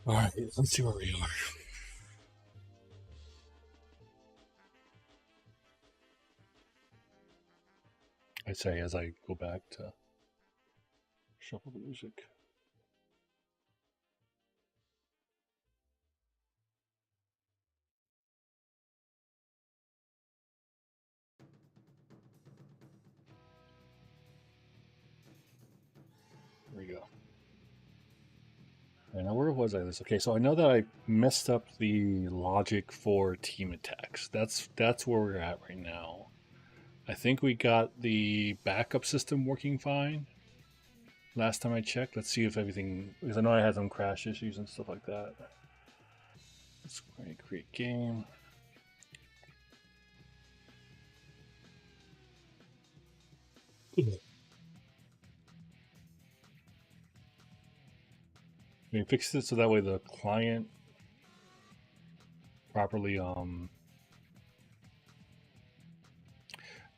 All right, let's see where we are. I say as I go back to shuffle the music. There we go. And now where was I this? Okay, so I know that I messed up the logic for team attacks. That's where we're at right now. I think we got the backup system working fine. Last time I checked, let's see if everything, because I know I had some crash issues and stuff like that. Let's create game. We fixed it so that way the client properly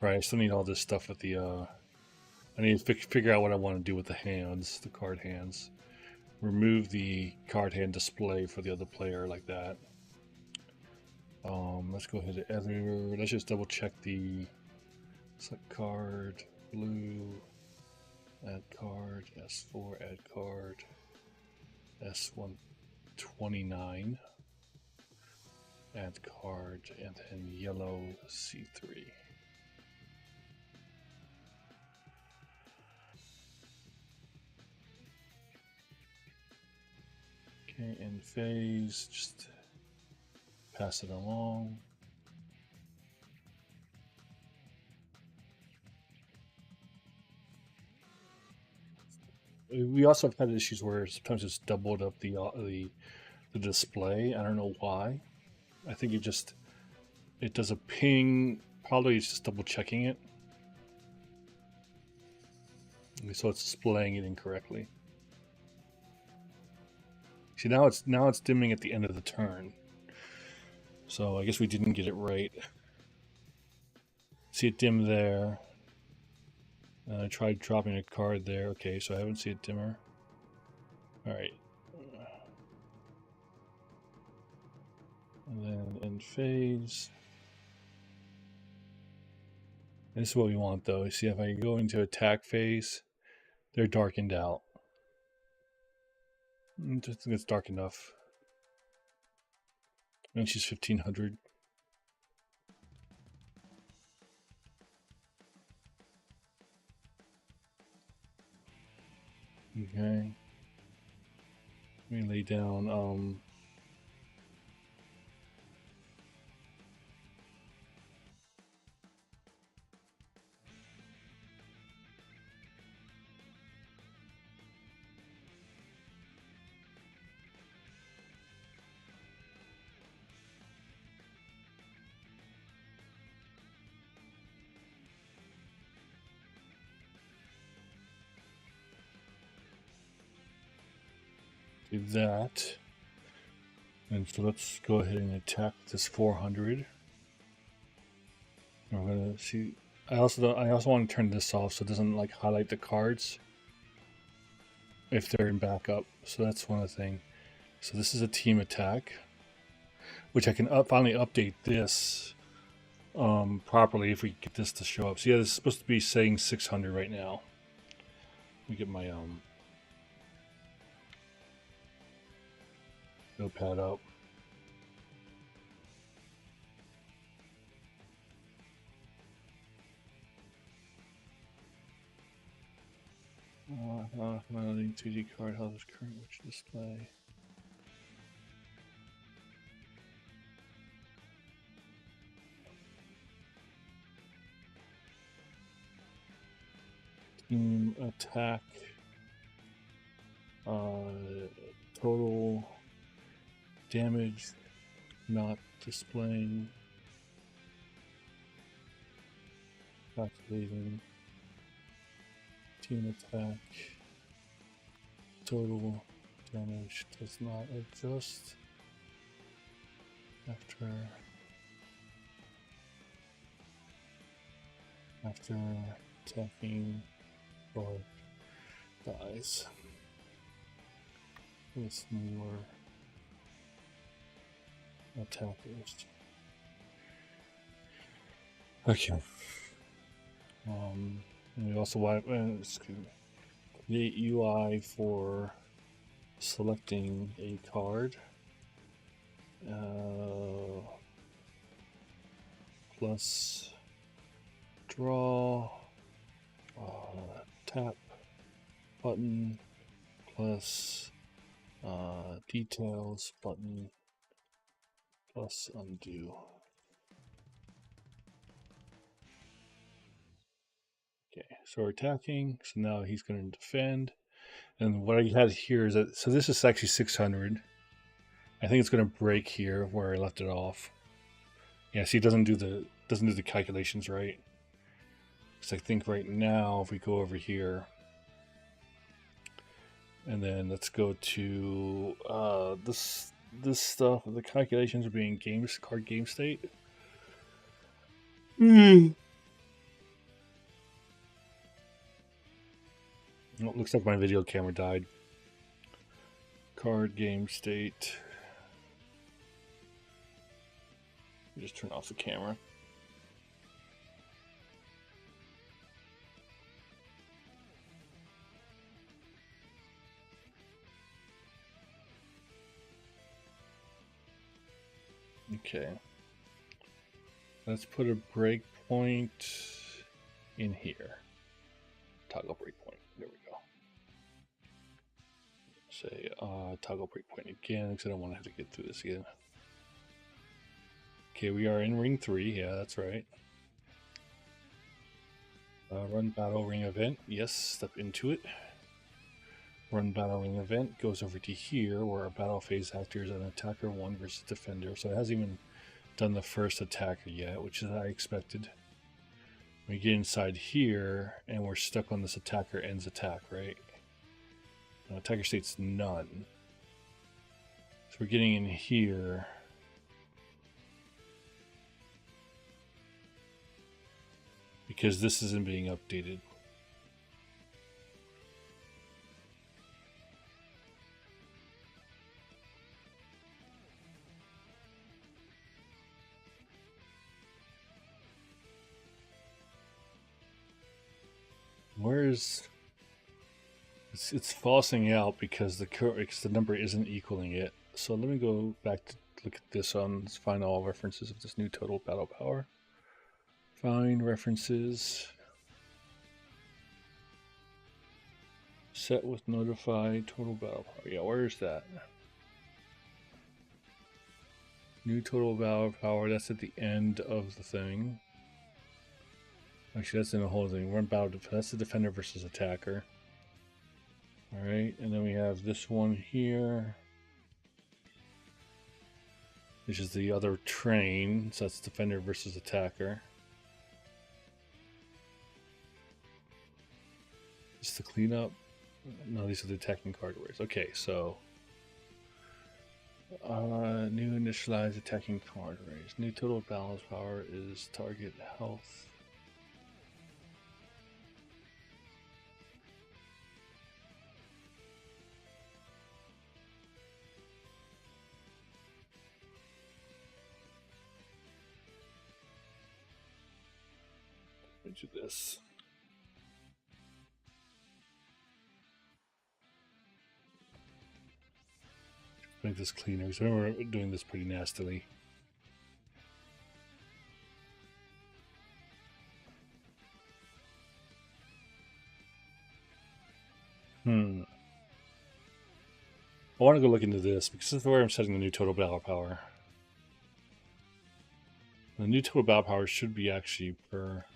right, I still need all this stuff with the I need to figure out what I want to do with the hands, the card hands. Remove the card hand display for the other player like that. Let's go ahead to editor. Let's just double check the select card, blue, add card, S4, add card, S129, add card, and then yellow C3. Okay, in phase, just pass it along. We also have had issues where sometimes it's doubled up the display. I don't know why. I think it does a ping. Probably it's just double checking it, so it's displaying it incorrectly. See, now it's dimming at the end of the turn. So I guess we didn't get it right. See it dim there. I tried dropping a card there. Okay, so I haven't seen it dimmer. All right. And then end phase. This is what we want though. See, if I go into attack phase, they're darkened out. I just think it's dark enough. And she's 1500. Okay. Let me lay down do that. And so let's go ahead and attack this 400. We're gonna see. I also want to turn this off so it doesn't like highlight the cards if they're in backup. So that's one of the things. So this is a team attack, which I can finally update this properly if we get this to show up. So yeah, this is supposed to be saying 600 right now. Let me get my notepad up. Highlighting 2D card, how does current which display? Team attack. Total damage not displaying. Calculating. Team attack. Total damage does not adjust after attacking or dies. This more attackers. Okay. And we also want create UI for selecting a card. Plus draw, tap button, plus details button, plus undo. Okay, so we're attacking. So now he's going to defend. And what I had here is that, so this is actually 600. I think it's going to break here where I left it off. Yeah, see, it doesn't do the calculations right. Because I think right now, if we go over here, and then let's go to this stuff. The calculations are being card game state. Oh, looks like my video camera died. Card game state. Just turn off the camera. Okay. Let's put a breakpoint in here. Toggle breakpoint. There we go. Say toggle breakpoint again because I don't want to have to get through this again. Okay, we are in ring 3. Yeah, that's right. Run battle ring event. Yes, step into it. Run battle ring event goes over to here where our battle phase actor is an attacker 1 versus defender. So it hasn't even done the first attacker yet, which is I expected. We get inside here and we're stuck on this attacker ends attack, right? Now, attacker state's none. So we're getting in here. Because this isn't being updated. Where's it's falsing out because the number isn't equaling it. So let me go back to look at this on let's find all references of this new total battle power. Find references. Set with notified total battle power. Yeah, where is that? New total battle power. That's at the end of the thing. Actually, that's in the whole thing. Run battle. That's the defender versus attacker. All right, and then we have this one here, which is the other train. So that's defender versus attacker. Just the cleanup. No, these are the attacking card words. Okay, so new initialized attacking card raise. New total balance power is target health. Let me do this. Make this cleaner because we're doing this pretty nastily. I want to go look into this because this is where I'm setting the new total battle power. The new total battle power should be actually per.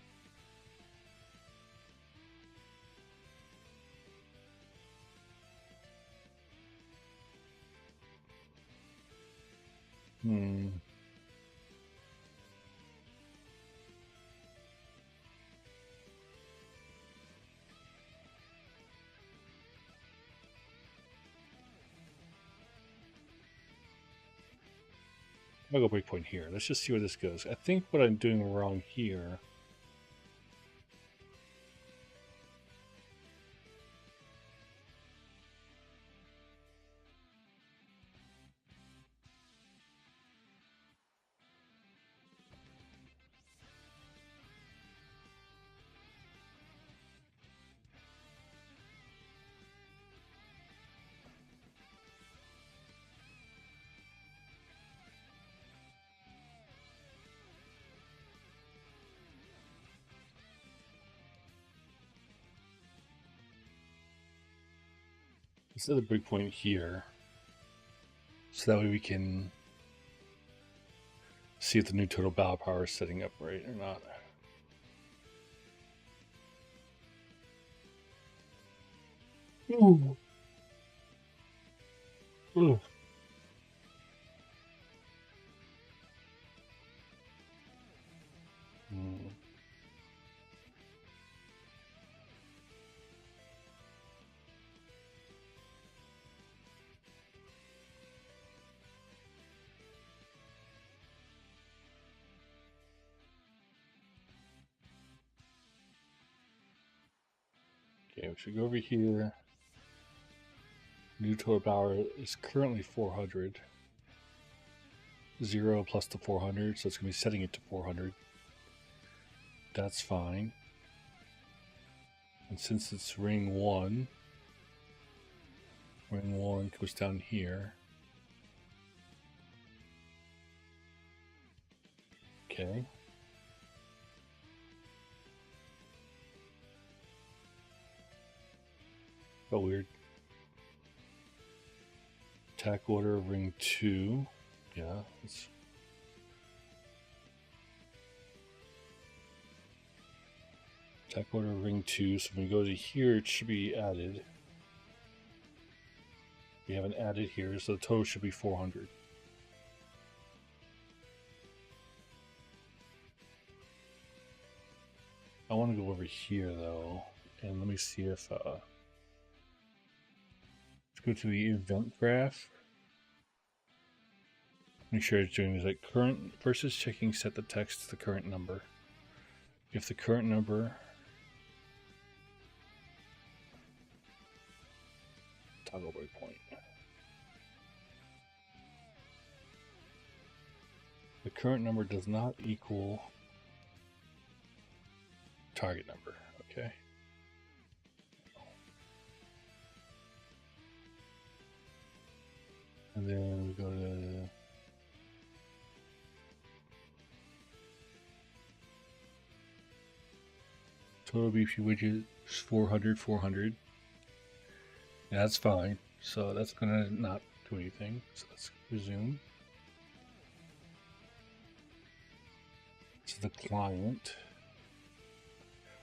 I'll go breakpoint here. Let's just see where this goes. I think what I'm doing wrong here. Let's set a breakpoint here. So that way we can see if the new total battle power is setting up right or not. Ooh. Ooh. Okay, we should go over here. New total power is currently 400. 0 plus the 400, so it's going to be setting it to 400. That's fine. And since it's ring 1 goes down here. Okay. Oh, weird. Attack order ring 2. Yeah, it's attack order ring 2. So when we go to here, it should be added. We haven't added here, so the total should be 400. I want to go over here though, and let me see if let's go to the event graph. Make sure it's doing is like current versus checking set the text to the current number. If the current number toggle breakpoint. The current number does not equal target number. Okay. And then we go to total BP widget is 400, 400. Yeah, that's fine. So that's gonna not do anything. So let's resume. This is the client,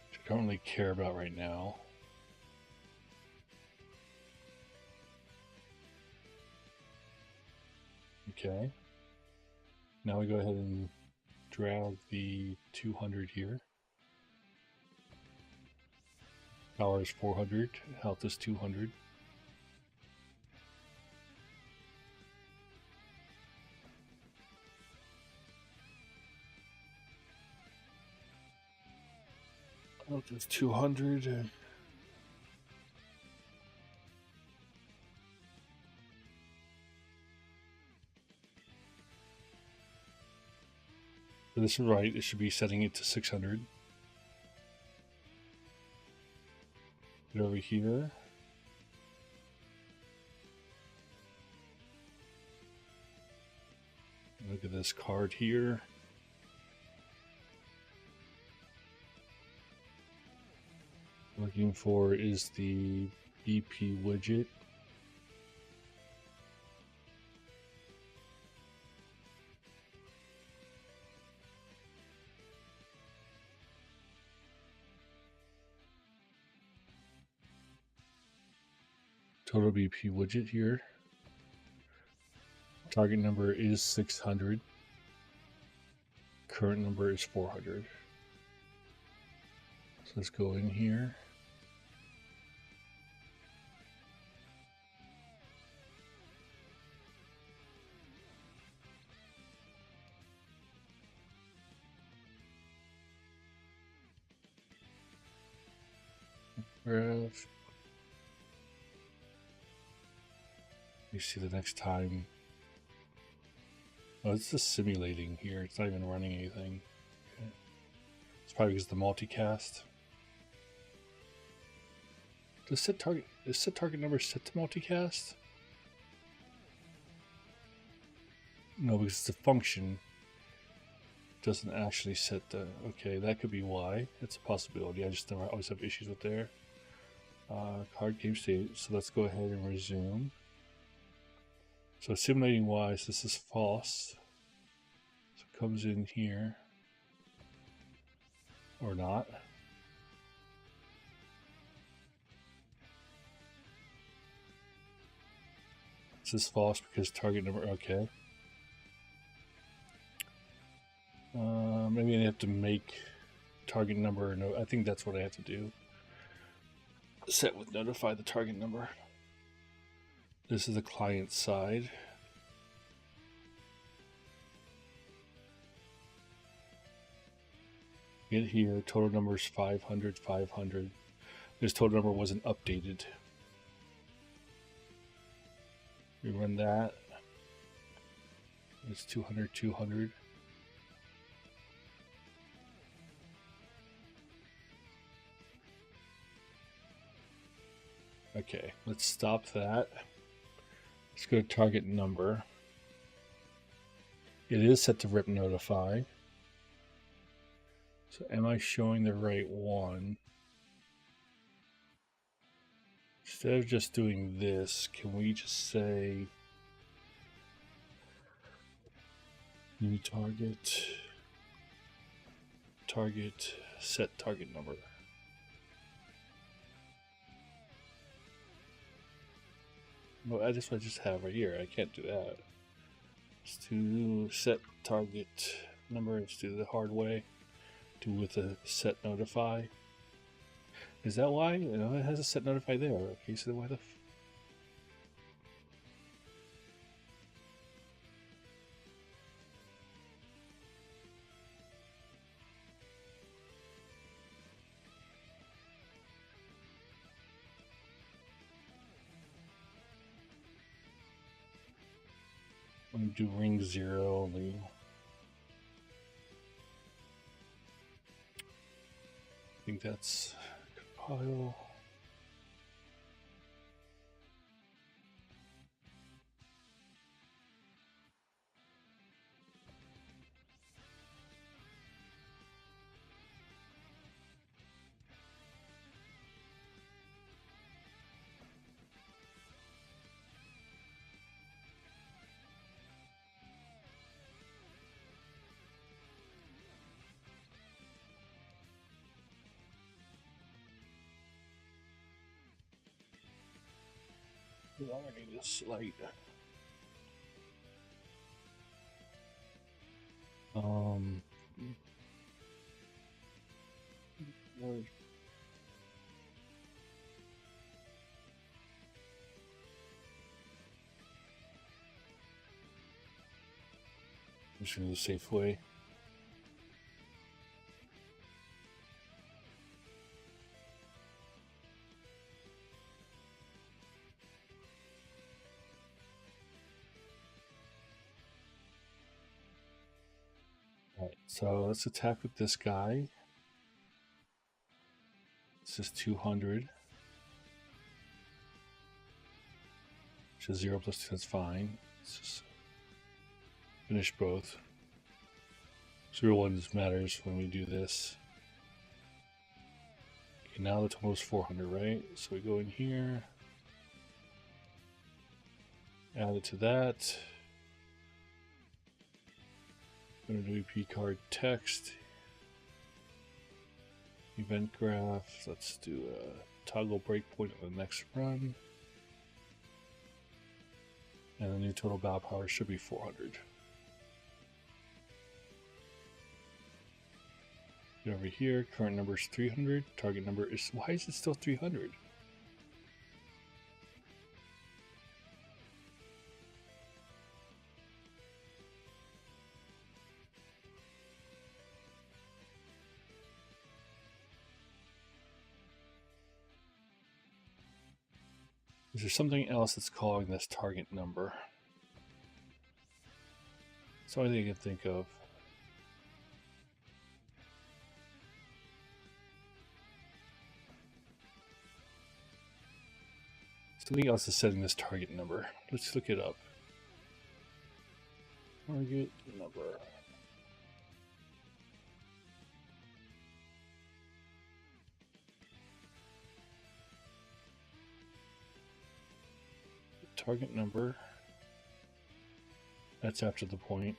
which I don't really care about right now. Okay. Now we go ahead and drag the 200 here. Power is 400, health is 200. Health is 200. So this is right, it should be setting it to 600. Get over here. Look at this card here. Looking for is the BP widget. Total BP widget here. Target number is 600. Current number is 400. So let's go in here. Graph. You see the next time. Oh, it's just simulating here. It's not even running anything. Okay. It's probably because of the multicast. Is set target number set to multicast? No, because it's a function. It doesn't actually set the. Okay, that could be why. It's a possibility. I just never always have issues with there. Card game state. So let's go ahead and resume. So simulating wise, this is false. So it comes in here. Or not. This is false because target number, okay. Maybe I have to make target number, no, I think that's what I have to do. Set with notify the target number. This is the client side. Get here, total number is 500, 500. This total number wasn't updated. We run that. It's 200, 200. Okay, let's stop that. Let's go to target number. It is set to rip notify. So am I showing the right one? Instead of just doing this, can we just say new target, set target number. Well, that's what I just have right here. I can't do that. Let's do set target number. Let's do the hard way. Do with a set notify. Is that why? You know, it has a set notify there. Okay, so why the I'm gonna do ring 0 only. I think that's compile. I need this light. I'm just gonna do the safe way. Alright, so let's attack with this guy. This is 200. Which is 0 plus 2, that's fine. Let's just finish both. 0 1 matters when we do this. Okay, now the total is 400, right? So we go in here. Add it to that. Go to EP card text. Event graph. Let's do a toggle breakpoint on the next run. And the new total battle power should be 400. Get over here. Current number is 300. Target number is... Why is it still 300? Is there something else that's calling this target number? That's the only thing I can think of. Something else is setting this target number. Let's look it up. Target number. target number. That's after the point.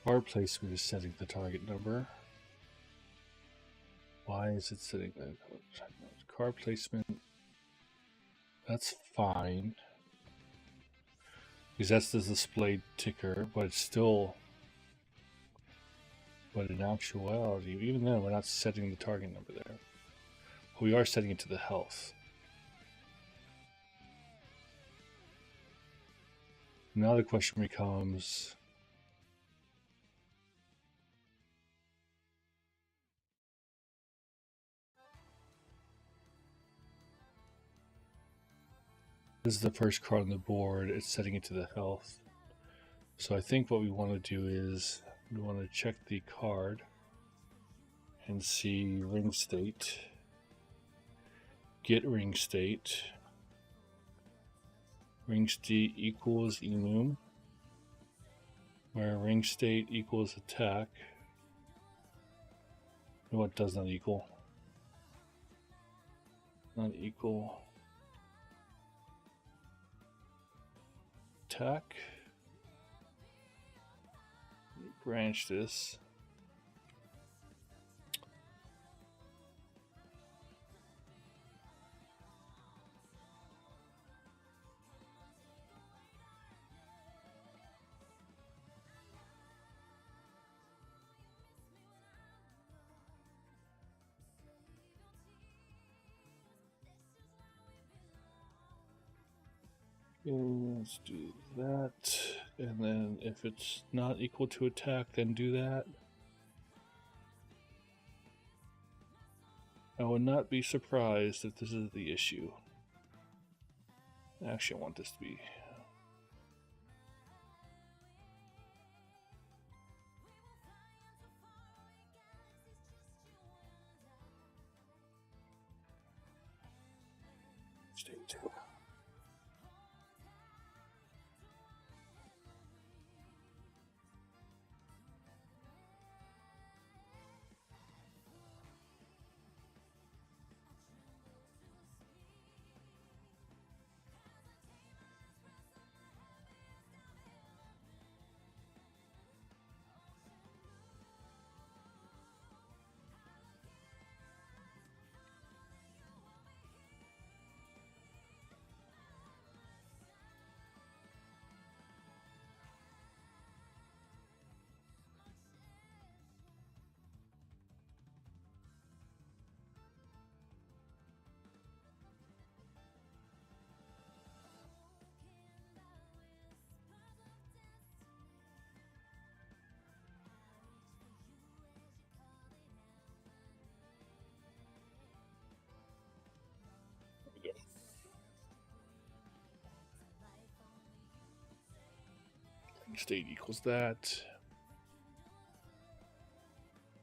Card placement is setting the target number. Why is it setting the card placement? That's fine. Because that's the displayed ticker, but it's still. But in actuality, even then, we're not setting the target number there. We are setting it to the health. Now the question becomes, this is the first card on the board. It's setting it to the health. So I think what we want to do is we want to check the card and see ring state. Get ring state. Ring state equals enum, where ring state equals attack. What does not equal? Not equal attack. Branch this. Let's do that, and then if it's not equal to attack, then do that. I would not be surprised if this is the issue. Actually, I want this to be. State 2. State equals that.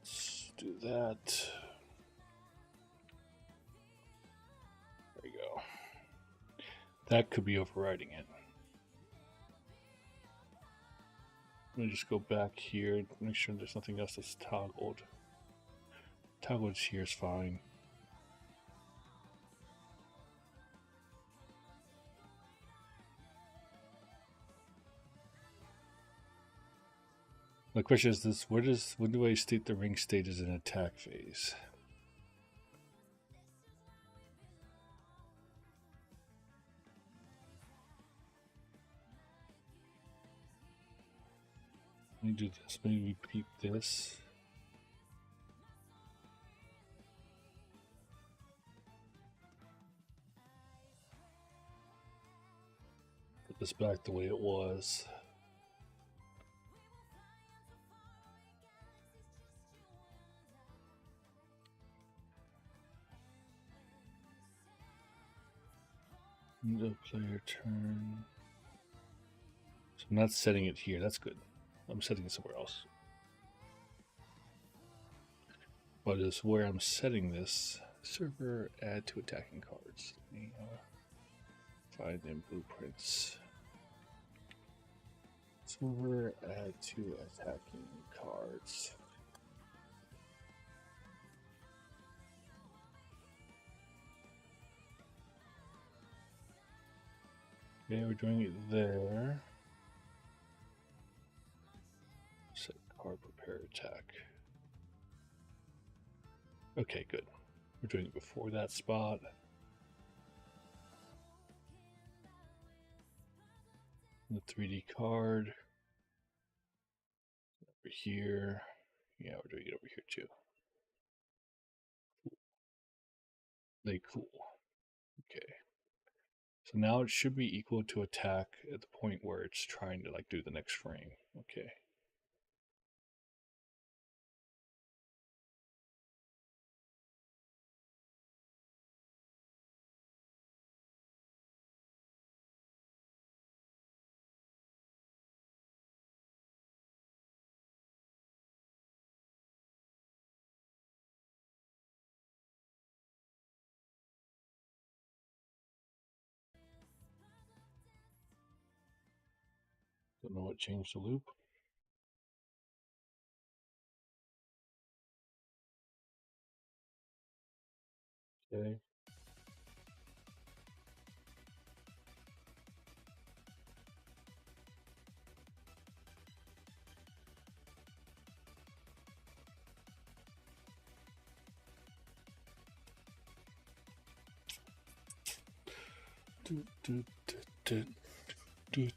Let's do that. There we go. That could be overriding it. Let me just go back here and make sure there's nothing else that's toggled. Toggled here is fine. The question is this: when do I state the ring state is an attack phase? Let me do this. Let me repeat this. Put this back the way it was. No player turn. So I'm not setting it here. That's good. I'm setting it somewhere else. but is where I'm setting this. Server add to attacking cards. Let me find them blueprints. Server add to attacking cards. Okay, we're doing it there. Set card prepare attack. Okay, good. We're doing it before that spot. The 3D card. Over here. Yeah, we're doing it over here too. They cool. Okay. So now it should be equal to attack at the point where it's trying to like do the next frame. Okay. Don't know what changed the loop. Okay. I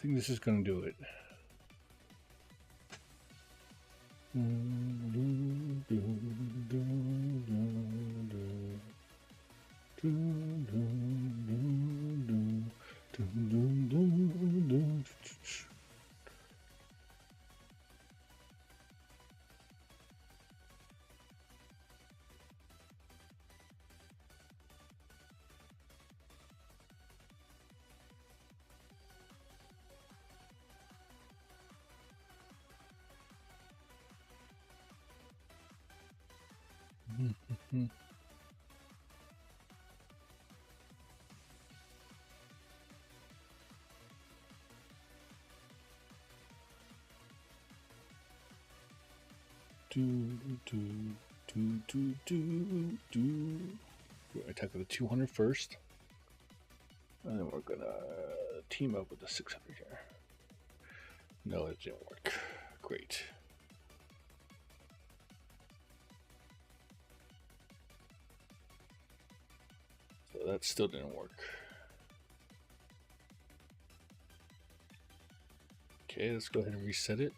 think this is going to do it. Attack with the 200 first. And then we're gonna team up with the 600 here. No, it didn't work. Great. So that still didn't work. Okay, let's go ahead and reset it.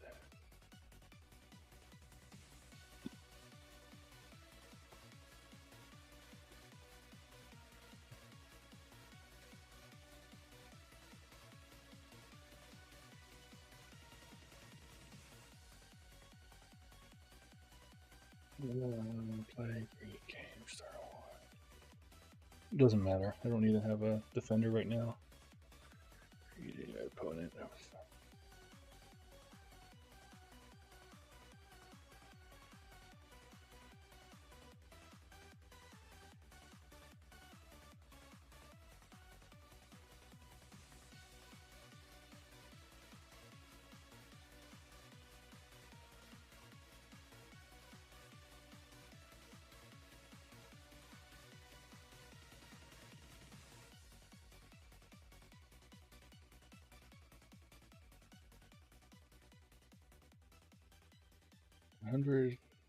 Play great game, Star Wars. It doesn't matter. I don't need to have a defender right now. Creating an opponent.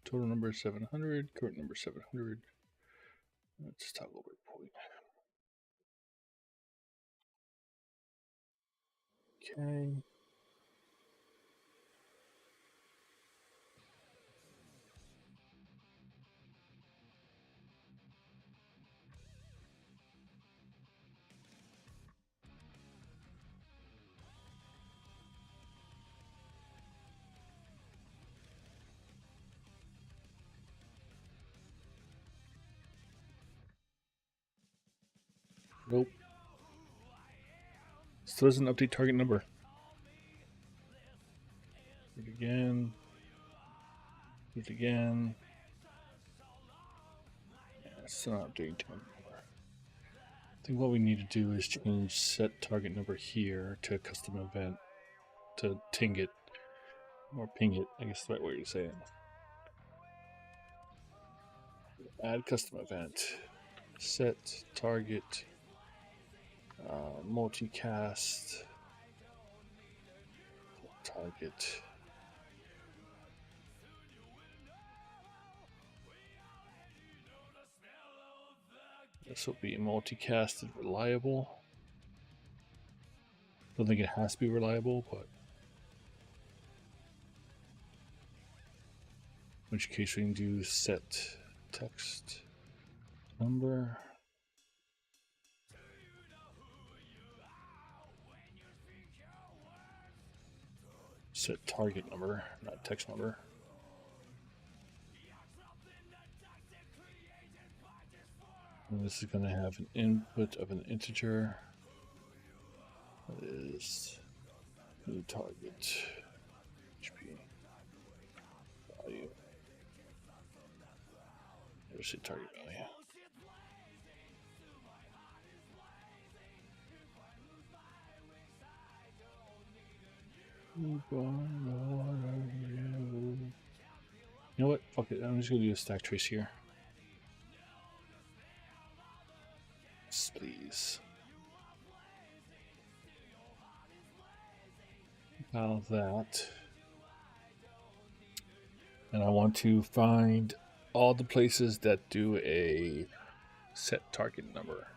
Total number 700, current number 700. Let's toggle breakpoint. Okay. Nope. Still doesn't update target number. Again. Do it again. Yeah, it's not doing too much more. I think what we need to do is change set target number here to a custom event to ting it or ping it, I guess the right way to say it. Add custom event, set target, multicast, target. This will be multicasted reliable. Don't think it has to be reliable, but in which case we can do set text number. Set target number, not text number. And this is going to have an input of an integer. That is new target HP value. There's the target value. You know what? Fuck it. I'm just gonna do a stack trace here. Please. Now that. And I want to find all the places that do a set target number.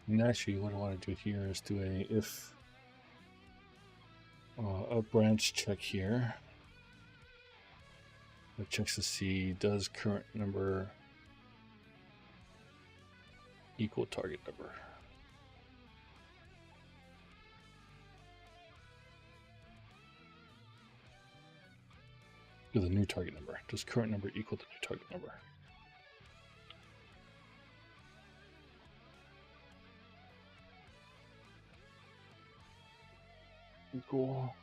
And actually, what I want to do here is do a branch check here. It checks to see does current number equal target number. Do the new target number. Does current number equal the new target number? Equal.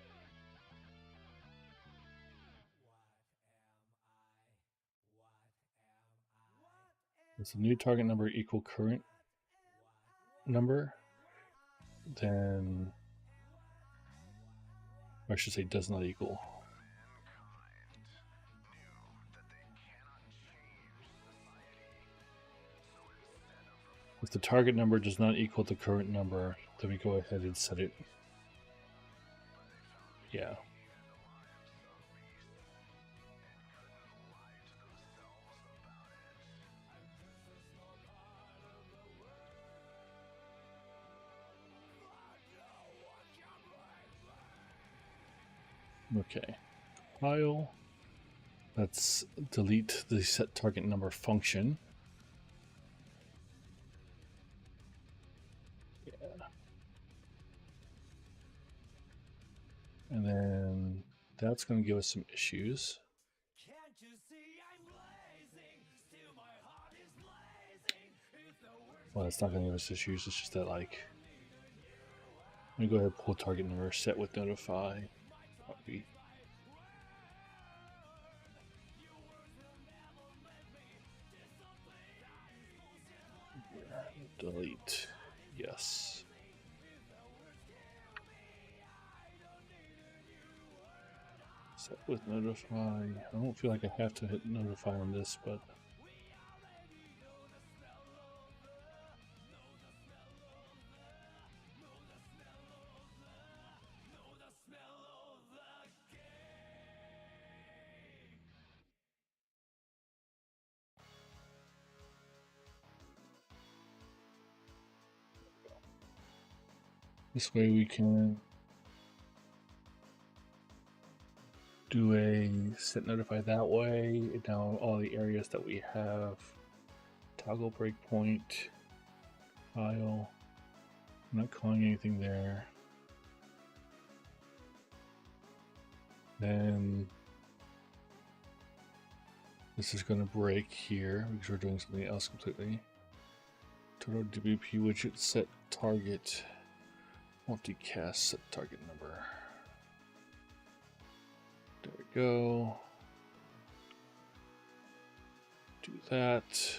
Does the new target number equal current number? Then, or I should say does not equal. If the target number does not equal the current number, then we go ahead and set it. Yeah. Okay. File. Let's delete the set target number function. Yeah. And then that's going to give us some issues. Well, it's not going to give us issues. It's just that, like, let me go ahead and pull target number, set with notify. Copy. Delete. Yes. Set with notify. I don't feel like I have to hit notify on this, but this way we can do a set notify that way. Now all the areas that we have, toggle breakpoint, file, I'm not calling anything there. Then This is going to break here because we're doing something else completely. Total WP widget set target. Multicast set target number. There we go. Do that.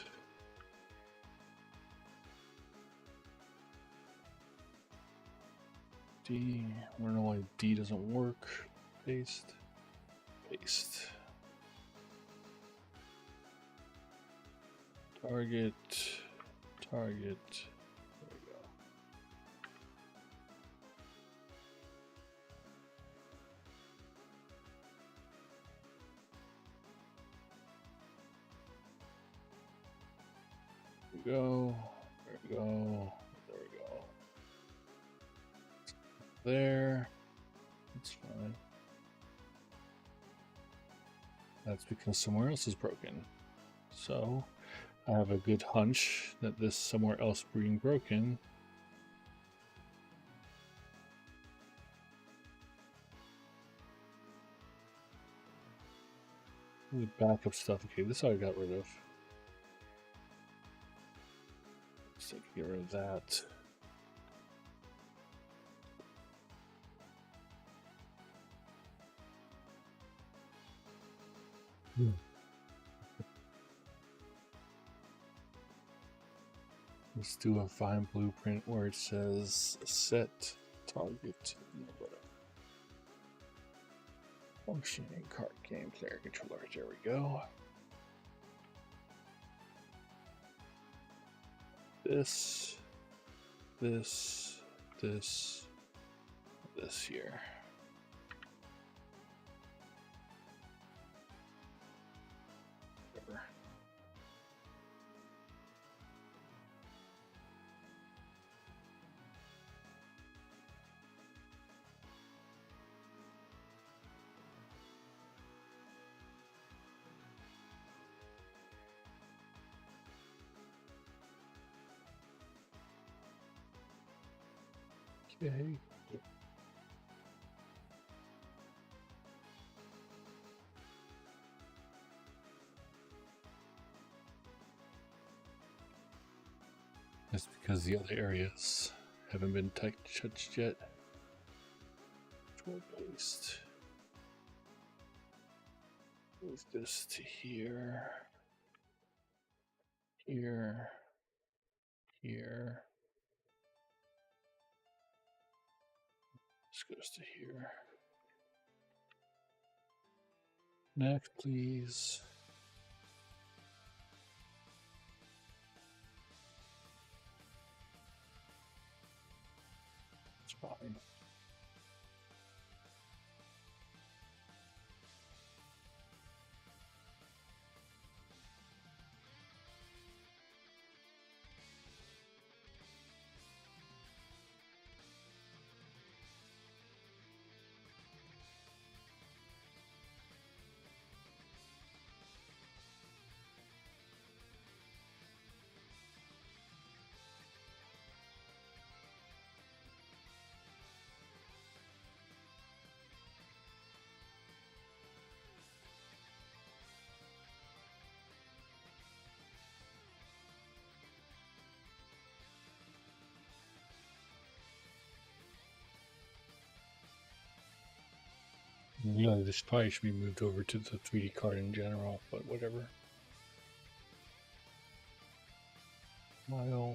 D. I don't know why D doesn't work. Paste. Paste. Target. Target. There we go. There we go. There we go. There we go. There. That's fine. That's because somewhere else is broken. So I have a good hunch that this somewhere else being broken the backup stuff. Okay, this I got rid of. So I can get rid of that. Let's do a fine blueprint where it says set target number. Functioning card game player controller. There we go. This here. Whatever. Okay. That's because the other areas haven't been touched yet. Control paste. Move this to here. Here. Here. This goes to here. Next, please. It's fine. Really, this probably should be moved over to the 3D card in general, but whatever. File.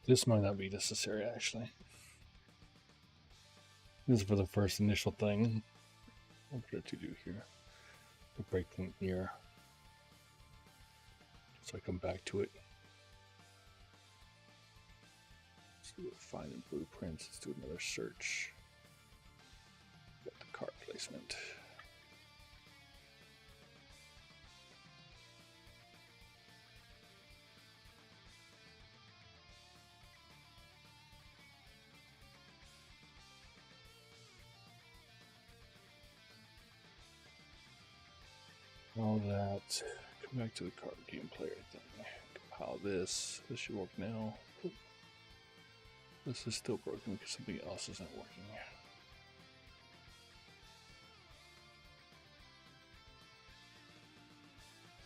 This might not be necessary, actually. This is for the first initial thing. What did to do here? The breakpoint here. So I come back to it. Let's do a find in blueprints. Let's do another search. Got the card placement. All that. Come back to the card game player thing. Compile this. This should work now. This is still broken because something else isn't working.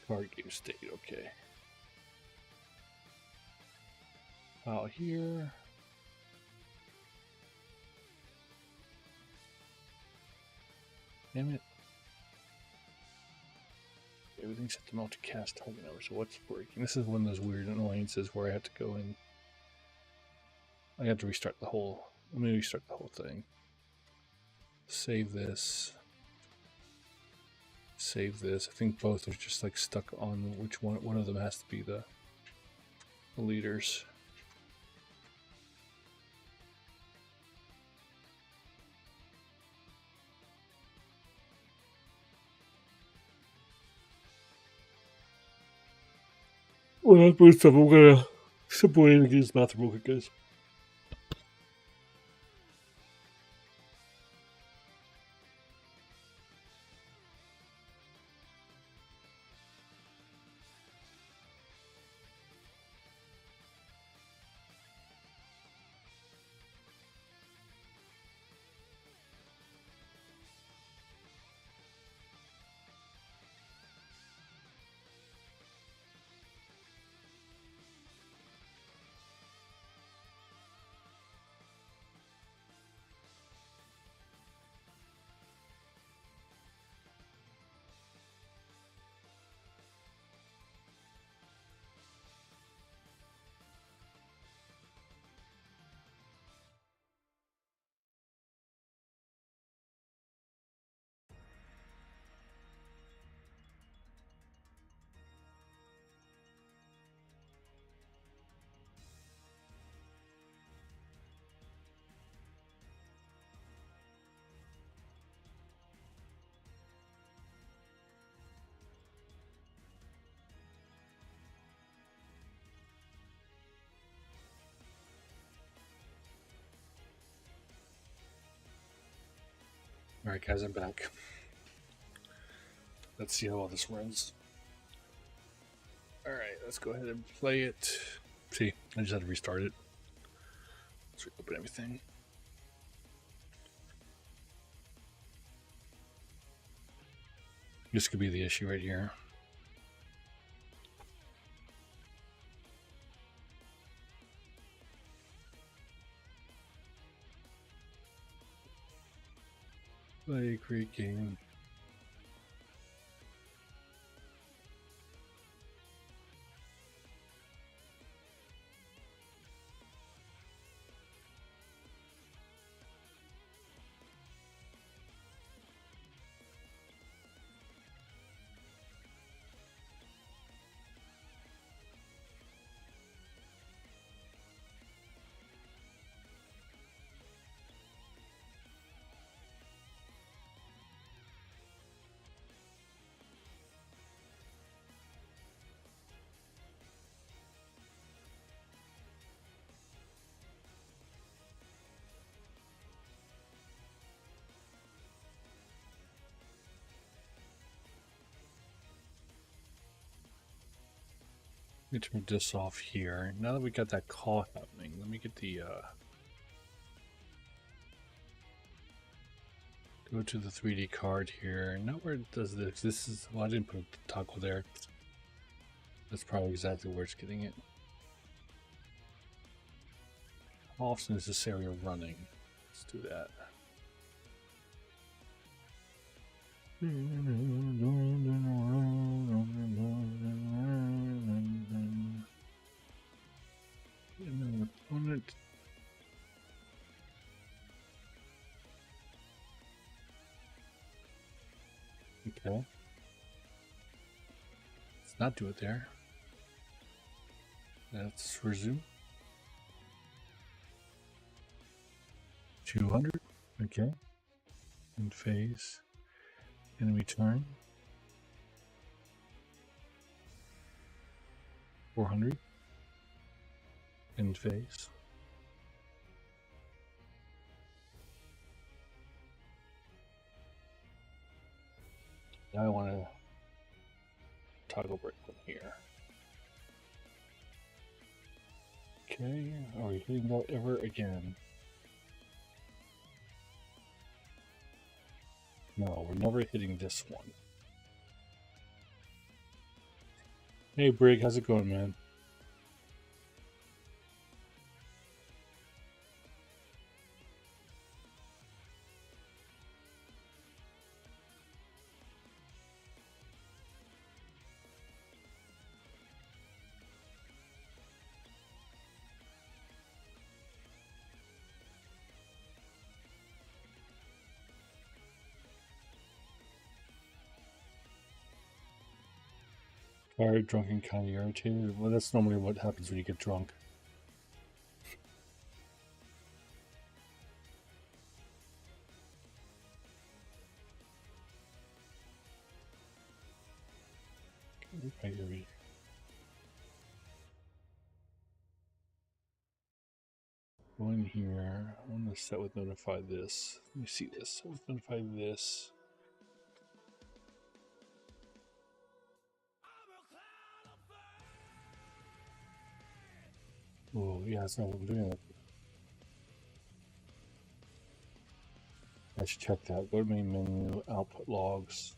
Card game state, okay. File here. Damn it. Everything's set to multicast target number, so what's breaking? This is one of those weird annoyances where I have to go in. I have to restart the whole. Let me restart the whole thing. Save this. Save this. I think both are just like stuck on which one. One of them has to be the leaders. Well, that's good stuff. I'm gonna simply use the bathroom real quick, guys. All right, guys, I'm back. Let's see how all this runs. All right, let's go ahead and play it. See, I just had to restart it. Let's reopen everything. This could be the issue right here. Play, create game. Let me turn this off here. Now that we got that call happening, let me get the go to the 3D card here. Now where it does this? This is, well, I didn't put the toggle there. That's probably exactly where it's getting it. How often is this area running? Let's do that. Opponent. Okay. Let's not do it there. Let's resume. 200. Okay. In phase. Enemy turn. 400. In phase. Now I want to toggle break from here. Okay, are we hitting that ever again? No, we're never hitting this one. Hey Brig, how's it going, man? Tired, drunk, and kind of irritated. Well, that's normally what happens when you get drunk. Okay, go in here. I want to set with notify this. Let me see this. Set with notify this. Oh, yeah, that's not what I'm doing. I should check that. Go to main menu, output logs.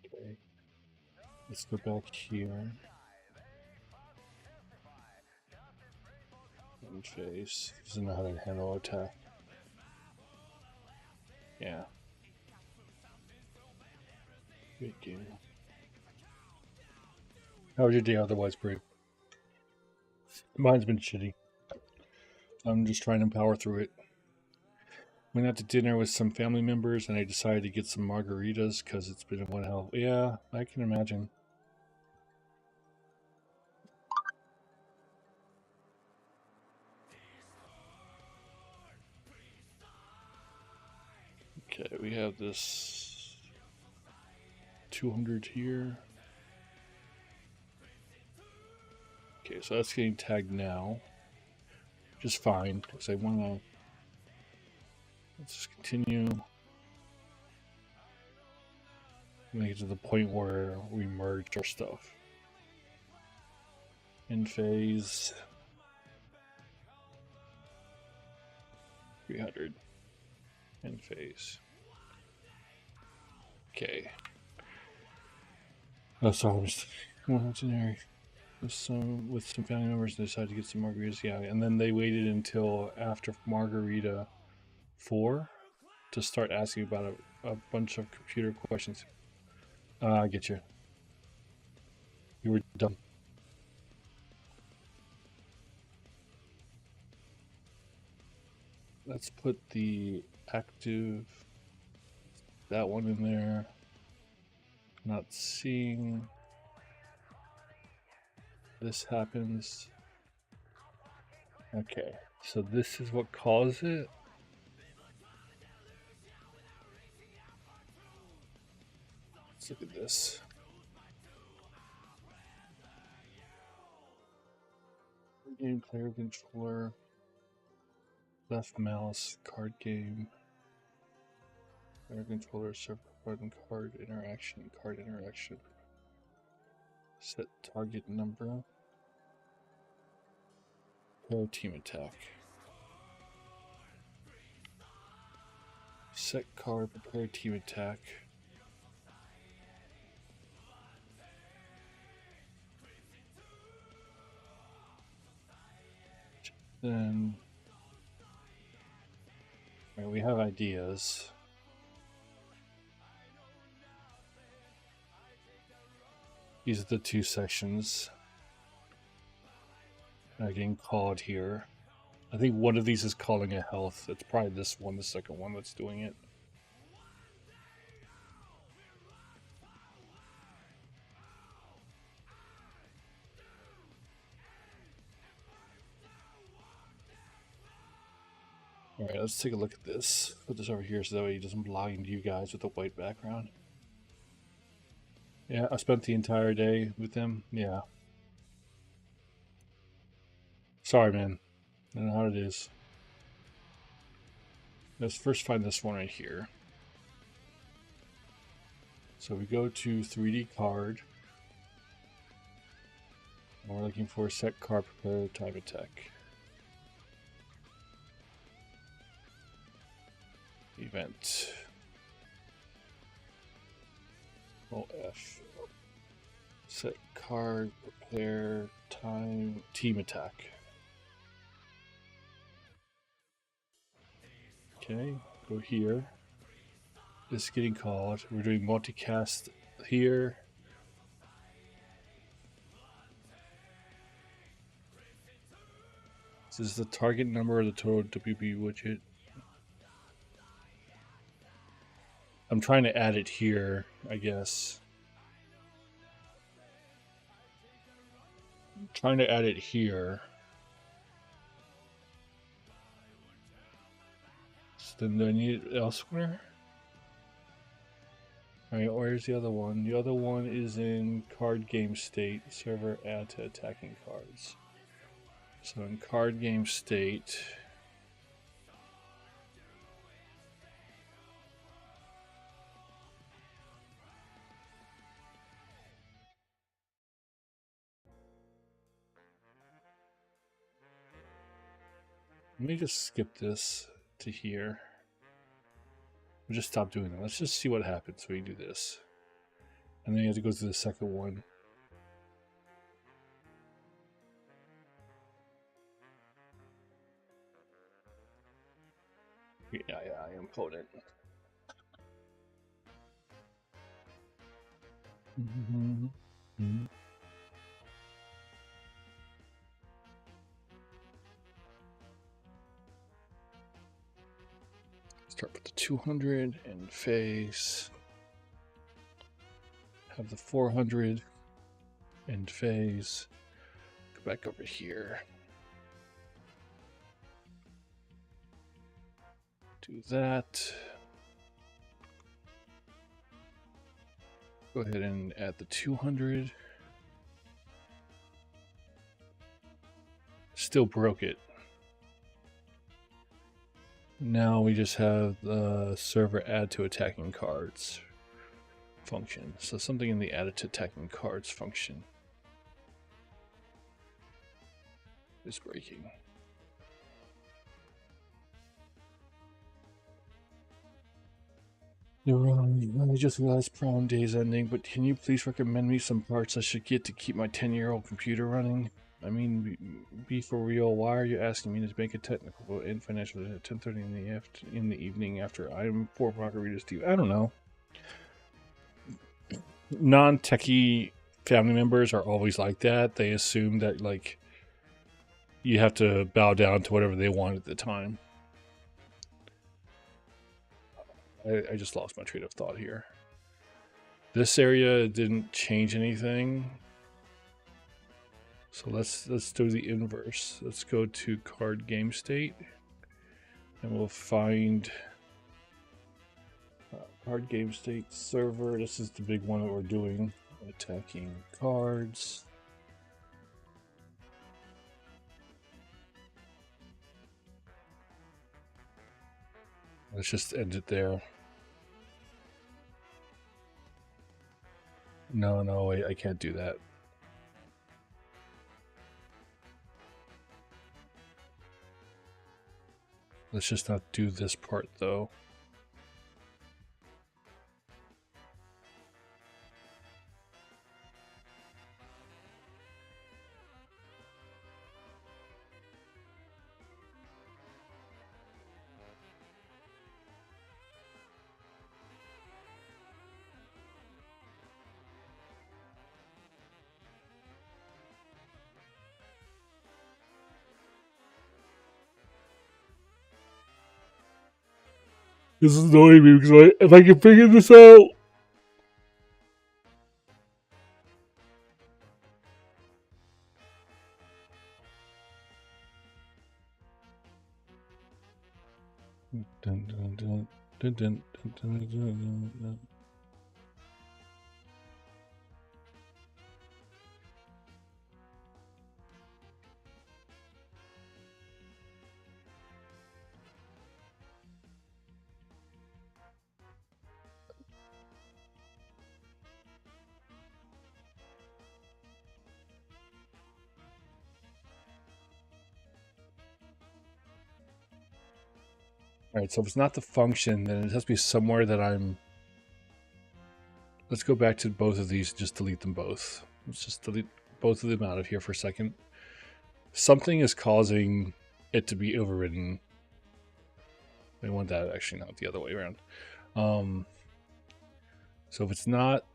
Okay. Let's go back here. Face. Doesn't know how to handle attack. Yeah. Good game. How was your day otherwise, Brig? Mine's been shitty. I'm just trying to power through it. Went out to dinner with some family members and I decided to get some margaritas because it's been one hell. Yeah, I can imagine. Okay, we have this 200 here. Okay, so that's getting tagged now. Just fine, because I want to... Let's just continue. Make it to the point where we merge our stuff. In phase. 300. In phase. Okay. Oh, sorry, I'm just going out generic. With some family members, they decided to get some margaritas. Yeah, and then they waited until after Margarita 4 to start asking about a bunch of computer questions. I get you. You were done. Let's put the active, that one in there. Not seeing this happens. Okay, so this is what caused it. Let's look at this. Game player controller, left mouse, card game, player controller, server button, card interaction, set target number, prepare team attack, set card, prepare team attack. Then right, we have ideas. These are the two sections that are getting called here. I think one of these is calling a health. It's probably this one, the second one that's doing it. Alright, let's take a look at this. Put this over here so that way it doesn't blind you guys with a white background. Yeah, I spent the entire day with them. Yeah. Sorry, man. I don't know how it is. Let's first find this one right here. So we go to 3D card. And we're looking for set card prepare time attack. Event. OF. Set card prepare time team attack. Okay, go here. This is getting called. We're doing multicast here. This is the target number of the total WP widget. I'm trying to add it here, I guess. I'm trying to add it here. So then do I need it elsewhere? Alright, where's the other one? The other one is in card game state. Server add to attacking cards. So in card game state, let me just skip this to here. We'll just stop doing that. Let's just see what happens when we do this. And then you have to go to the second one. Yeah, I am coding. Start with the 200 and phase. Have the 400 and phase. Go back over here. Do that. Go ahead and add the 200. Still broke it. Now we just have the server add to attacking cards function. So something in the add to attacking cards function is breaking. I just realized prom day is ending, but can you please recommend me some parts I should get to keep my 10-year-old computer running? I mean, be for real, why are you asking me to make a technical and financial at 10:30 in the evening after I'm 4 margaritas deep? I don't know. Non-techie family members are always like that. They assume that, like, you have to bow down to whatever they want at the time. I just lost my train of thought here. This area didn't change anything. So let's do the inverse. Let's go to card game state. And we'll find card game state server. This is the big one that we're doing. Attacking cards. Let's just end it there. No, wait, I can't do that. Let's just not do this part, though. This is annoying me because if I can figure this out. Dun, dun, dun, dun, dun, dun, dun, dun, dun. All right, so if it's not the function, then it has to be somewhere that I'm... Let's go back to both of these and just delete them both. Let's just delete both of them out of here for a second. Something is causing it to be overridden. I want that actually not the other way around. So if it's not,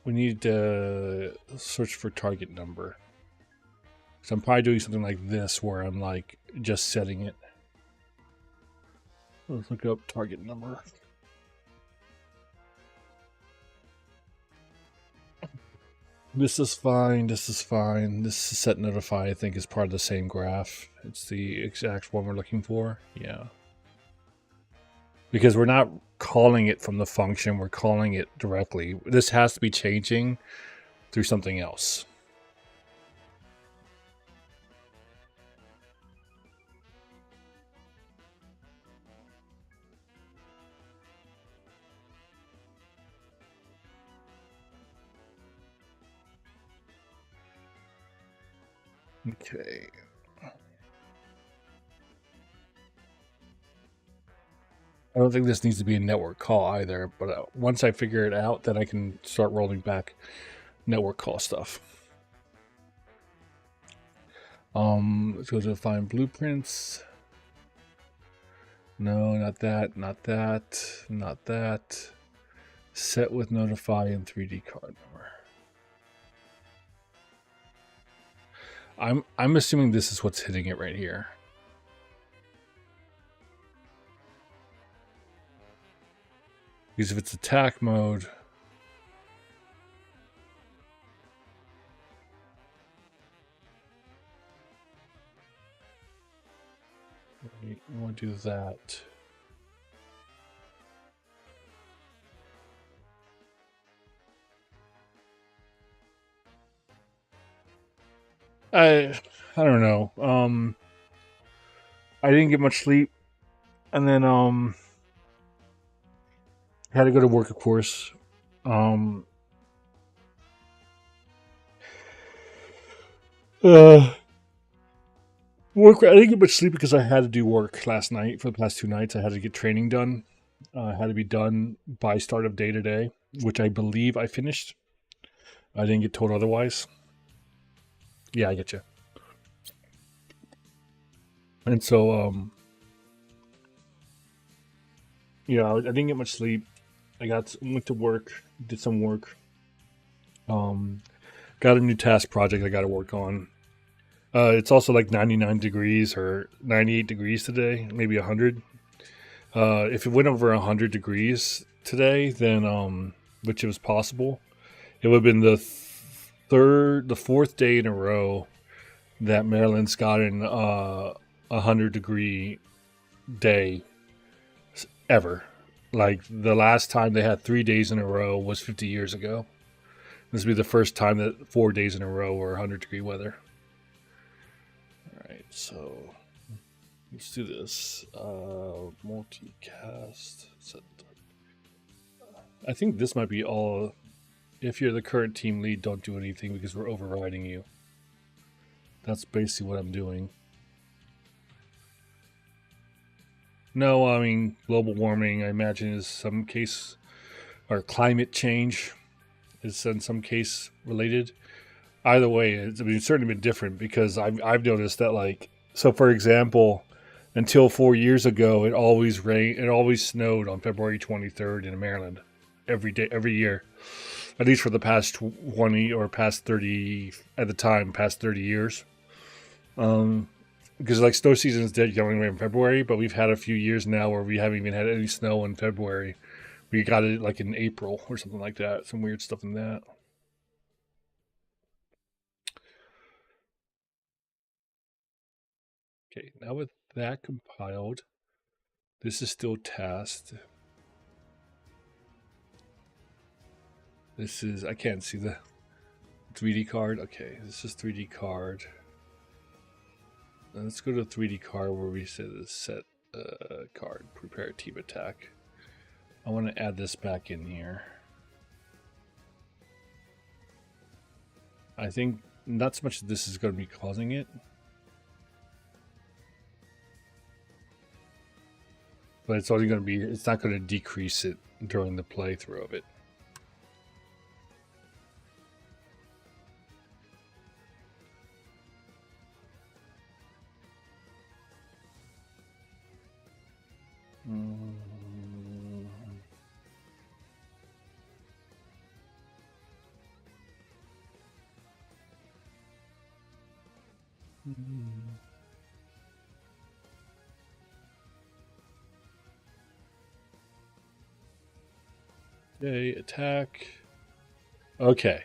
we need to search for target number. So I'm probably doing something like this where I'm like just setting it. Let's look up target number. This is fine. This is fine. This is set notify, I think, is part of the same graph. It's the exact one we're looking for. Yeah. Because we're not calling it from the function, we're calling it directly. This has to be changing through something else. Okay. I don't think this needs to be a network call either, but once I figure it out, then I can start rolling back network call stuff. Let's go to find blueprints. No, not that, not that, not that. Set with notify and 3D card number. I'm assuming this is what's hitting it right here. Because if it's attack mode, we want to do that. I don't know. I didn't get much sleep, and then had to go to work, of course. Work. I didn't get much sleep because I had to do work last night. For the past 2 nights, I had to get training done. Had to be done by start of day today, which I believe I finished. I didn't get told otherwise. Yeah, I get you. And so, yeah, I didn't get much sleep. Went to work, did some work. Got a new task project I got to work on. It's also like 99 degrees or 98 degrees today, maybe 100. If it went over 100 degrees today, then which it was possible, it would have been the fourth day in a row that Maryland's gotten a 100-degree day ever. Like the last time they had 3 days in a row was 50 years ago. This would be the first time that 4 days in a row were 100-degree weather. All right, so let's do this. Multicast. I think this might be all. If you're the current team lead, don't do anything because we're overriding you. That's basically what I'm doing. No, I mean, global warming, I imagine, is some case, or climate change is in some case related. Either way, it's certainly been different because I've noticed that, like, so for example, until 4 years ago, it always rained, it always snowed on February 23rd in Maryland, every day, every year, at least for the past 20 or past 30 at the time, past 30 years. Because like snow season is dead going away in February, but we've had a few years now where we haven't even had any snow in February. We got it like in April or something like that. Some weird stuff in that. Okay, now with that compiled, this is still tasked. This is, I can't see the 3D card. Okay, this is 3D card. Let's go to 3D card where we say the set card, prepare team attack. I want to add this back in here. I think not so much this is going to be causing it. but it's only going to be, it's not going to decrease it during the playthrough of it. Okay, attack. Okay.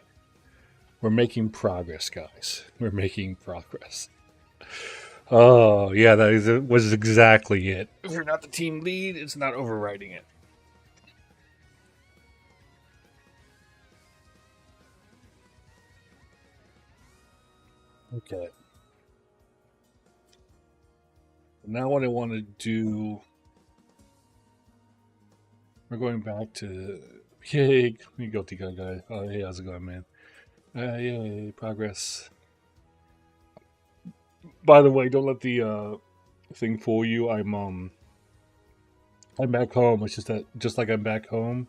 We're making progress, guys. We're making progress. Oh, yeah, was exactly it. If you're not the team lead, it's not overriding it. Okay. Now what I want to do... We're going back to... Yay, we go to guy. Oh, hey, how's it going, man? Yay, progress. By the way, don't let the thing fool you. I'm back home. It's just that, just like I'm back home,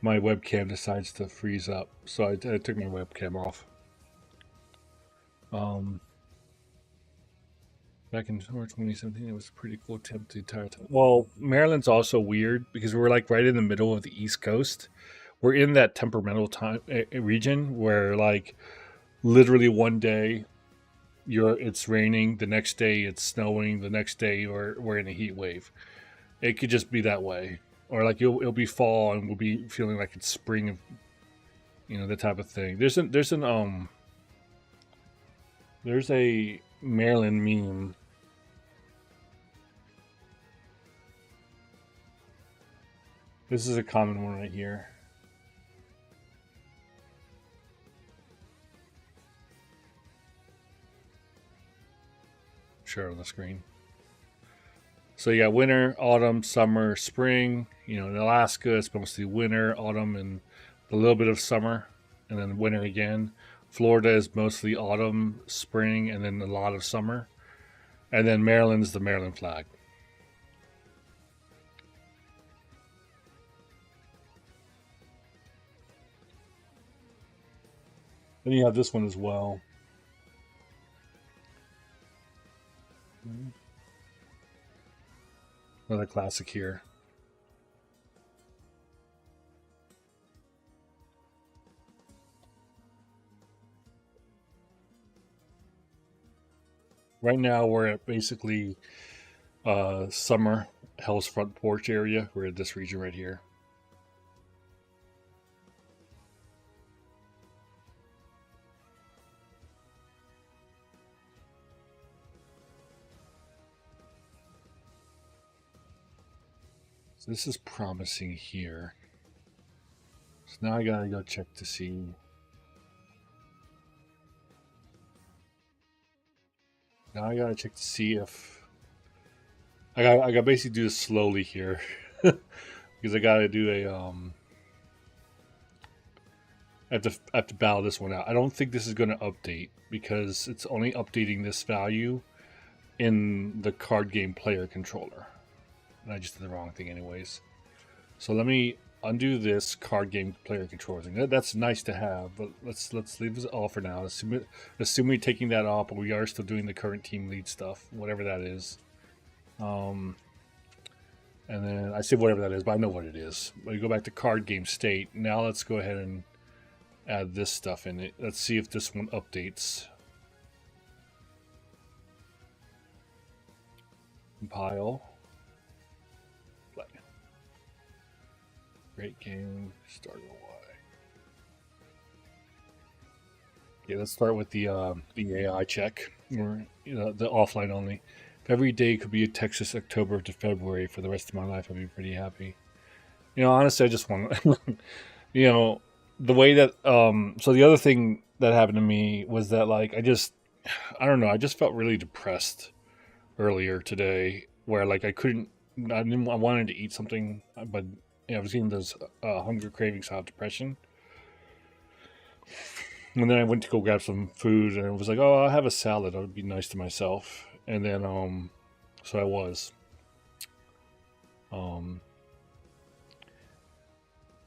my webcam decides to freeze up, so I took my webcam off. Back in 2017, it was a pretty cool attempt the entire time. Well, Maryland's also weird because we're like right in the middle of the East Coast. We're in that temperamental time region where like literally one day it's raining, the next day it's snowing, the next day we're in a heat wave. It could just be that way, or like it'll be fall and we'll be feeling like it's spring, that type of thing. There's a Maryland meme. This is a common one right here. Share on the screen. So you got winter, autumn, summer, spring. In Alaska, it's mostly winter, autumn, and a little bit of summer, and then winter again. Florida is mostly autumn, spring, and then a lot of summer. And then Maryland's the Maryland flag. Then you have this one as well. Another classic here. Right now we're at basically summer Hell's Front Porch area. We're at this region right here. So this is promising here. So now I gotta go check to see. Now I gotta check to see if I gotta basically do this slowly here because I gotta do I have to battle this one out. I don't think this is gonna update because it's only updating this value in the card game player controller. And I just did the wrong thing anyways. So let me undo this card game player controller thing. That's nice to have, but let's leave this off for now. Assume we're taking that off, but we are still doing the current team lead stuff, whatever that is. And then I say whatever that is, but I know what it is. We go back to card game state. Now let's go ahead and add this stuff in it. Let's see if this one updates. Compile. Play. Great game. Start a Y. Okay, let's start with the AI check, or the offline only. If every day could be a Texas October to February for the rest of my life, I'd be pretty happy. Honestly, I just want the way that so the other thing that happened to me was that like I don't know, I just felt really depressed earlier today where like I wanted to eat something, but I was getting those hunger cravings out of depression. And then I went to go grab some food and I was like, oh, I'll have a salad. I would be nice to myself. And then so I was.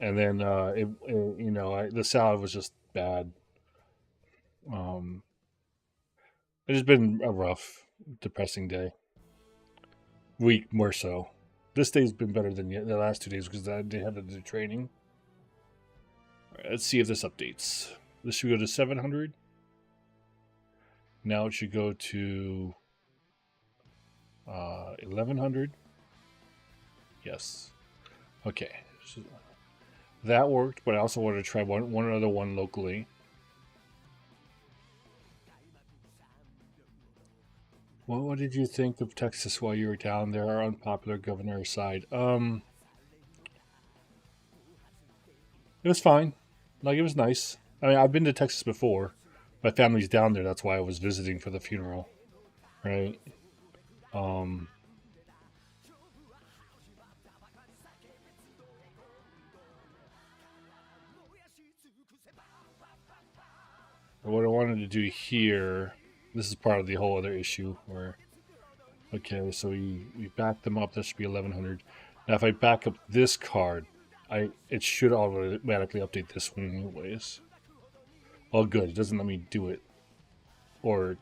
and then you know, the salad was just bad. Um, it's been a rough, depressing week more so. This day's been better than the last 2 days because I did have to do training. All right, let's see if this updates. This should go to 700. Now it should go to 1100. Yes. Okay. So that worked, but I also wanted to try one other one locally. What did you think of Texas while you were down there? Our unpopular governor aside, it was fine. Like, it was nice. I mean, I've been to Texas before. My family's down there. That's why I was visiting for the funeral, right? Um, what I wanted to do here, this is part of the whole other issue where, okay, so we back them up. That should be 1100. Now, if I back up this card, it should automatically update this one anyways. Oh, good. It doesn't let me do it. Or,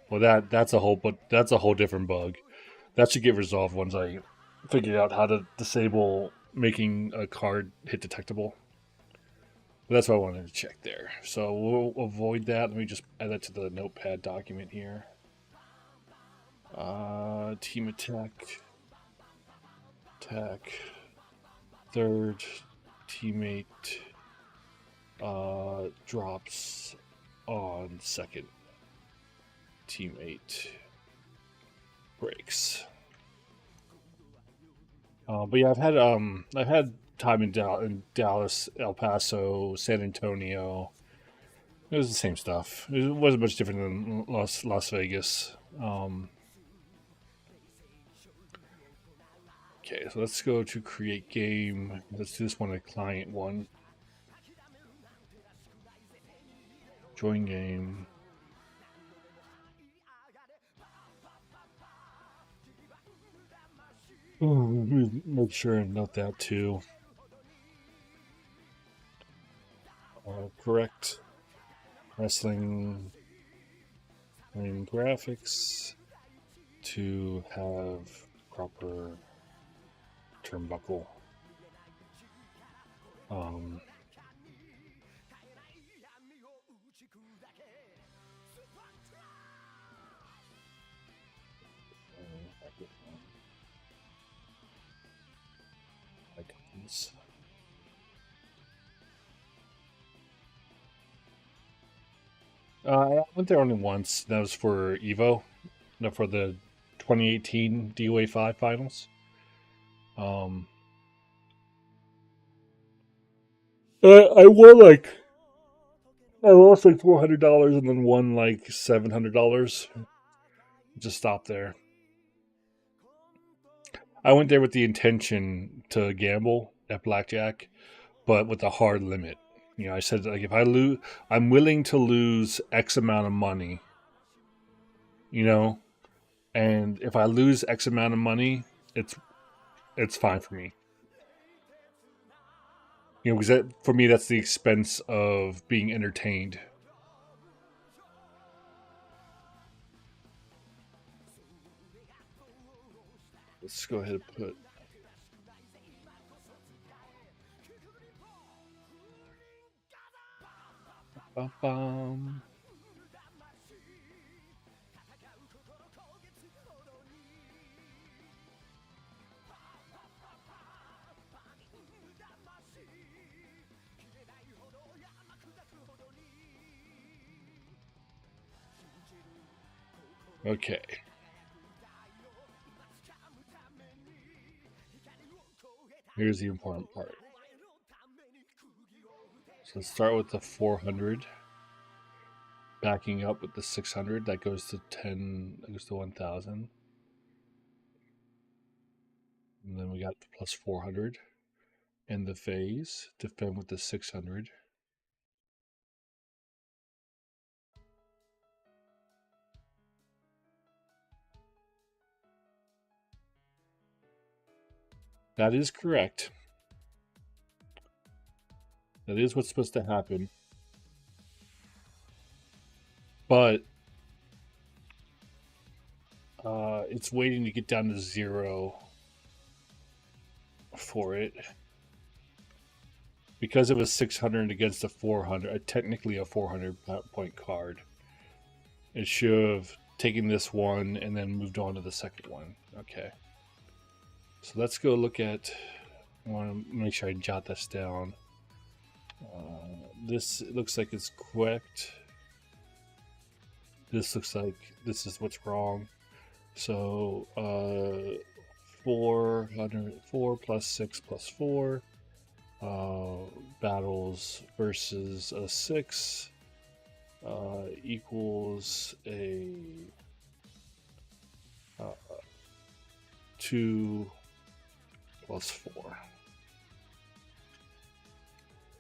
well, that's a whole different bug. That should get resolved once I figure out how to disable making a card hit detectable. But that's what I wanted to check there. So we'll avoid that. Let me just add that to the notepad document here. Team attack. Third teammate drops on second teammate breaks. But yeah, I've had time in Dallas, El Paso, San Antonio. It was the same stuff. It wasn't much different than Las Vegas. Okay, so let's go to create game. Let's do this one, a client one. Join game. Oh, let me make sure and note that too. Correct wrestling and graphics to have proper turnbuckle. Um, icons. I went there only once. That was for Evo, no, for the 2018 UE5 finals. Um, I won like I lost like $400 and then won like $700. Just stop there. I went there with the intention to gamble at blackjack, but with a hard limit. You know, I said like if I lose, I'm willing to lose X amount of money. You know, and if I lose X amount of money, it's fine for me. You know, because for me that's the expense of being entertained. Let's go ahead and put. Bum. Okay. Here's the important part. So let's start with the 400. Backing up with the 600, that goes to 10, that goes to 1000. And then we got the plus 400. And the phase, defend with the 600. That is correct. That is what's supposed to happen. But it's waiting to get down to 0 for it. Because it was 600 against a 400, technically a 400 point card. It should have taken this one and then moved on to the second one. Okay. So let's go look at, I want to make sure I jot this down. This looks like it's correct. This looks like this is what's wrong. So 4 plus 6 plus 4 battles versus a 6 equals a 2 plus 4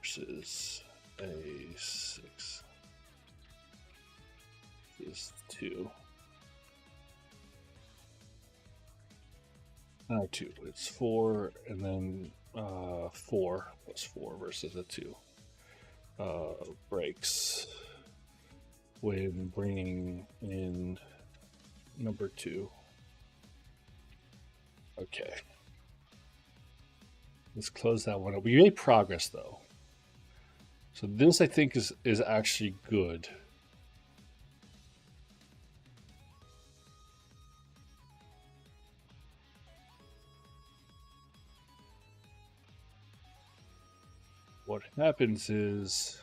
versus a 6 is 2. Not 2, it's 4 and then 4 plus 4 versus a 2. Breaks when bringing in number 2. Okay. Let's close that one up. We made progress though. So this I think is actually good. What happens is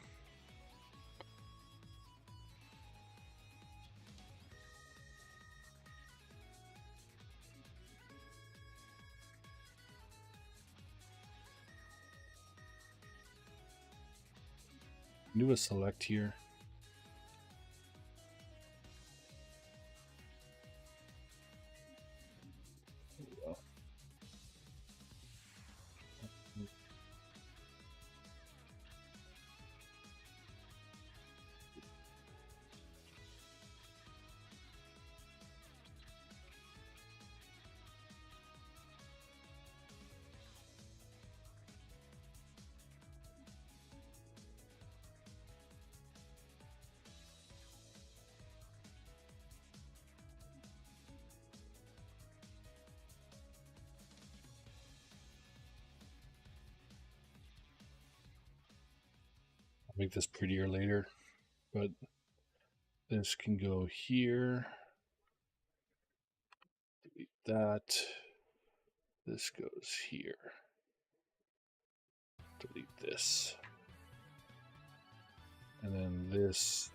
do a select here. Make this prettier later, but this can go here. Delete that. This goes here. Delete this. And then this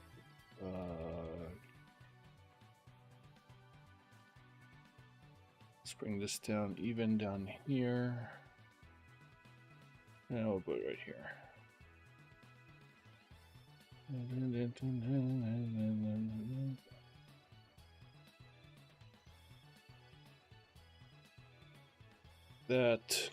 let's bring this down even down here. And we'll put it right here. That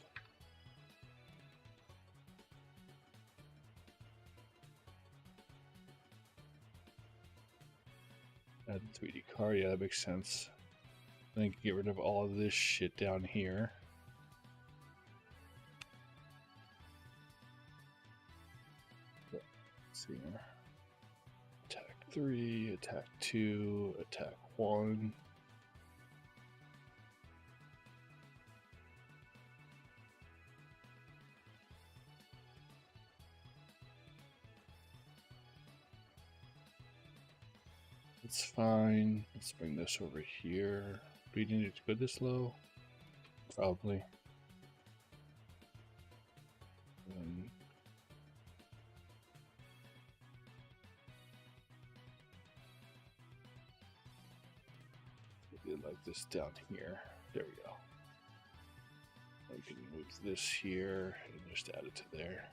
add 3D card, yeah, that makes sense. I think get rid of all of this shit down here. Let's see here. Attack 3, attack 2, attack 1. It's fine. Let's bring this over here. Do we need it to go this low? Probably. Like this down here. There we go. I can move this here and just add it to there.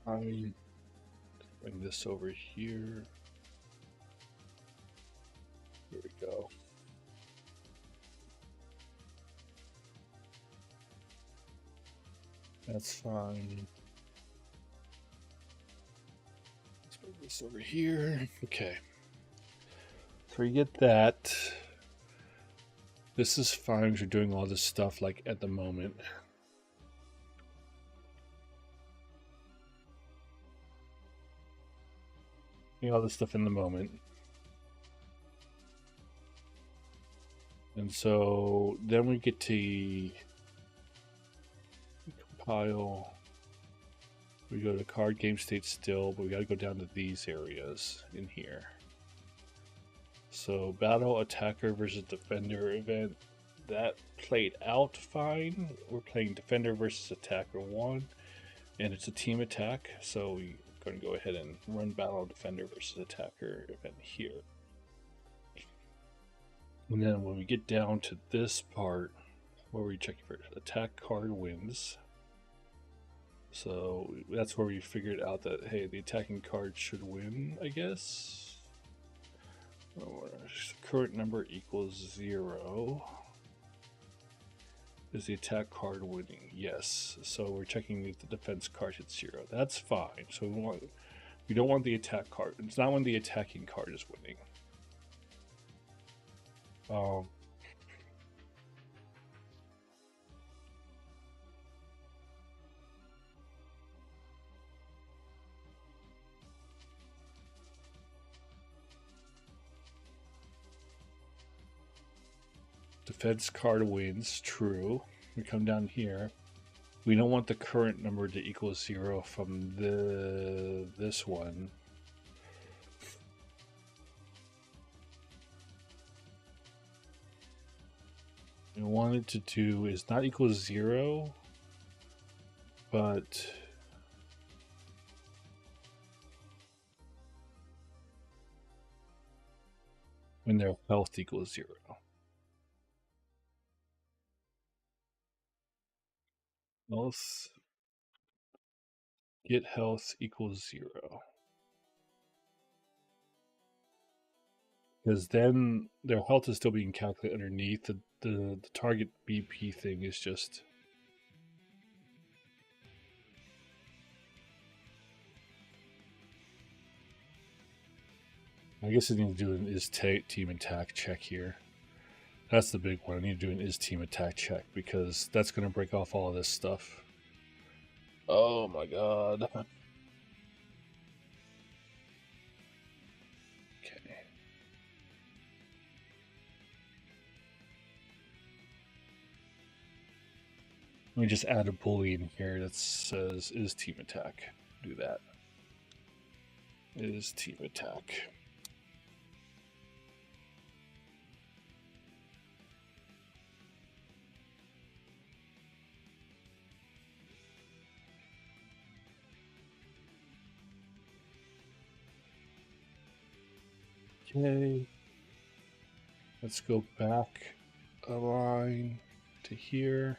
Bring this over here. Here we go. That's fine. Let's move this over here. Okay. So we get that. This is fine because you're doing all this stuff like at the moment. All this stuff in the moment. And so then we get to compile. We go to card game state still, but we got to go down to these areas in here. So battle attacker versus defender event, that played out fine. We're playing defender versus attacker 1, and it's a team attack. So we're going to go ahead and run battle defender versus attacker event here. And then when we get down to this part, where we check for attack card wins. So that's where we figured out that, hey, the attacking card should win, I guess. Current number equals 0. Is the attack card winning? Yes. So we're checking if the defense card hits 0. That's fine. So we don't want the attack card. It's not when the attacking card is winning. Defense card wins, true. We come down here. We don't want the current number to equal 0 from this one. We want it to do is not equal 0, but when their health equals 0. Health, get health equals 0. Because then their health is still being calculated underneath. The target BP thing is just... I guess I need to do an is team attack check here. That's the big one. I need to do an is team attack check because that's going to break off all of this stuff. Oh my god. Okay. Let me just add a boolean here that says is team attack. Do that. Is team attack. Okay, let's go back a line to here.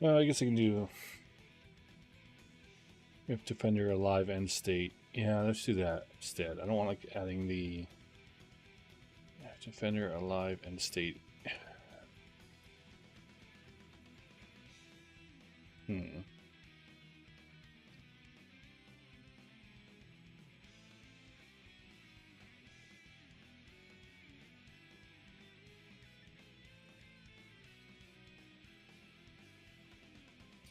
I guess I can do if defender alive end state. Yeah, let's do that instead. I don't want like adding the defender alive end state.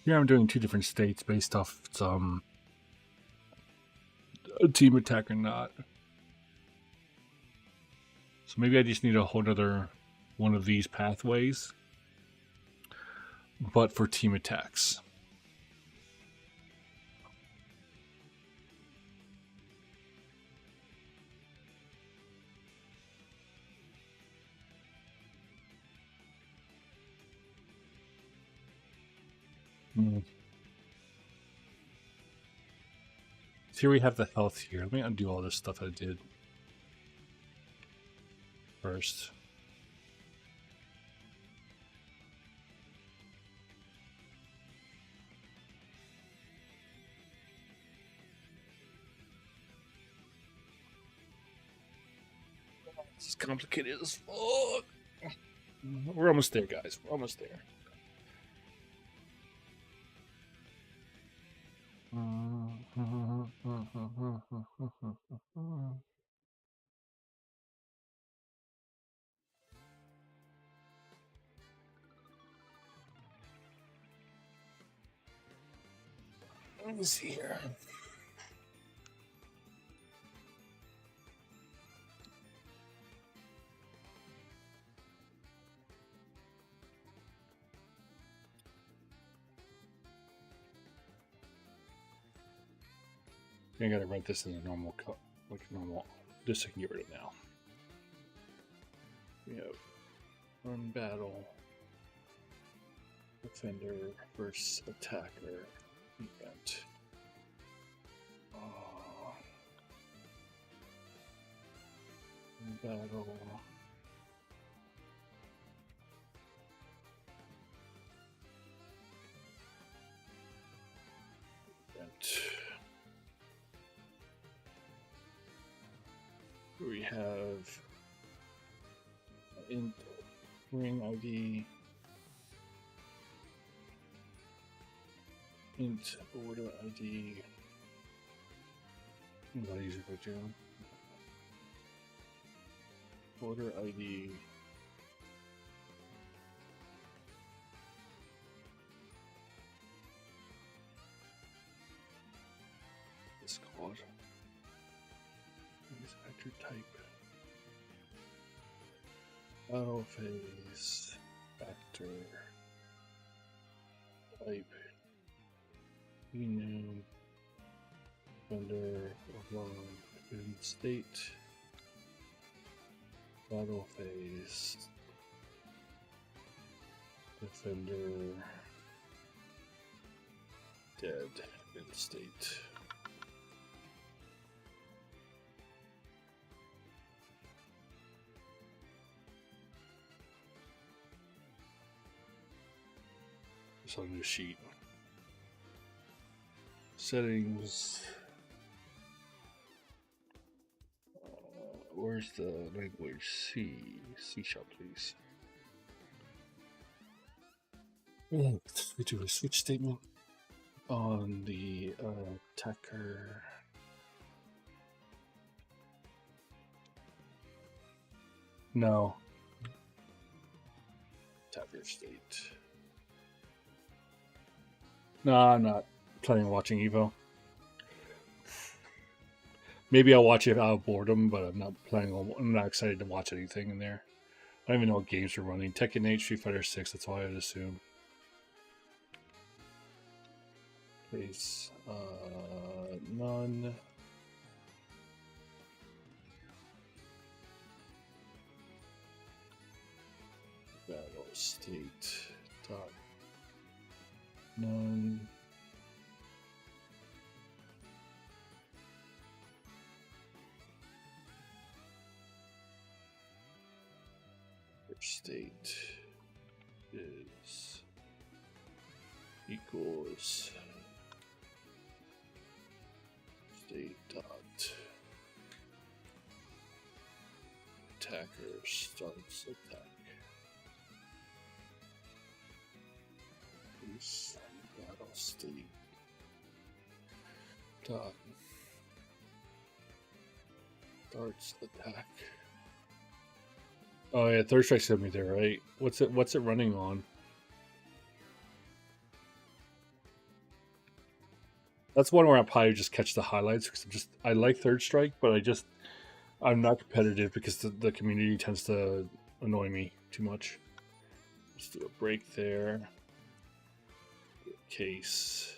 Here I'm doing 2 different states based off some team attack or not. So maybe I just need a whole nother one of these pathways, but for team attacks. Here we have the health here. Let me undo all this stuff I did. first. This is complicated as fuck. We're almost there, guys. We're almost there. Let me see here. I gotta write this in a normal cut, like normal. Just so I can get rid of it now. We have run battle, defender versus attacker event. Run battle. Event. We have int ring ID, int order ID. A lot easier to do. Order ID. This called. Use actor type. Battle phase. Actor. Type. Enum. Vendor. In state. Battle phase. Defender. Dead. In state. It's on the sheet. Settings. Where's the language? C sharp, please. We do a switch statement on the attacker. No. Attacker state. No, I'm not planning on watching Evo. Maybe I'll watch it out of boredom, but I'm not planning on. I'm not excited to watch anything in there. I don't even know what games are running. Tekken 8, Street Fighter 6. That's all I would assume. Please, none. Battle state dot none. State is equals state dot attacker starts attack. Is battle state dot starts attack. Oh yeah, Third Strike sent me there, right? What's it running on? That's one where I'll probably just catch the highlights because I like Third Strike, but I'm not competitive because the community tends to annoy me too much. Let's do a break there. Case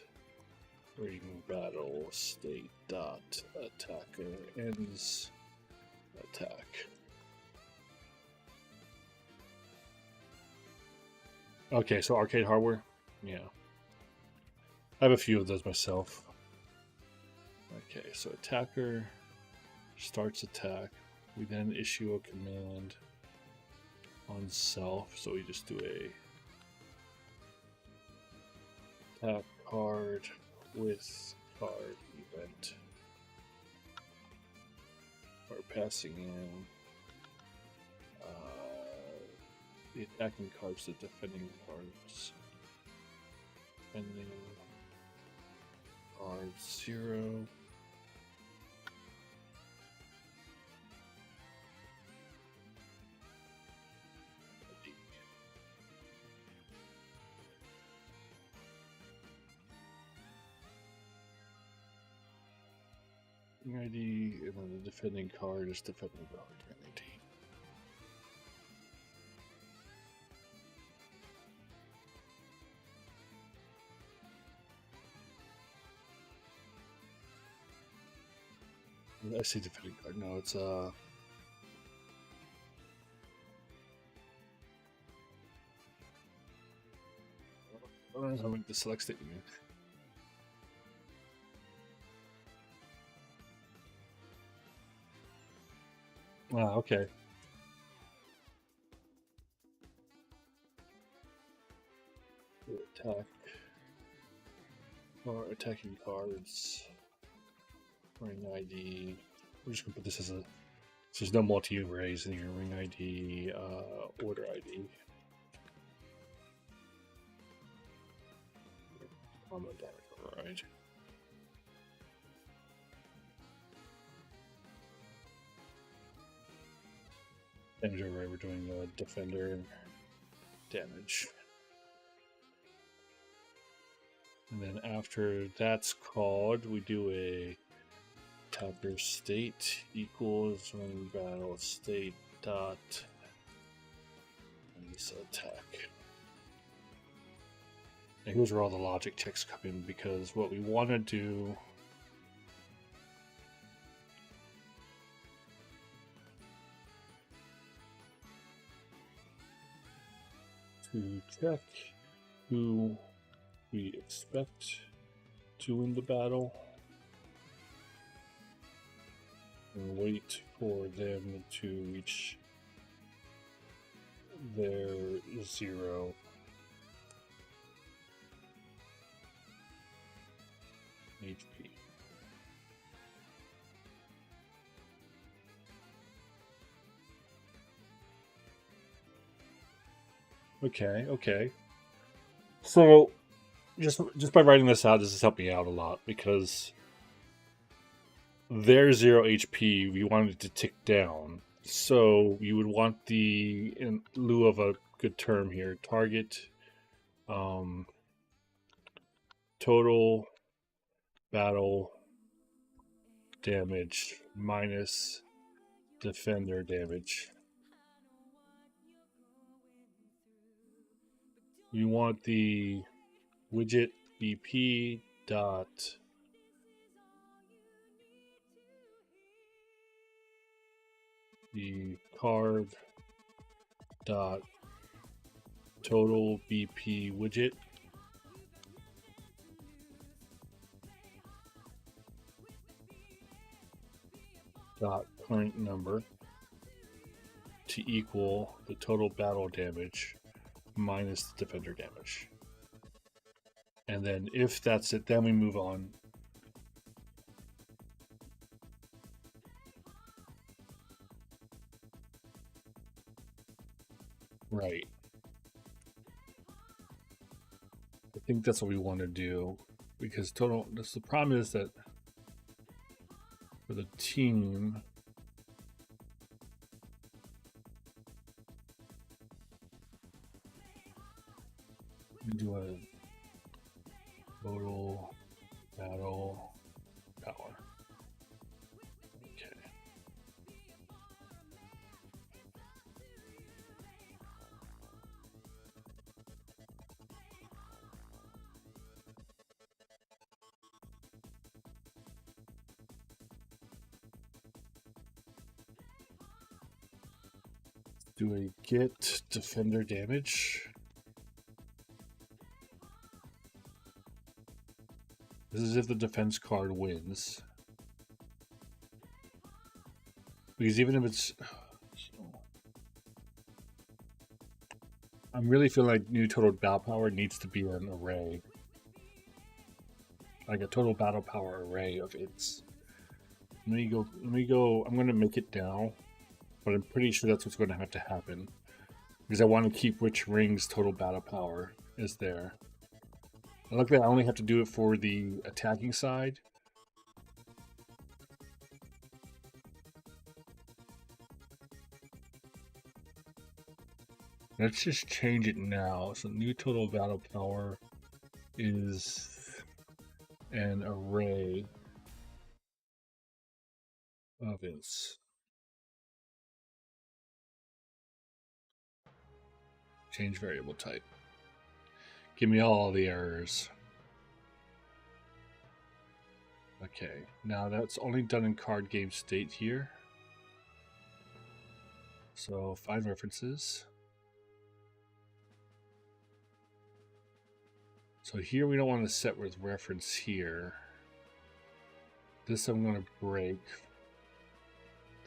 ring battle state dot attacker ends attack. Okay, so arcade hardware? Yeah. I have a few of those myself. Okay, so attacker starts attack. We then issue a command. on self, so we just do a attack card with card event. We're passing in the attacking cards, the defending cards. Defending card 0. ID, and then the defending card is defending card ID. I see defending card. No, it's I'll make the select statement. Okay. Attack or attacking cards. Ring ID. We're just gonna put this as a. So there's no multi-arrays in here. Ring ID, order ID. Combo damage override. Damage override. We're doing defender damage. And then after that's called, we do a attacker state equals ring battle state dot and this attack. And here's where all the logic checks come in, because what we want to do to check who we expect to win the battle and wait for them to reach their 0 HP. Okay. So just by writing this out, this is helping me out a lot, because their 0 HP we wanted to tick down. So you would want the, in lieu of a good term here, target total battle damage minus defender damage. You want the widget BP dot the card dot total BP widget dot current number to equal the total battle damage minus the defender damage. And then if that's it, then we move on. Right. I think that's what we want to do, because total, this, the problem is that for the team, we do a total battle power. Okay. Do a get defender damage. This is if the defense card wins. Because even if it's... I'm really feeling like new total battle power needs to be an array. Like a total battle power array of its. Let me go, I'm gonna make it now, but I'm pretty sure that's what's gonna have to happen. Because I want to keep which ring's total battle power is there. And luckily I only have to do it for the attacking side. Let's just change it now. So new total battle power is an array of its. Change variable type. Give me all the errors. Okay, now that's only done in card game state here. So find references. So here we don't want to set with reference here. This I'm going to break.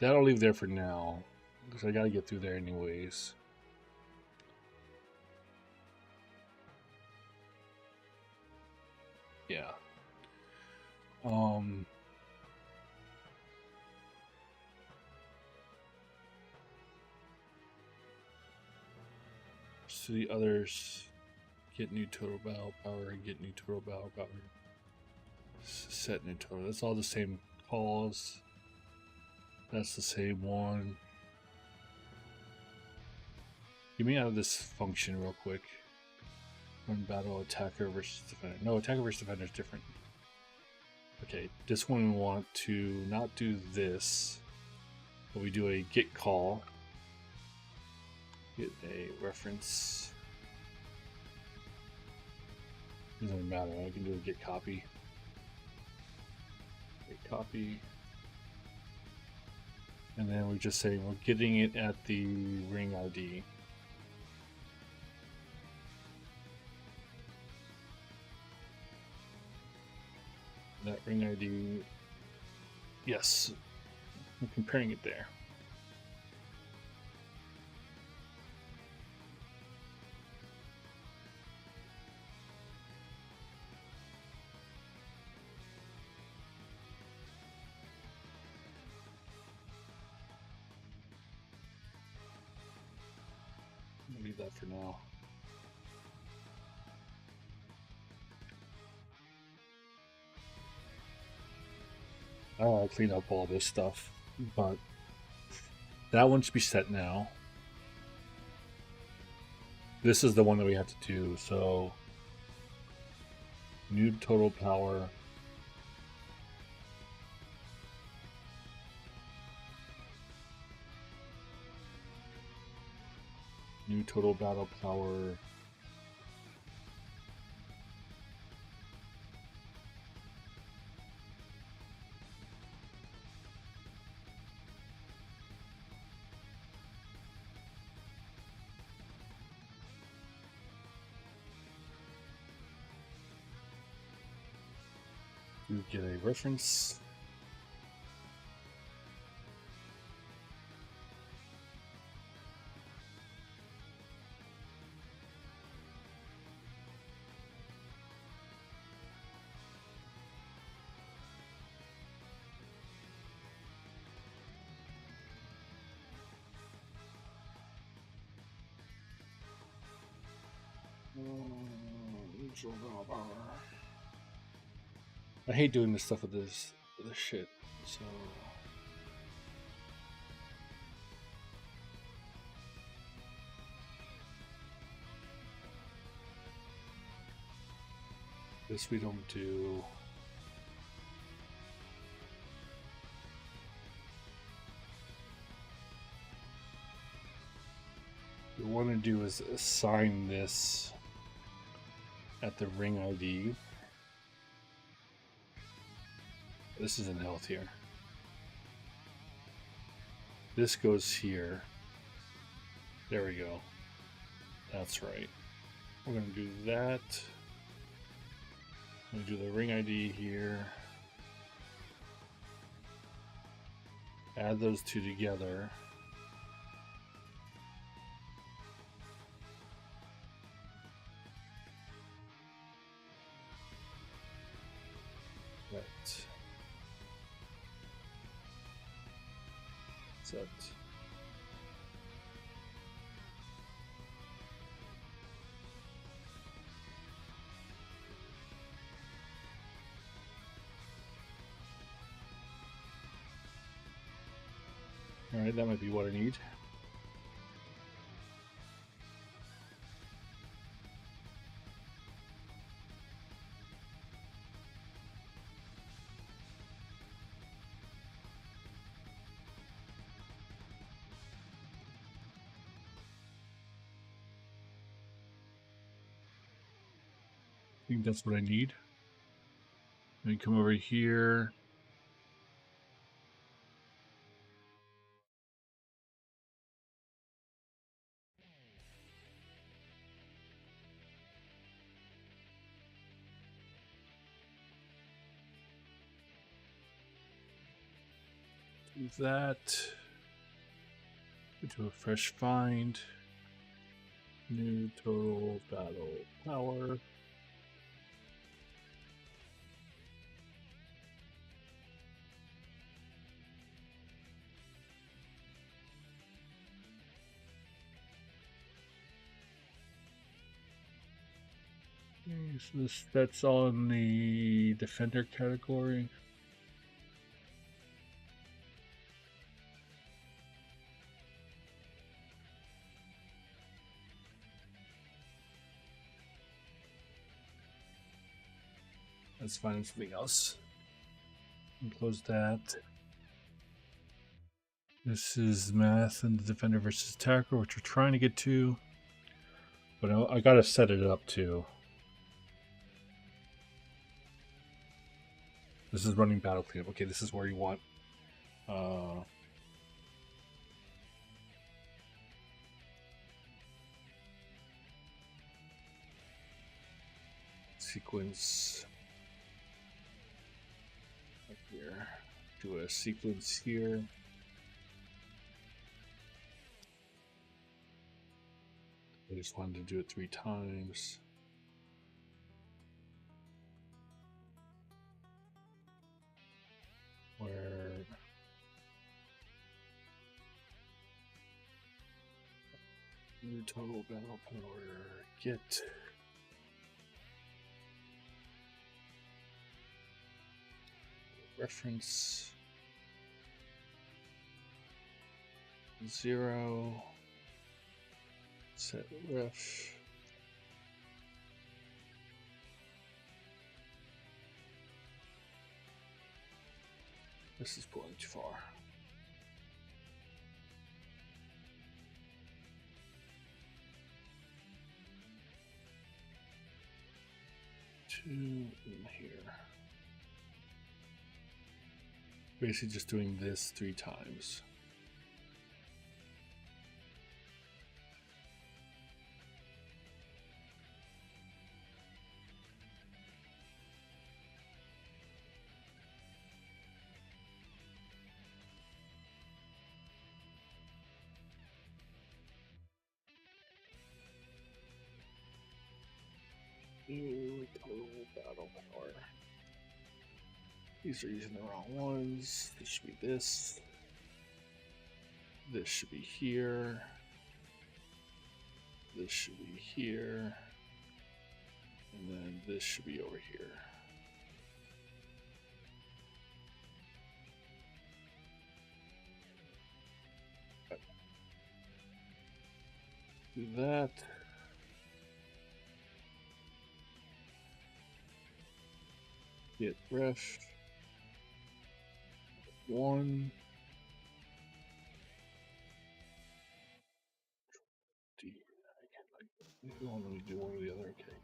That'll leave there for now, because I got to get through there anyways. Yeah. So the others get new total battle power, get new total battle power, set new total. That's all the same calls. That's the same one. Get me out of this function real quick. One battle attacker versus defender. No, attacker versus defender is different. Okay, this one we want to not do this, but we do a get call. Get a reference. Doesn't matter, I can do a get copy. Get copy. And then we just say we're getting it at the ring ID. That ring ID, yes, I'm comparing it there. I'll leave that for now. I'll clean up all this stuff, but that one should be set now. This is the one that we have to do, so new total power. New total battle power. You get a reference. I hate doing this stuff with this shit. So this we don't do. What we want to do is assign this at the ring ID. This is in health here. This goes here. There we go. That's right. We're going to do that. I'm going to do the ring ID here. Add those two together. Right. Set. All right, that might be what I need. I think that's what I need. Let me come over here. Do that. Do a fresh find. New total battle power. Okay, so that's all in the defender category. Let's find something else. And close that. This is math and the defender versus attacker, which we're trying to get to. But I gotta set it up too. This is running battle cleanup. Okay, this is where you want sequence up here. Do a sequence here. I just wanted to do it 3 times. Where new total battle power, get reference 0, set ref. This is going too far. Two in here. Basically just doing this 3 times. New total battle power. These are using the wrong ones. This should be this. This should be here. This should be here. And then this should be over here. Do that. Get ref 1. D. I don't want to do one or the other. Okay.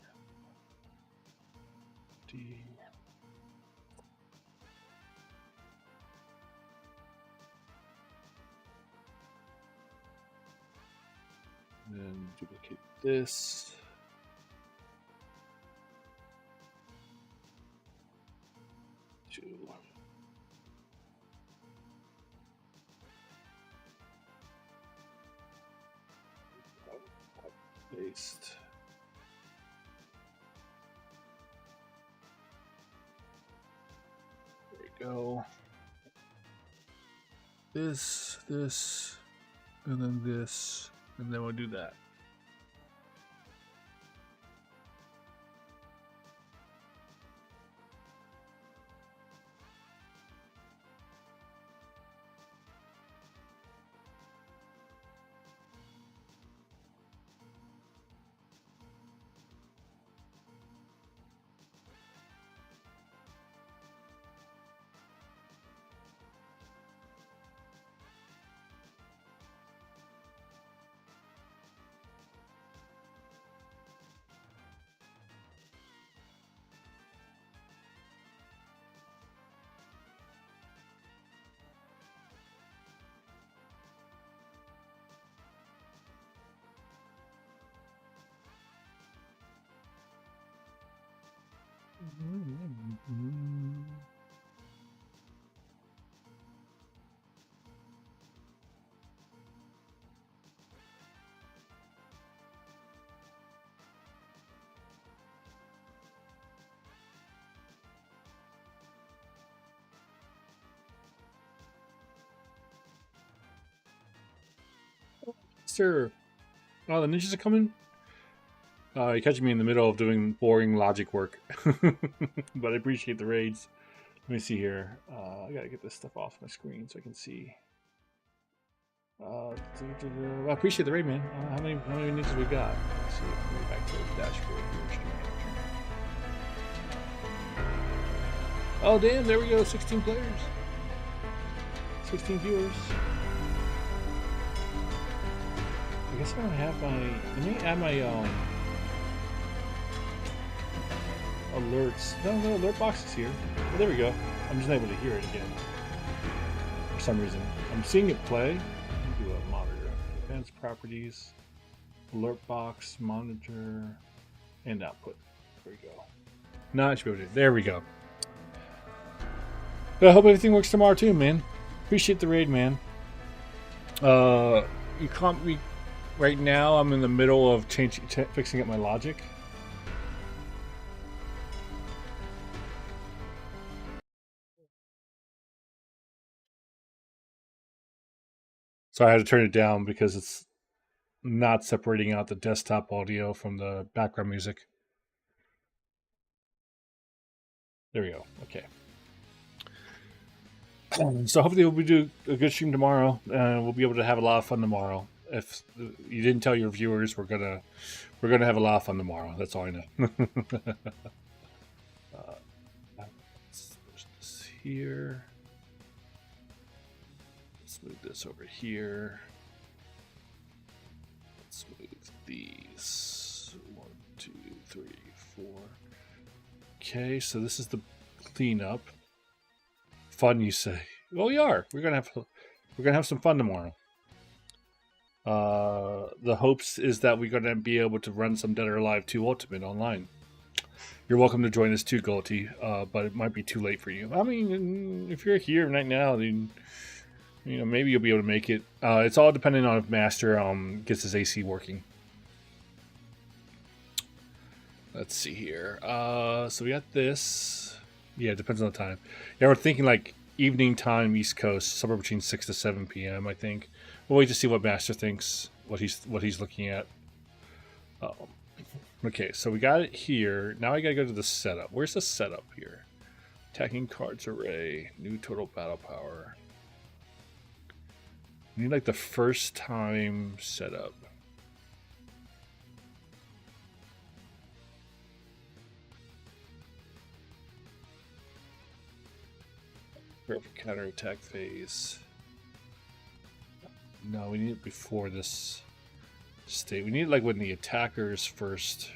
D. And then duplicate this. To paste. go. This, and then this, and then we'll do that. Sir, oh, the ninjas are coming. You're catching me in the middle of doing boring logic work, but I appreciate the raids. Let me see here. I gotta get this stuff off my screen so I can see. I appreciate the raid, man. How many ninjas we got? Let's see. Let me back to the dashboard here. Oh damn! There we go. 16 players. 16 viewers. I guess I don't have my. Let me add my alerts. No, the alert box is here. Oh, there we go. I'm just not able to hear it again for some reason. I'm seeing it play. Let me do a monitor. Advanced properties, alert box, monitor, and output. There we go. Now I should be able to. There we go. But I hope everything works tomorrow too, man. Appreciate the raid, man. You can't be. Right now, I'm in the middle of fixing up my logic. So I had to turn it down because it's not separating out the desktop audio from the background music. There we go. Okay. So hopefully we'll do a good stream tomorrow. We'll be able to have a lot of fun tomorrow. If you didn't tell your viewers, we're gonna have a lot of fun tomorrow. That's all I know. Let's push this here. Let's move this over here. Let's move these. 1, 2, 3, 4. Okay, so this is the cleanup. Fun, you say? Well, we are. We're gonna have some fun tomorrow. The hopes is that we're gonna be able to run some Dead or Alive 2 Ultimate online. You're welcome to join us too, Galti, but it might be too late for you. I mean, if you're here right now, then maybe you'll be able to make it. It's all dependent on if Master gets his AC working. Let's see here. So we got this. Yeah, it depends on the time. Yeah, we're thinking like evening time, East Coast, somewhere between 6 to 7 p.m. I think. We'll wait to see what Master thinks, what he's looking at. Okay, so we got it here. Now I gotta go to the setup. Where's the setup here? Attacking cards array, new total battle power. We need like the first time setup. Perfect counterattack phase. No, we need it before this state. We need it like when the attacker's first.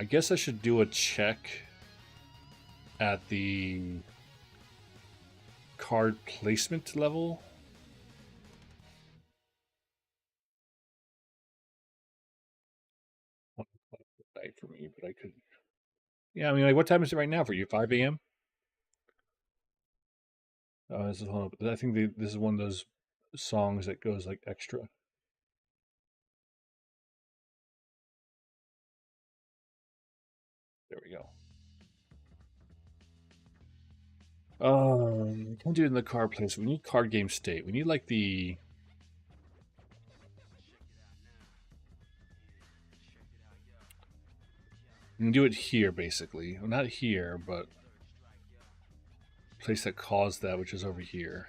I guess I should do a check at the card placement level. Night for me, but I could. Yeah, I mean, like, what time is it right now for you? 5 a.m. This is, hold on, I think this is one of those songs that goes like extra. There we go. Can't do it in the card place. We need card game state. We need like the. We can do it here, basically. Well, not here, but place that caused that, which is over here.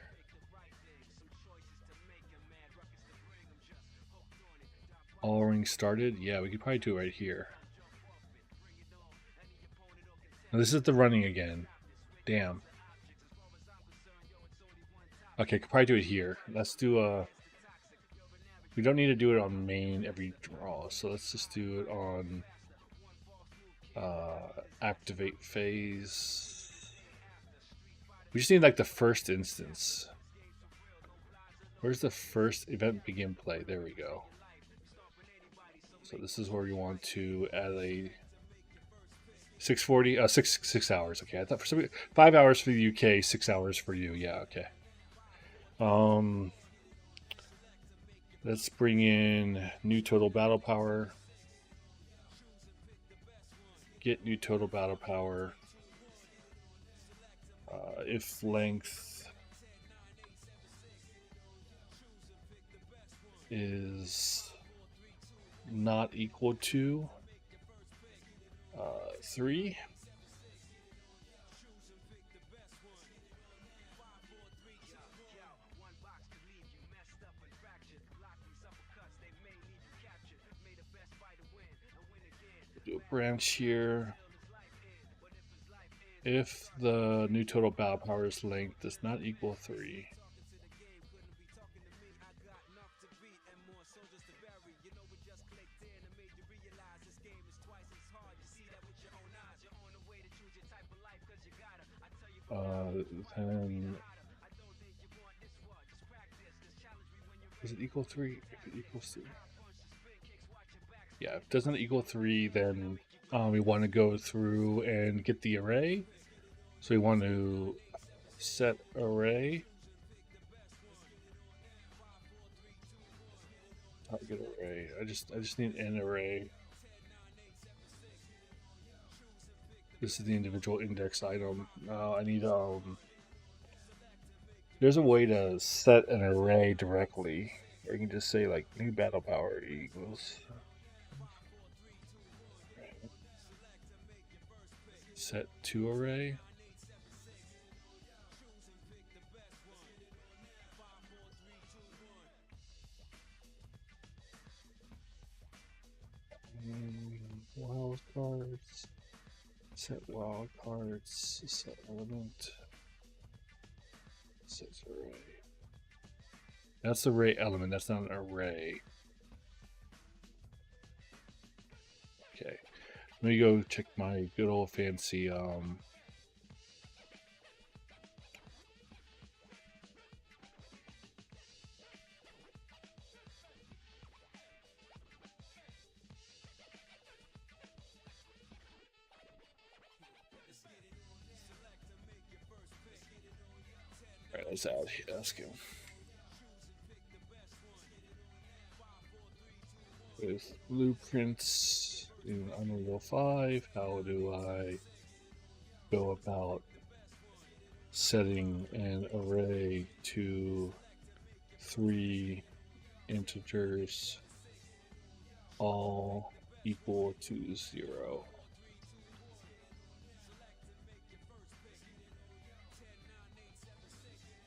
All rings started. Yeah, we could probably do it right here. Now, this is the running again. Damn. Okay, could probably do it here. Let's do a. We don't need to do it on main every draw, so let's just do it on activate phase. We just need like the first instance. Where's the first event begin play? There we go. So this is where you want to add a 640, 6 hours. Okay, I thought for some 5 hours for the UK, 6 hours for you. Yeah, okay. Let's bring in new total battle power. Get new total battle power. If length is not equal to 3. Do a branch here. If the new total battle power's length does not equal 3. Then does it equal 3? If it equals 3. Yeah, if it doesn't equal 3, then we want to go through and get the array. So we want to set array. Target array. I just need an array. This is the individual index item. I need there's a way to set an array directly. Or you can just say like new battle power equals set to array. Wild cards. Set wild cards. Set element. Set array. That's the array element. That's not an array. Okay. Let me go check my good old fancy Alright, let's ask him. With blueprints in Unreal 5, how do I go about setting an array to 3 integers all equal to 0?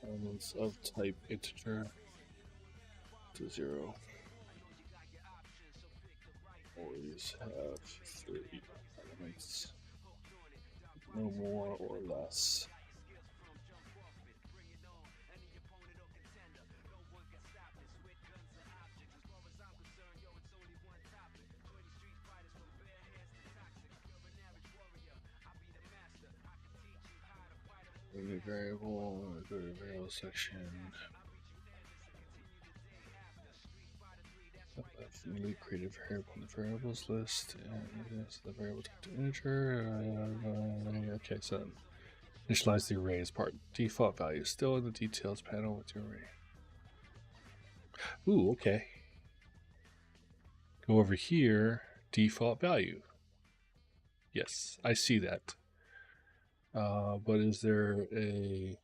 Elements of type integer to 0. Always have 3 elements, no more or less. Go to variable, go to variable section. Newly created variable in the variables list, and the variable type to integer. Okay, so initialize the array as part. Default value still in the details panel with the array. Ooh, okay. Go over here, default value. Yes, I see that. But is there a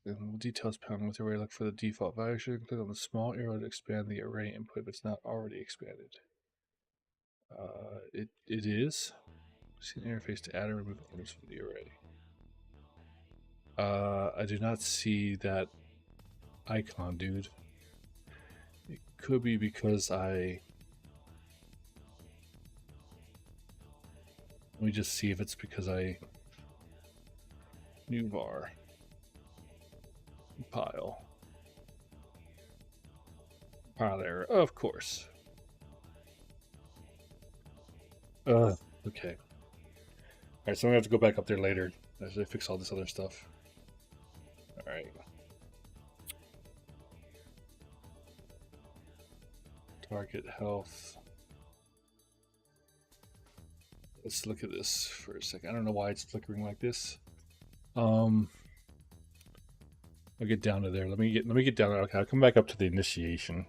in details panel with array, look for the default value. Click on the small arrow to expand the array input if it's not already expanded. It is. See an interface to add or remove elements from the array. I do not see that icon, dude. It could be because let me just see if it's because new var pile error, of course. Okay. Alright, so I'm gonna have to go back up there later as I fix all this other stuff. Alright. Target health. Let's look at this for a second. I don't know why it's flickering like this. I'll get down to there. Let me get down there. Okay, I'll come back up to the initiation.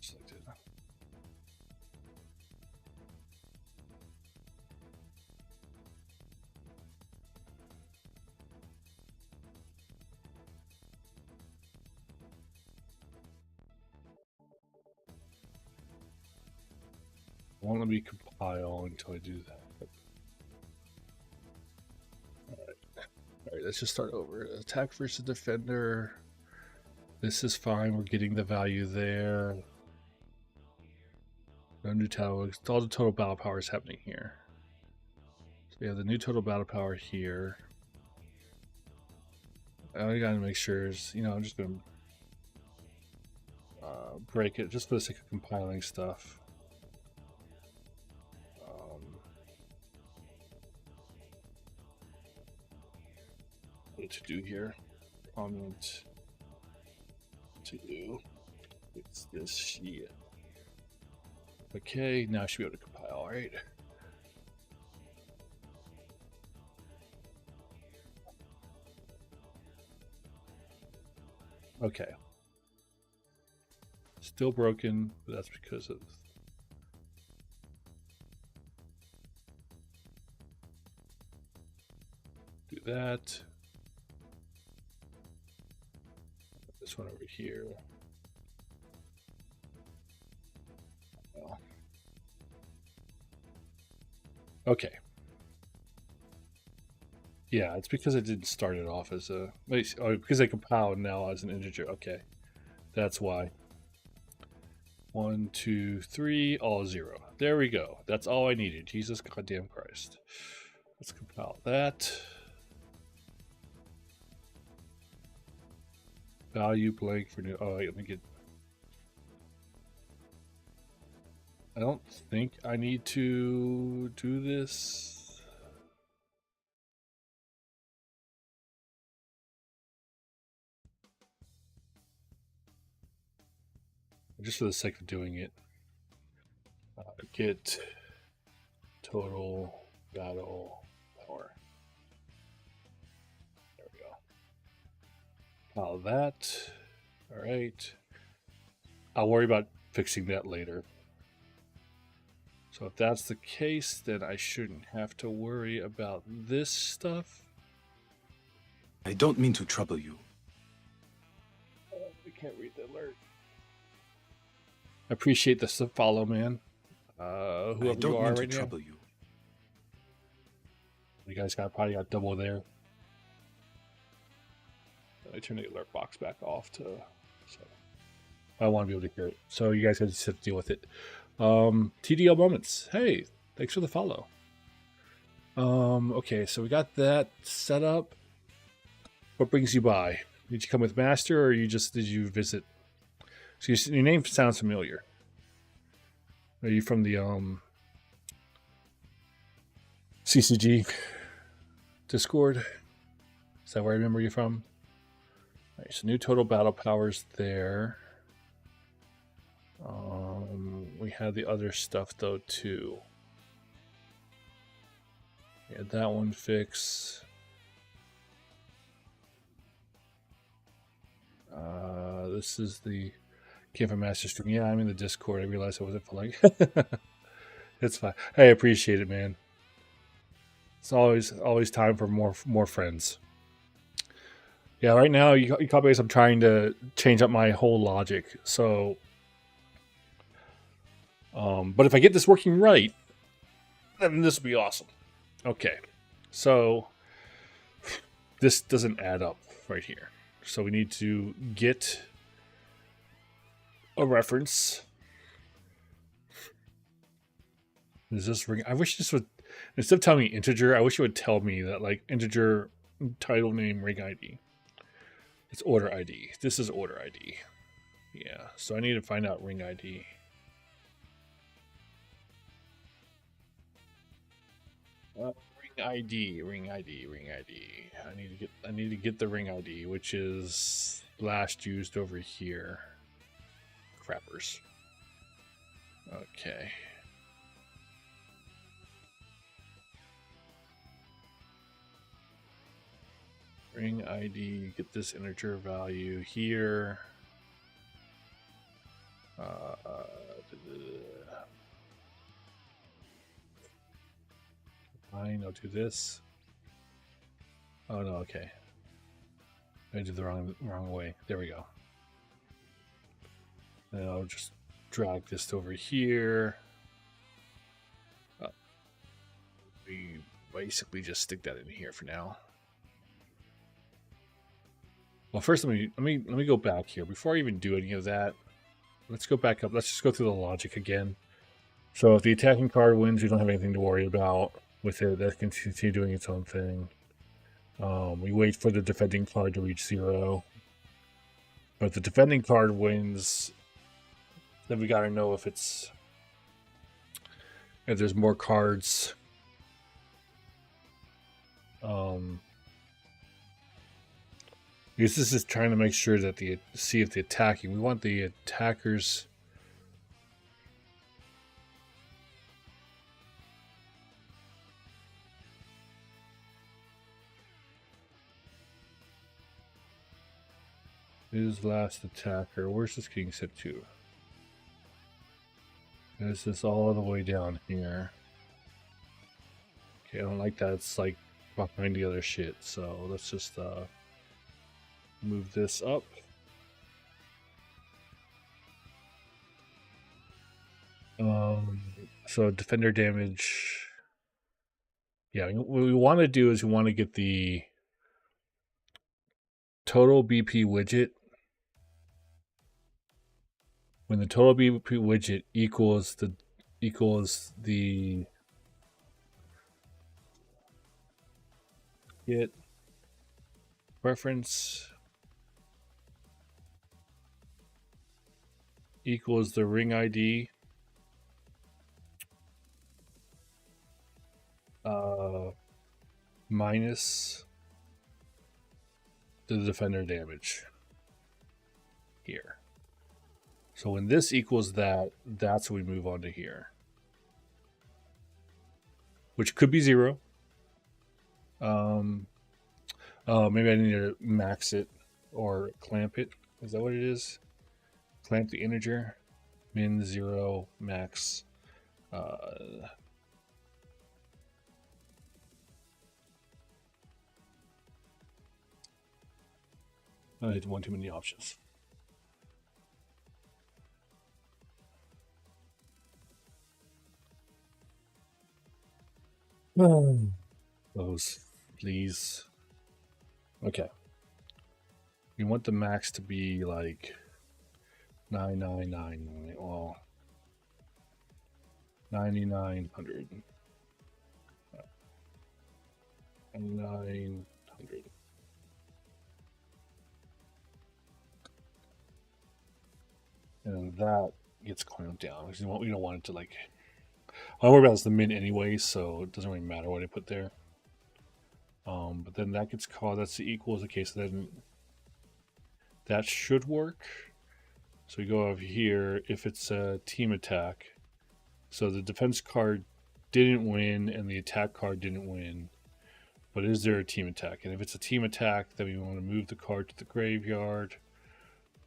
Selected. Won't let me compile until I do that. Alright, let's just start over. Attack versus defender. This is fine. We're getting the value there. No new total. All the total battle power is happening here. So we have the new total battle power here. I gotta make sure, I'm just gonna break it just for the sake of compiling stuff. What to do here? Comment to do. It's this shit. Okay, now I should be able to compile, all right? Okay. Still broken, but that's because of do that. This one over here. Oh. Okay. Yeah, it's because I didn't start it off as a... Oh, because I compiled now as an integer. Okay. That's why. 1, 2, 3, all 0. There we go. That's all I needed. Jesus goddamn Christ. Let's compile that. Value blank for new... Oh, wait, let me get... I don't think I need to do this. Just for the sake of doing it. Get total battle power. There we go. File that. All right. I'll worry about fixing that later. So if that's the case, then I shouldn't have to worry about this stuff. I don't mean to trouble you. I can't read the alert. I appreciate the follow, man. Whoever I don't you are mean right to now. trouble you. You guys probably got double there. I turn the alert box back off so I want to be able to hear it. So you guys just have to deal with it. TDL moments. Hey, thanks for the follow. Okay, so we got that set up. What brings you by? Did you come with Master, or did you visit? So your name sounds familiar. Are you from the CCG Discord? Is that where I remember you from? All right, so new total battle powers there. We had the other stuff though too. Get that one fixed. This is the Canva Master Stream. Yeah, I'm in the Discord. I realized I wasn't for like. It's fine. Hey, I appreciate it, man. It's always time for more friends. Yeah, right now you copy base. I'm trying to change up my whole logic. So, but if I get this working right, then this will be awesome. Okay, so this doesn't add up right here. So we need to get a reference. Is this ring? I wish this would, instead of telling me integer, I wish it would tell me that like integer title name ring ID. It's order ID. This is order ID. Yeah, so I need to find out ring ID. Ring ID. I need to get the ring ID, which is last used over here. Crappers. Okay. Ring ID, get this integer value here. Fine, I'll do this. Oh no, okay. I did the wrong way. There we go. And I'll just drag this over here. We basically just stick that in here for now. Well, first let me go back here before I even do any of that. Let's go back up. Let's just go through the logic again. So if the attacking card wins, we don't have anything to worry about with it. That can continue doing its own thing. We wait for the defending card to reach 0. But if the defending card wins, then we gotta know if there's more cards. Because this is trying to make sure that see if the attacking. We want the attackers. Who's last attacker? Where's this getting set to? This is all the way down here. Okay, I don't like that. It's like behind the other shit. So let's just move this up. So defender damage. Yeah, what we want to do is we want to get the total BP widget. When the total BP widget equals the get reference equals the ring ID minus the defender damage here. So when this equals that, that's when we move on to here, which could be 0. Maybe I need to max it or clamp it. Is that what it is? Clamp the integer, min 0, max. I had one too many options. Those, please. Okay. We want the max to be like 9999. Well, 9900. 9900. And that gets clamped down because we don't want it to like. All I worry about is the min anyway, so it doesn't really matter what I put there. But then that gets called. That's the equals. Okay, so then that should work. So we go over here if it's a team attack. So the defense card didn't win and the attack card didn't win. But is there a team attack? And if it's a team attack, then we want to move the card to the graveyard.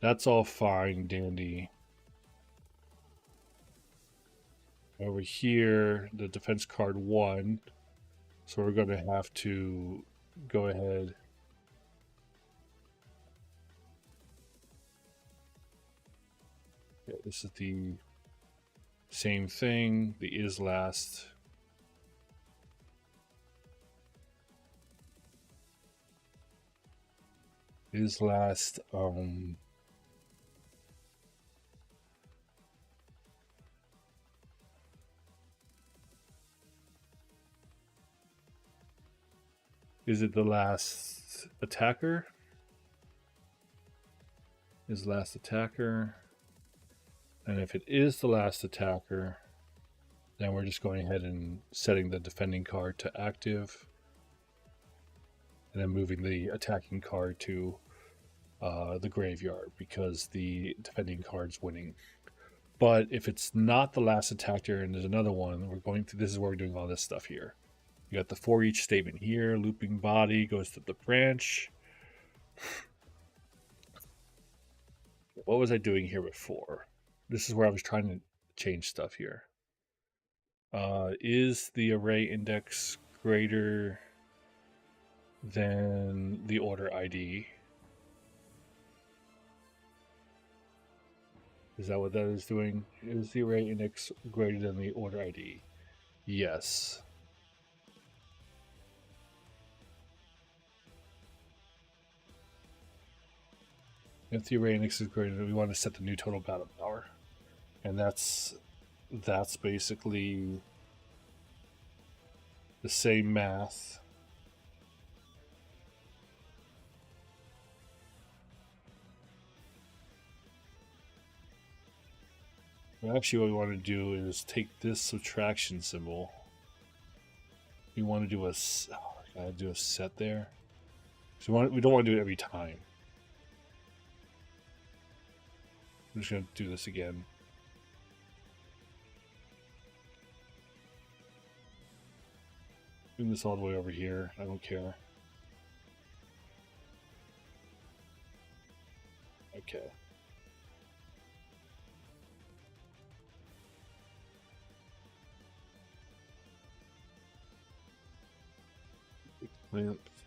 That's all fine, dandy. Over here, the defense card won. So we're going to have to go ahead. Yeah, this is the same thing. The is last. Is last. Is it the last attacker? Is last attacker. And if it is the last attacker, then we're just going ahead and setting the defending card to active. And then moving the attacking card to the graveyard because the defending card's winning. But if it's not the last attacker and there's another one, we're going through, this is where we're doing all this stuff here. You got the for each statement here. Looping body goes to the branch. What was I doing here before? This is where I was trying to change stuff here. Is the array index greater than the order ID? Is that what that is doing? Is the array index greater than the order ID? Yes. If the array index is greater, we want to set the new total battle power. And that's basically the same math. But actually what we want to do is take this subtraction symbol. We want to do a set there. So we don't want to do it every time. I'm just going to do this again. Bring this all the way over here. I don't care. Okay.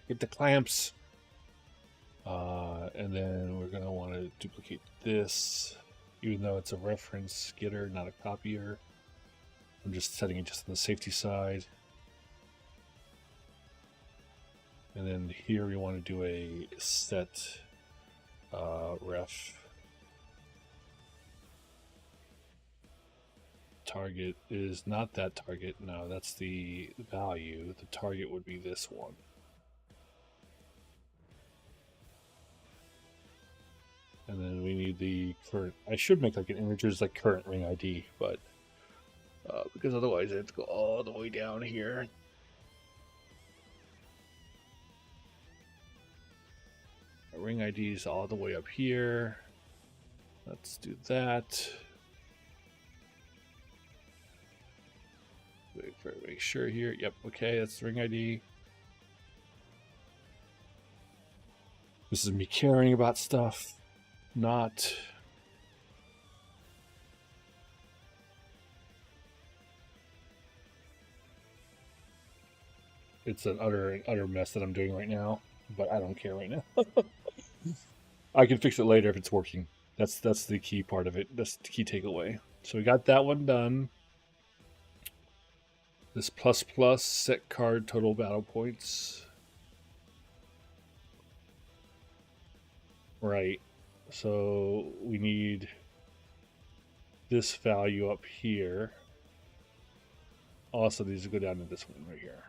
Get the clamps. And then we're going to want to duplicate this, even though it's a reference getter, not a copier. I'm just setting it just on the safety side. And then here we want to do a set ref. Target is not that target. No, that's the value. The target would be this one. And then we need the current. I should make like an imager's like current ring ID, but because otherwise I have to go all the way down here. Ring ID is all the way up here. Let's do that. Wait for it, make sure here. Yep, okay, that's the ring ID. This is me caring about stuff, not it's an utter mess that I'm doing right now, but I don't care right now. I can fix it later if it's working. That's the key part of it. That's the key takeaway. So we got that one done. This ++ set card total battle points. Right. So we need this value up here. Also needs to go down to this one right here.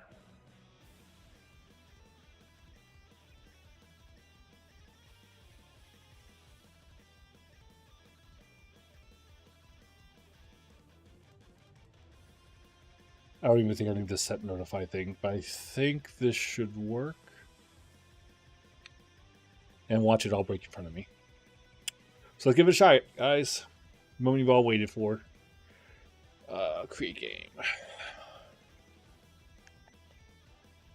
I don't even think I need the set notify thing, but I think this should work. And watch it all break in front of me. So let's give it a shot, guys. The moment you've all waited for. Create game.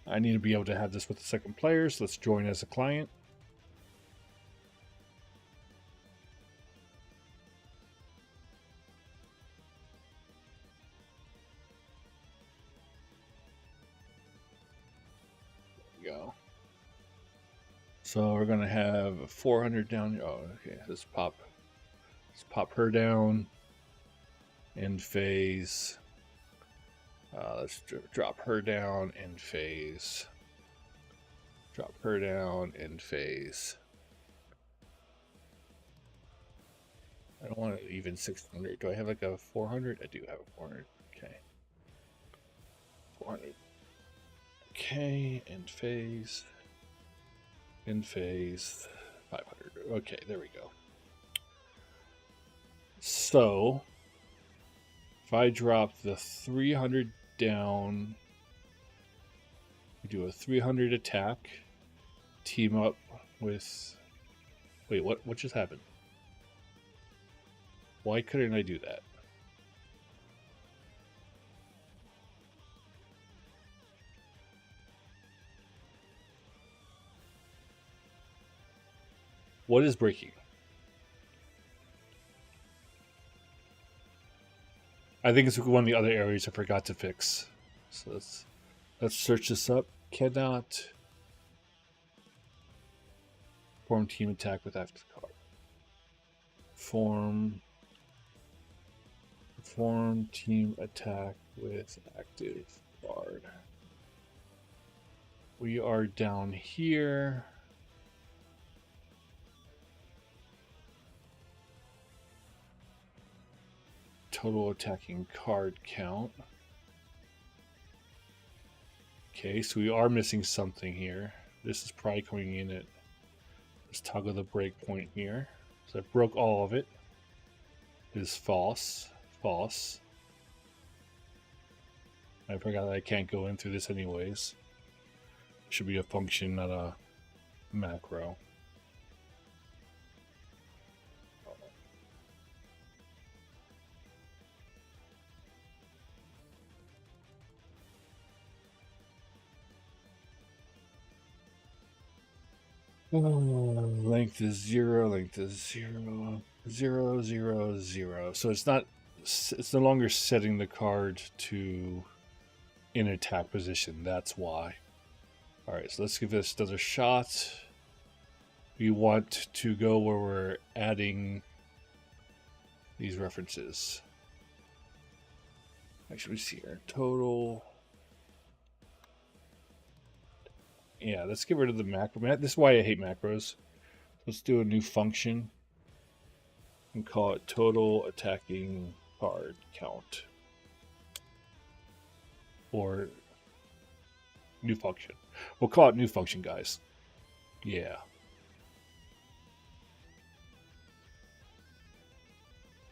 I need to be able to have this with the second player, so let's join as a client. There we go. So we're gonna have 400 down here. Oh, okay. Let's pop her down. End phase. Let's drop her down. End phase. Drop her down. End phase. I don't want to even 600. Do I have like a 400? I do have a 400. Okay. 400. Okay. End phase. End phase. 500. Okay, there we go. So, if I drop the 300 down, we do a 300 attack, team up with... Wait, what just happened? Why couldn't I do that? What is breaking? I think it's one of the other areas I forgot to fix. So let's search this up. Cannot form team attack with active card. Form team attack with active card. We are down here. Total attacking card count. Okay, so we are missing something here. This is probably coming in at, let's toggle the breakpoint here. So I broke all of it. It is false. False. I forgot that I can't go in through this anyways. It should be a function, not a macro. Length is 0, length is 0, 0, 0, 0. So it's no longer setting the card to in attack position. That's why. All right, so let's give this another shot. We want to go where we're adding these references. Actually, we see our total. Yeah, let's get rid of the macro. This is why I hate macros. Let's do a new function and call it total attacking card count. Or new function. We'll call it new function, guys. Yeah.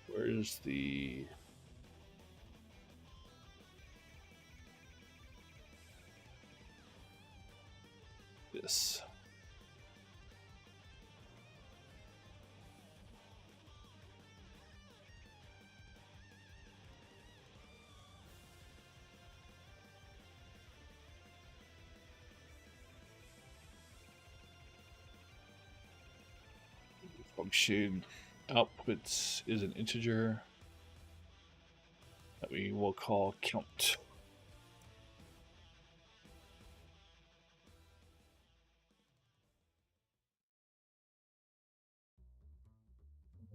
Where's the... this? Function outputs is an integer that we will call count.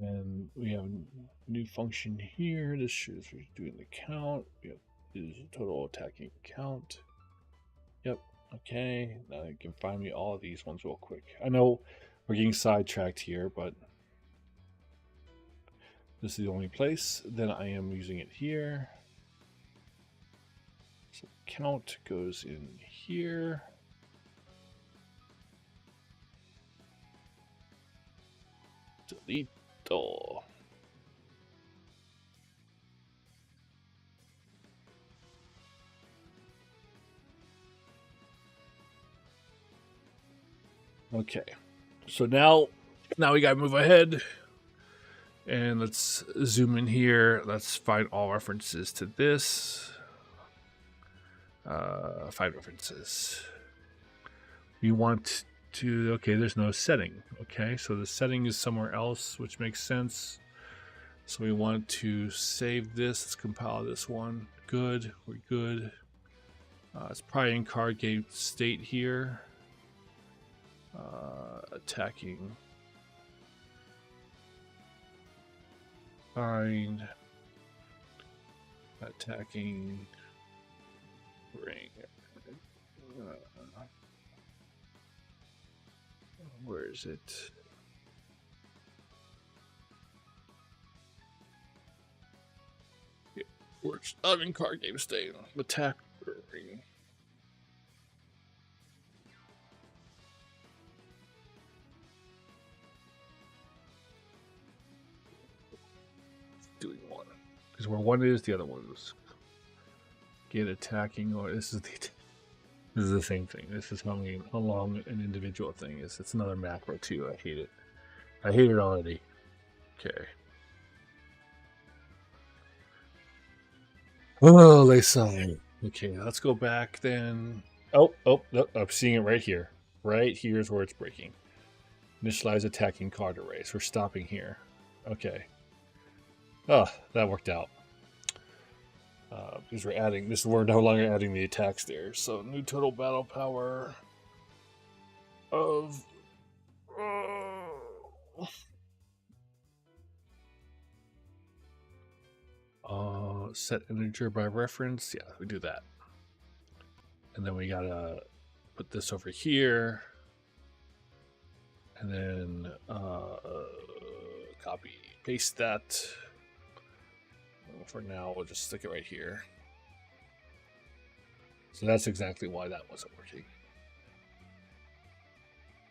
And we have a new function here. This is doing the count. Yep, is total attacking count. Yep. Okay. Now you can find me all of these ones real quick. I know we're getting sidetracked here, but this is the only place. Then I am using it here. So count goes in here. Delete all. Okay, so now we gotta move ahead, and let's zoom in here. Let's find all references to this. 5 references. We want to, okay, there's no setting. Okay, so the setting is somewhere else, which makes sense. So we want to save this. Let's compile this one. Good, we're good. It's probably in card game state here. Attacking. Fine. Attacking. Ring. Where is it? Yeah, it's not in card game state. Attack ring. Doing one. Because where one is, the other one is. Get attacking, or this is the same thing. This is how long an individual thing is. It's another macro too. I hate it. I hate it already. Okay. Oh, they say. Okay, let's go back then. Oh, I'm seeing it right here. Right here is where it's breaking. Initialize attacking card arrays. We're stopping here. Okay. Oh, that worked out. Because we're adding this, we're no longer adding the attacks there. So new total battle power of set integer by reference. Yeah, we do that. And then we gotta put this over here. And then copy, paste that. For now, we'll just stick it right here. So that's exactly why that wasn't working.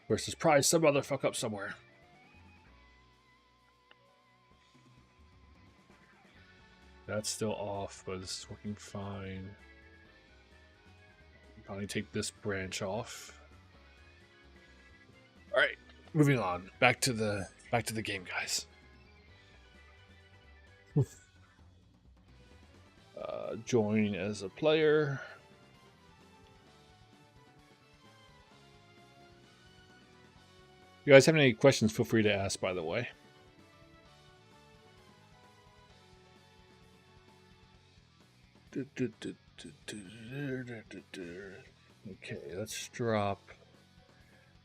Versus probably some other fuck up somewhere. That's still off, but this is working fine. Probably take this branch off. All right, moving on. Back to the game, guys. Join as a player. If you guys have any questions, feel free to ask, by the way. Okay, let's drop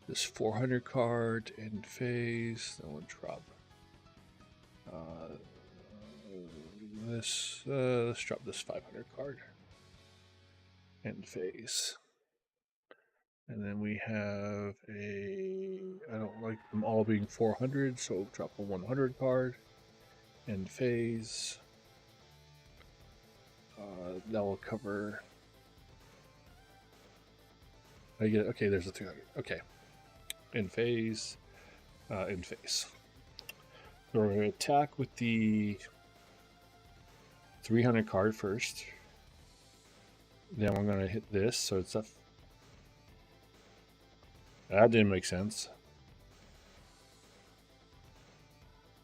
this 400 card in phase. Then we'll drop this. Let's drop this 500 card in phase. And then we have a. I don't like them all being 400, so drop a 100 card in phase. That will cover. I get okay. There's a 300. Okay, in phase, in phase. So we're going to attack with the 300 card first. Then we're going to hit this. So it's a. That didn't make sense.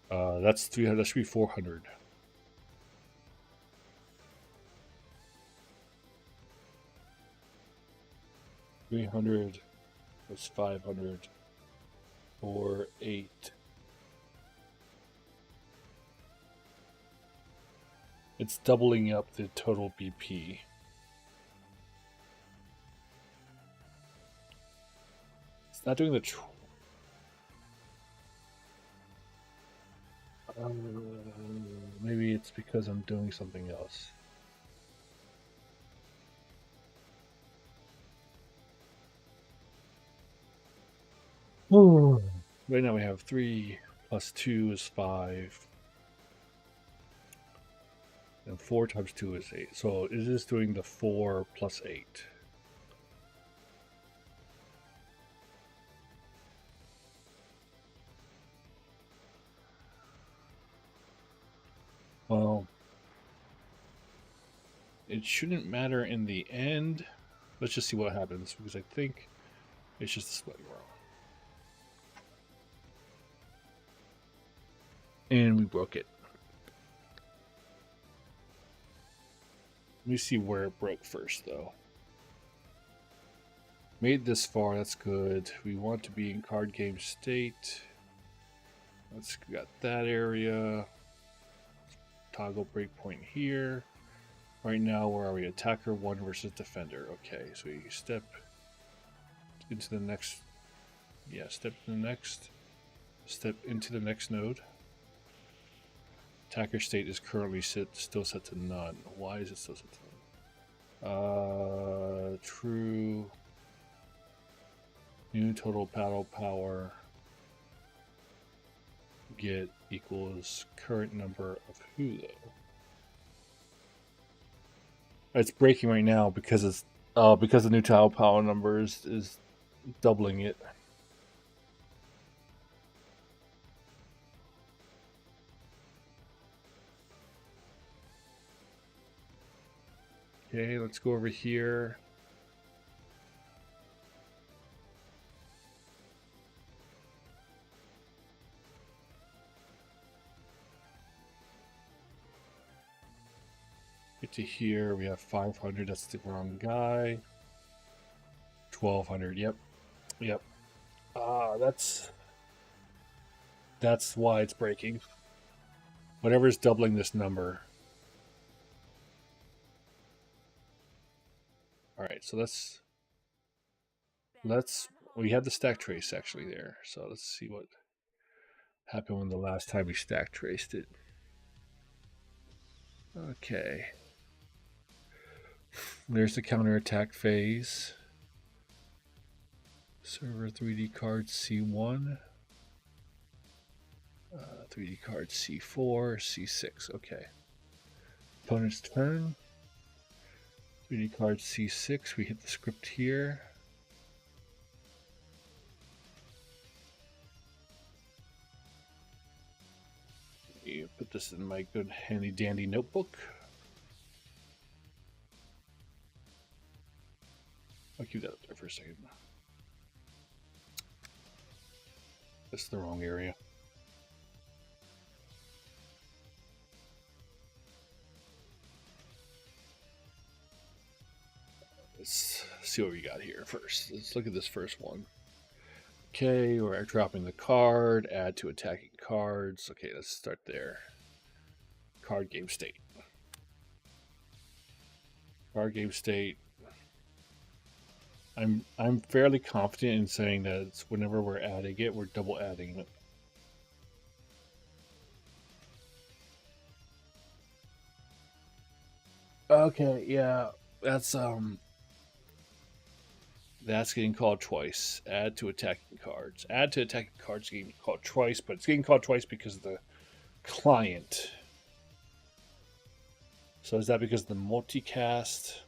That's 300. That should be 400. $300 plus 500 or 8. It's doubling up the total BP. It's not doing the. Maybe it's because I'm doing something else. Right now we have 3 plus 2 is 5. And 4 times 2 is 8. So it is doing the 4 plus 8. Well, it shouldn't matter in the end. Let's just see what happens, because I think it's just a splitting roll. And we broke it. Let me see where it broke first, though. Made this far, that's good. We want to be in card game state. Let's got that area. Toggle breakpoint here. Right now, where are we? Attacker 1 versus defender. Okay, so we step into the next. Yeah, step to the next. Step into the next node. Attacker state is currently still set to none. Why is it still set to none? True. New total battle power. Get equals current number of who though? It's breaking right now because it's because the new tile power number is doubling it. Okay, let's go over here. Get to here, we have 500, that's the wrong guy. 1200, yep. That's why it's breaking. Whatever's doubling this number. Alright, so we had the stack trace actually there, so let's see what happened when the last time we stack traced it. Okay. There's the counterattack phase. Server 3D card C1. 3D card C4, C6. Okay. Opponent's turn. 3D card C6. We hit the script here. You put this in my good handy dandy notebook. I'll keep that up there for a second. That's the wrong area. Let's see what we got here first. Let's look at this first one. Okay, we're dropping the card, add to attacking cards. Okay, let's start there. Card game state. Card game state. I'm fairly confident in saying that it's whenever we're adding it, we're double adding it. Okay, yeah, that's getting called twice. Add to attacking cards. Add to attacking cards is getting called twice, but it's getting called twice because of the client. So is that because of the multicast?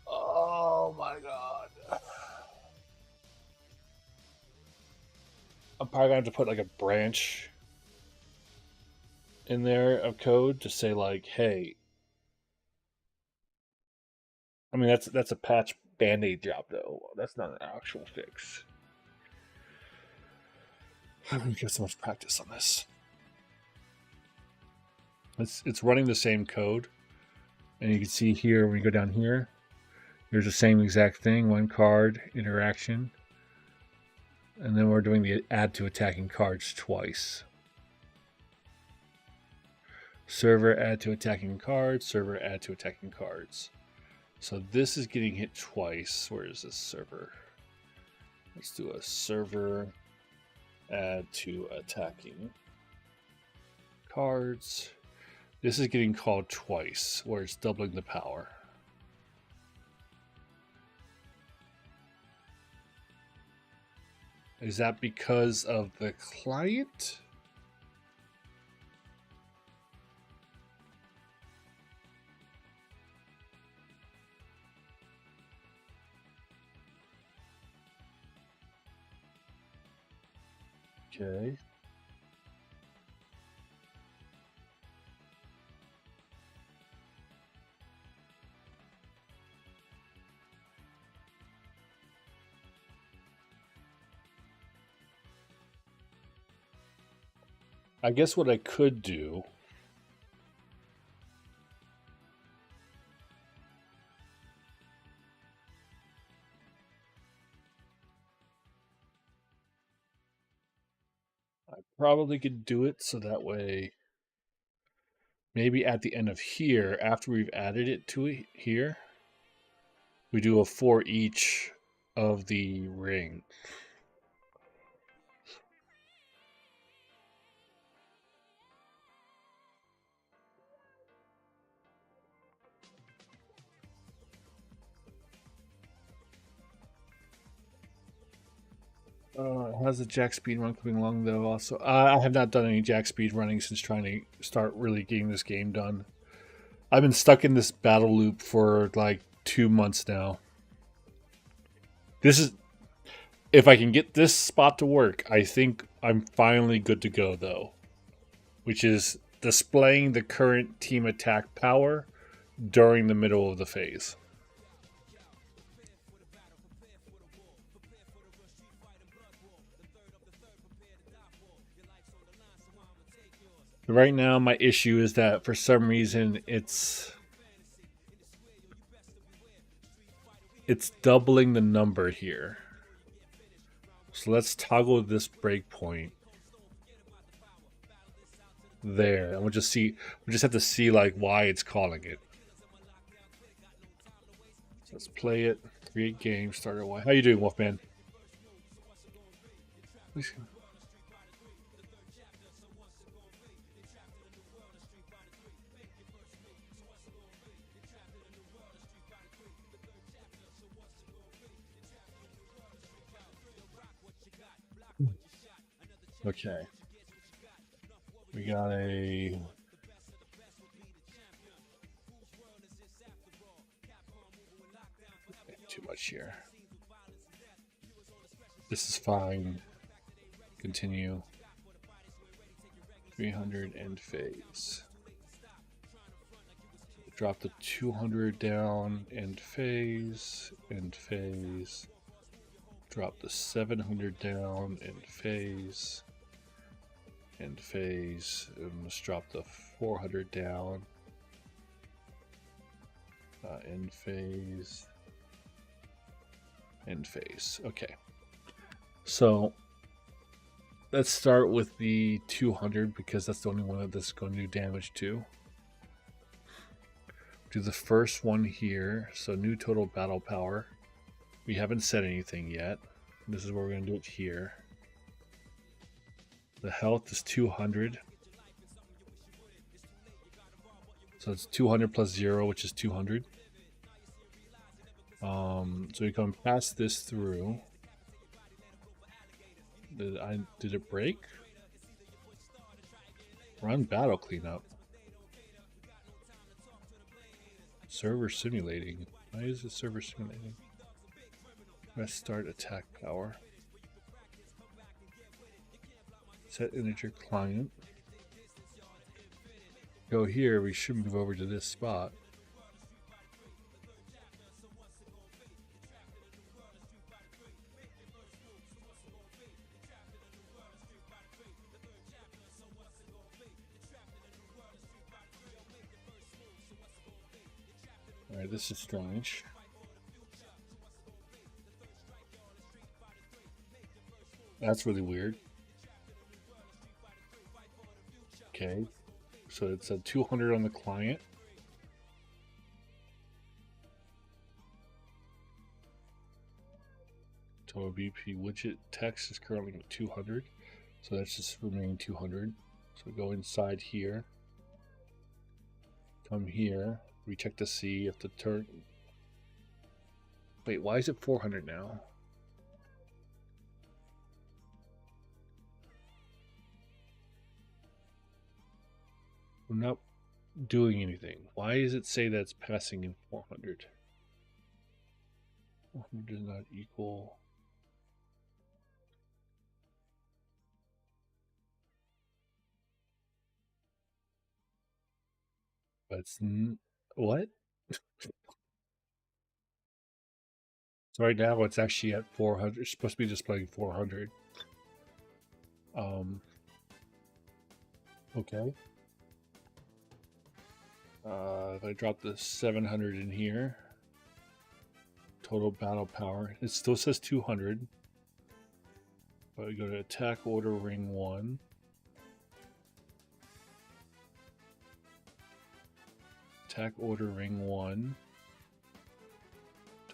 Oh my god. I'm probably gonna have to put like a branch in there of code to say like, hey. I mean that's a patch band-aid job though. That's not an actual fix. I'm gonna get so much practice on this. It's running the same code. And you can see here when you go down here, there's the same exact thing, one card interaction. And then we're doing the add to attacking cards twice. Server add to attacking cards, server add to attacking cards. So this is getting hit twice. Where is this server? Let's do a server add to attacking cards. This is getting called twice, where it's doubling the power. Is that because of the client? Okay. I guess what I could do probably could do it so that way maybe at the end of here, after we've added it to it here, we do a for each of the ring. How's the jack speed run coming along though? Also, I have not done any jack speed running since trying to start really getting this game done. I've been stuck in this battle loop for like 2 months now. This is, if I can get this spot to work, I think I'm finally good to go though, which is displaying the current team attack power during the middle of the phase. Right now, my issue is that for some reason it's doubling the number here. So let's toggle this breakpoint there, and we'll just have to see like why it's calling it. So let's play it. Create game. Start at Y. How you doing, Wolfman? Okay. We got a... Too much here. This is fine. Continue. 300 and phase. Drop the 200 down and phase. Drop the 700 down and phase. And let's drop the 400 down. End phase. Okay. So let's start with the 200 because that's the only one that's going to do damage to. Do the first one here. So new total battle power. We haven't set anything yet. This is where we're going to do it here. The health is 200. So it's 200 plus 0, which is 200. So we come past this through. Did it break? Run battle cleanup. Server simulating. Why is it server simulating? Let's start attack power. Set integer client. Go here, we should move over to this spot. Alright, this is strange. That's really weird. Okay, so it's a 200 on the client. Total BP widget text is currently at 200, so that's just remaining 200. So go inside here, come here, we check to see if the turn. Wait, why is it 400 now? I'm not doing anything. Why does it say that's passing in 400? 400 does not equal. But it's what? So right now it's actually at 400. It's supposed to be displaying 400. Okay. If I drop the 700 in here, total battle power, it still says 200. But we go to attack order ring 1. attack order ring 1.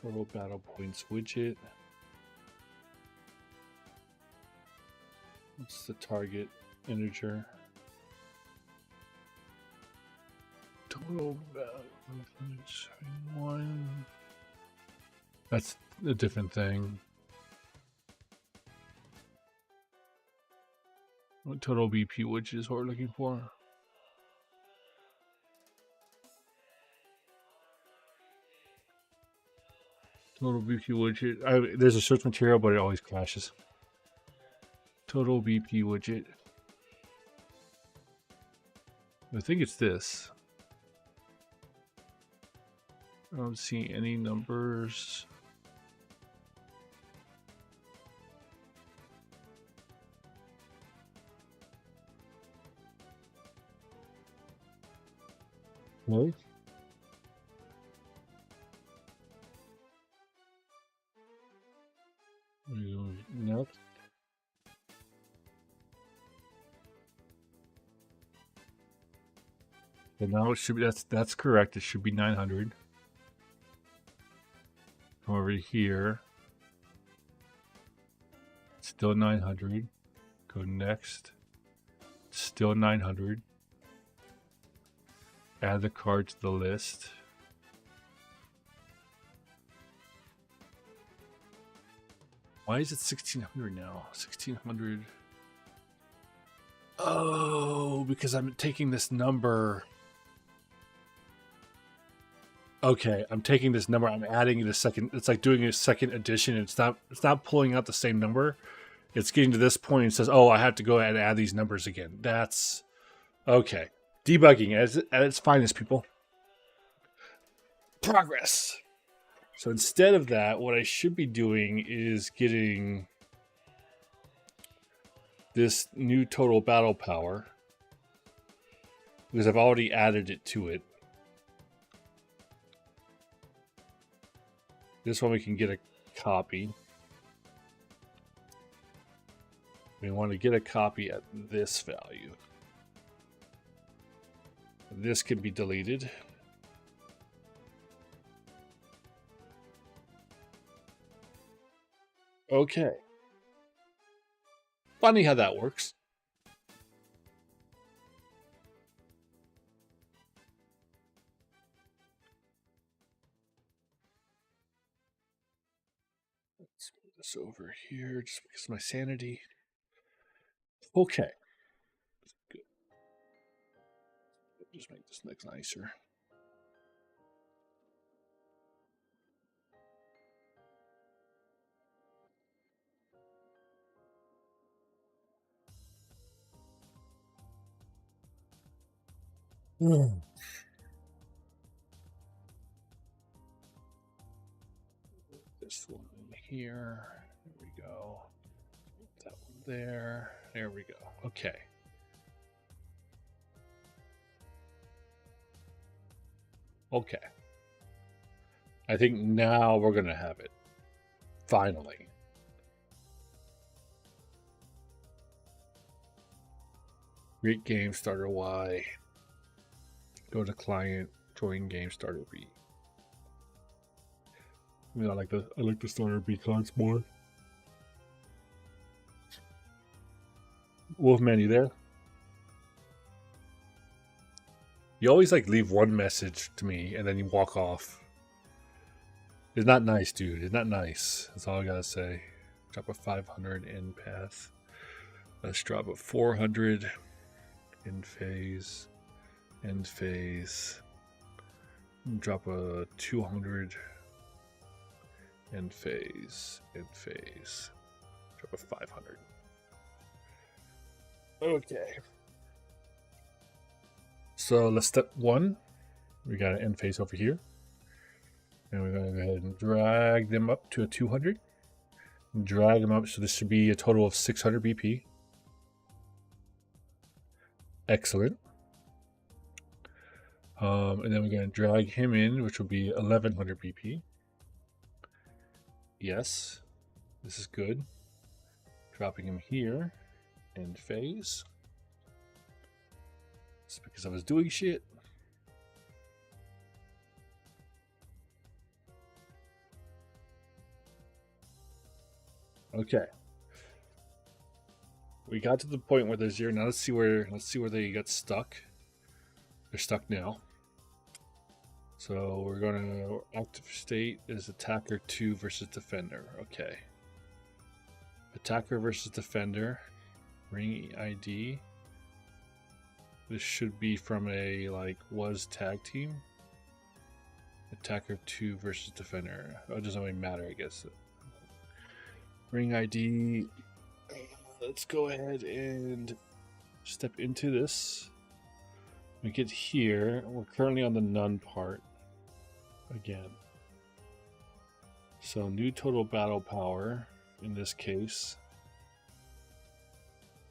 Total battle points widget. What's the target integer? Total battle points ring 1. That's a different thing. What total BP widget is what we're looking for? Total BP widget. There's a search material, but it always crashes. Total BP widget. I think it's this. I don't see any numbers. Right? Next. And now it should be that's correct. It should be 900. Come over here. Still 900. Go next. Still 900. Add the card to the list. Why is it 1600 now? 1600. Oh, because I'm taking this number. Okay, I'm taking this number. I'm adding the second. It's like doing a second addition. It's not pulling out the same number. It's getting to this point and says, "Oh, I have to go and add these numbers again." That's okay. Debugging at its finest, people. Progress. So instead of that, what I should be doing is getting this new total battle power because I've already added it to it. This one we can get a copy. We want to get a copy at this value. This can be deleted. Okay. Funny how that works. Let's move this over here just because of my sanity. Okay. Good. Just make this next nicer. This one here. There we go. That one there. There we go. Okay. Okay. I think now we're going to have it. Finally. Create game starter Y. Go to client, join game starter B. I mean, I like the starter B cards more. Wolfman, you there? You always like leave one message to me and then you walk off. It's not nice, dude. It's not nice. That's all I gotta say. Drop a 500 in path. Let's drop a 400 in phase. End phase. Drop a 200 end phase. End phase. Drop a 500. Okay. So let's step 1. We got an end phase over here. And we're going to go ahead and drag them up to a 200. Drag them up, so this should be a total of 600 BP. Excellent. And then we're going to drag him in, which will be 1100 BP. Yes, this is good. Dropping him here, end phase. It's because I was doing shit. Okay. We got to the point where they're 0. Now let's see where they got stuck. They're stuck now. So we're gonna active state is attacker 2 versus defender. Okay. Attacker versus defender. Ring ID. This should be from a was tag team. Attacker 2 versus defender. Oh, it doesn't really matter, I guess. Ring ID. Let's go ahead and step into this. We get here. We're currently on the none part again. So new total battle power in this case.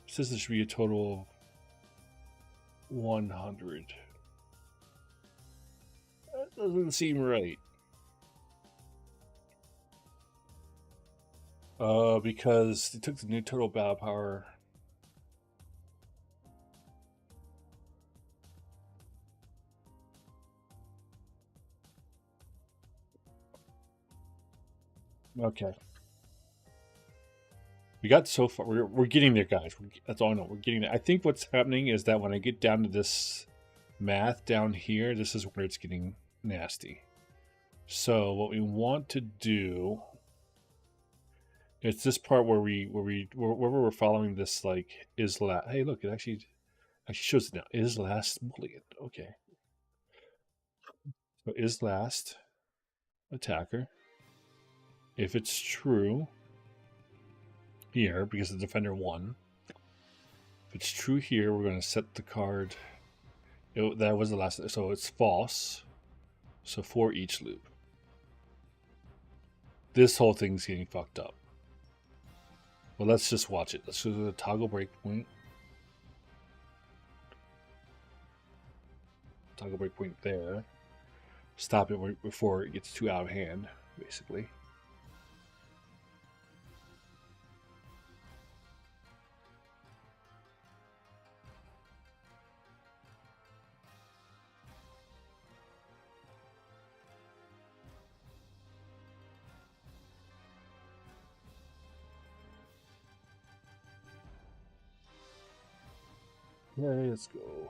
It says there should be a total of 100. That doesn't seem right. Because they took the new total battle power. Okay. We got so far. We're getting there, guys. That's all I know. We're getting there. I think what's happening is that when I get down to this math down here, this is where it's getting nasty. So what we want to do, it's this part where we're following this is last. Hey, look, it actually shows it now. Is last Boolean. Okay. So is last attacker. If it's true here, because the defender won. If it's true here, we're going to set the card. That was the last. So it's false. So for each loop. This whole thing's getting fucked up. Well, let's just watch it. Let's do the toggle breakpoint. Toggle breakpoint there. Stop it before it gets too out of hand, basically. Okay, let's go.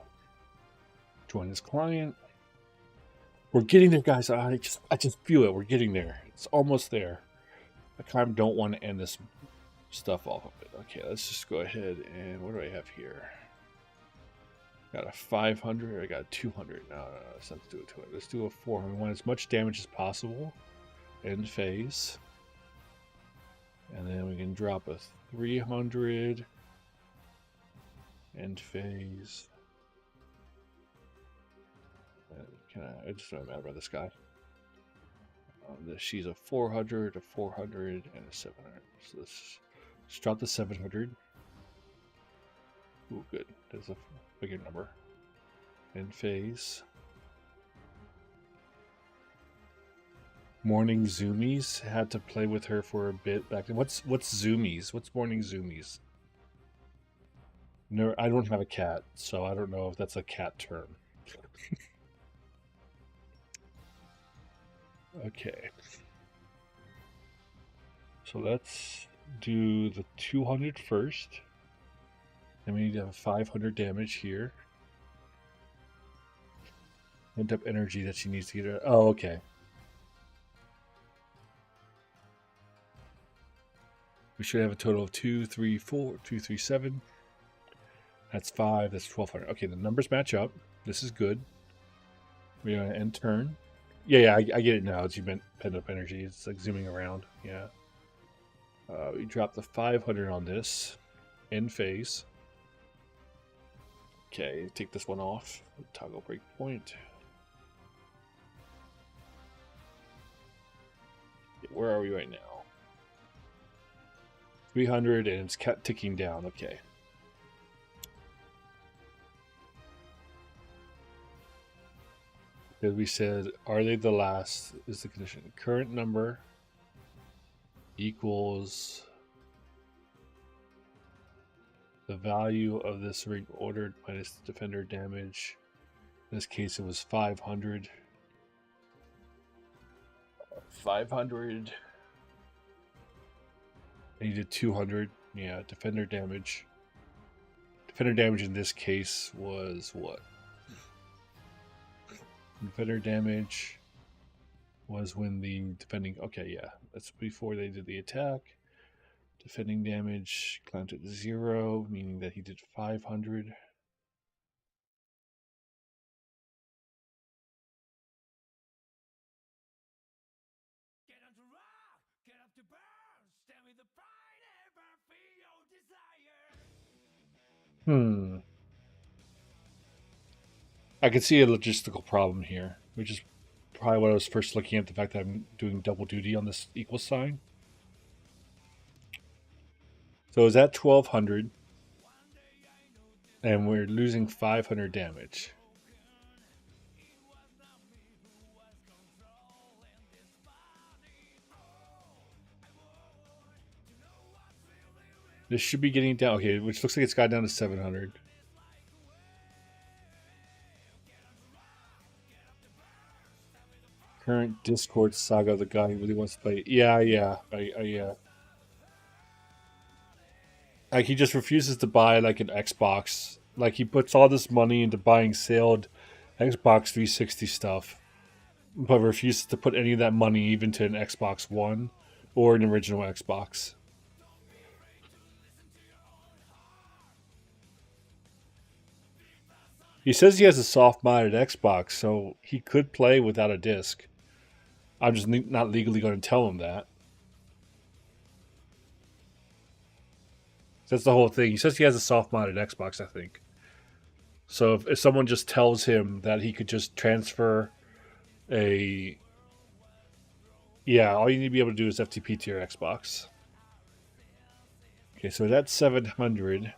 Join this client. We're getting there, guys. I just feel it. We're getting there. It's almost there. I kind of don't want to end this stuff off of it. Okay, let's just go ahead and what do I have here? Got a 500. I got a 200. No, let's not do it to it. Let's do a 400. We want as much damage as possible. End phase. And then we can drop a 300. End phase. I just don't matter about this guy. She's a 400, a 400, and a 700. So let's drop the 700. Ooh, good. There's a bigger number. End phase. Morning Zoomies. Had to play with her for a bit back then. What's Zoomies? What's morning Zoomies? No, I don't have a cat, so I don't know if that's a cat term. Okay. So let's do the 200 first. And we need to have 500 damage here. Pent up energy that she needs to get out. Oh, okay. We should have a total of 2, 3, 4, 2, 3, 7. That's 5. That's 1200. Okay, the numbers match up. This is good. We're going to end turn. Yeah, I get it now. It's you meant pent up energy. It's like zooming around. Yeah. We drop the 500 on this. End phase. Okay, take this one off. Toggle breakpoint. Where are we right now? 300 and it's ticking down. Okay. Because we said, are they the last? Is the condition. Current number equals the value of this ring ordered minus the defender damage. In this case, it was 500. 500. And he did 200. Yeah, defender damage. Defender damage in this case was what? Defender damage was when the defending. Okay, yeah, that's before they did the attack. Defending damage climbed to 0, meaning that he did 500. I could see a logistical problem here, which is probably what I was first looking at, the fact that I'm doing double duty on this equal sign. So is that 1200, and we're losing 500 damage. This should be getting down, okay, which looks like it's got down to 700. Current Discord saga, the guy who really wants to play. Yeah. Like, he just refuses to buy, like, an Xbox. Like, he puts all this money into buying sailed Xbox 360 stuff, but refuses to put any of that money even to an Xbox One or an original Xbox. He says he has a soft-modded Xbox, so he could play without a disc. I'm just not legally going to tell him that. That's the whole thing. He says he has a soft-modded Xbox, I think. So if someone just tells him that he could just transfer a... Yeah, all you need to be able to do is FTP to your Xbox. Okay, so that's 700.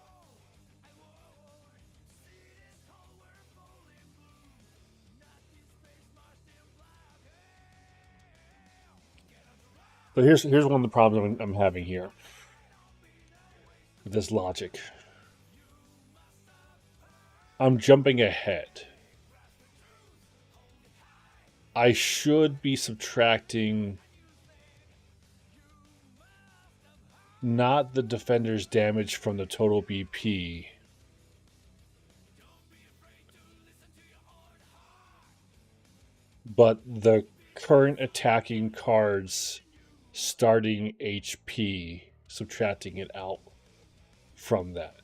But here's one of the problems I'm having here with this logic. I'm jumping ahead. I should be subtracting not the defender's damage from the total BP, but the current attacking card's starting HP, subtracting it out from that.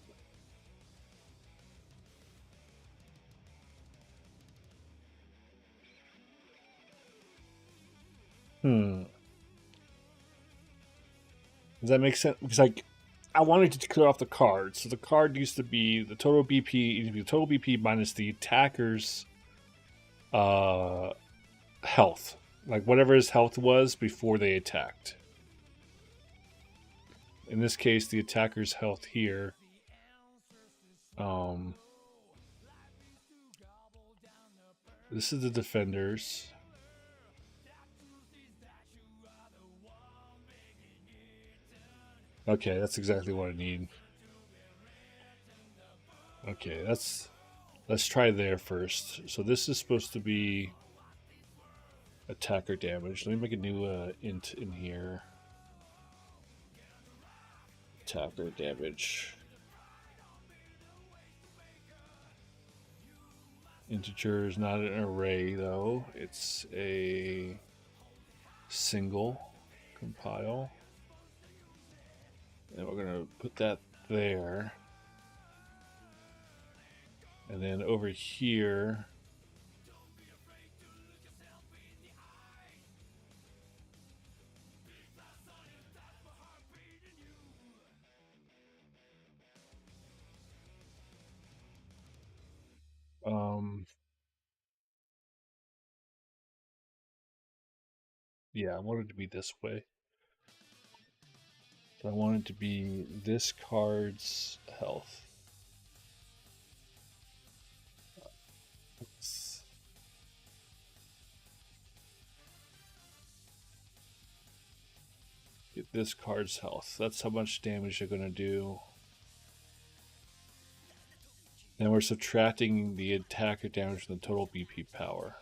Does that make sense? Because, like, I wanted to clear off the card. So the card used to be the total BP, used to be the total BP minus the attacker's health. Like, whatever his health was before they attacked. In this case, the attacker's health here. This is the defenders. Okay, that's exactly what I need. Okay, let's try there first. So this is supposed to be attacker damage. Let me make a new int in here. Attacker damage. Integer is not an array though. It's a single compile. And we're going to put that there. And then over here, yeah, I want it to be this way. So I want it to be this card's health. Get this card's health. That's how much damage they're going to do. Then we're subtracting the attacker damage from the total BP power.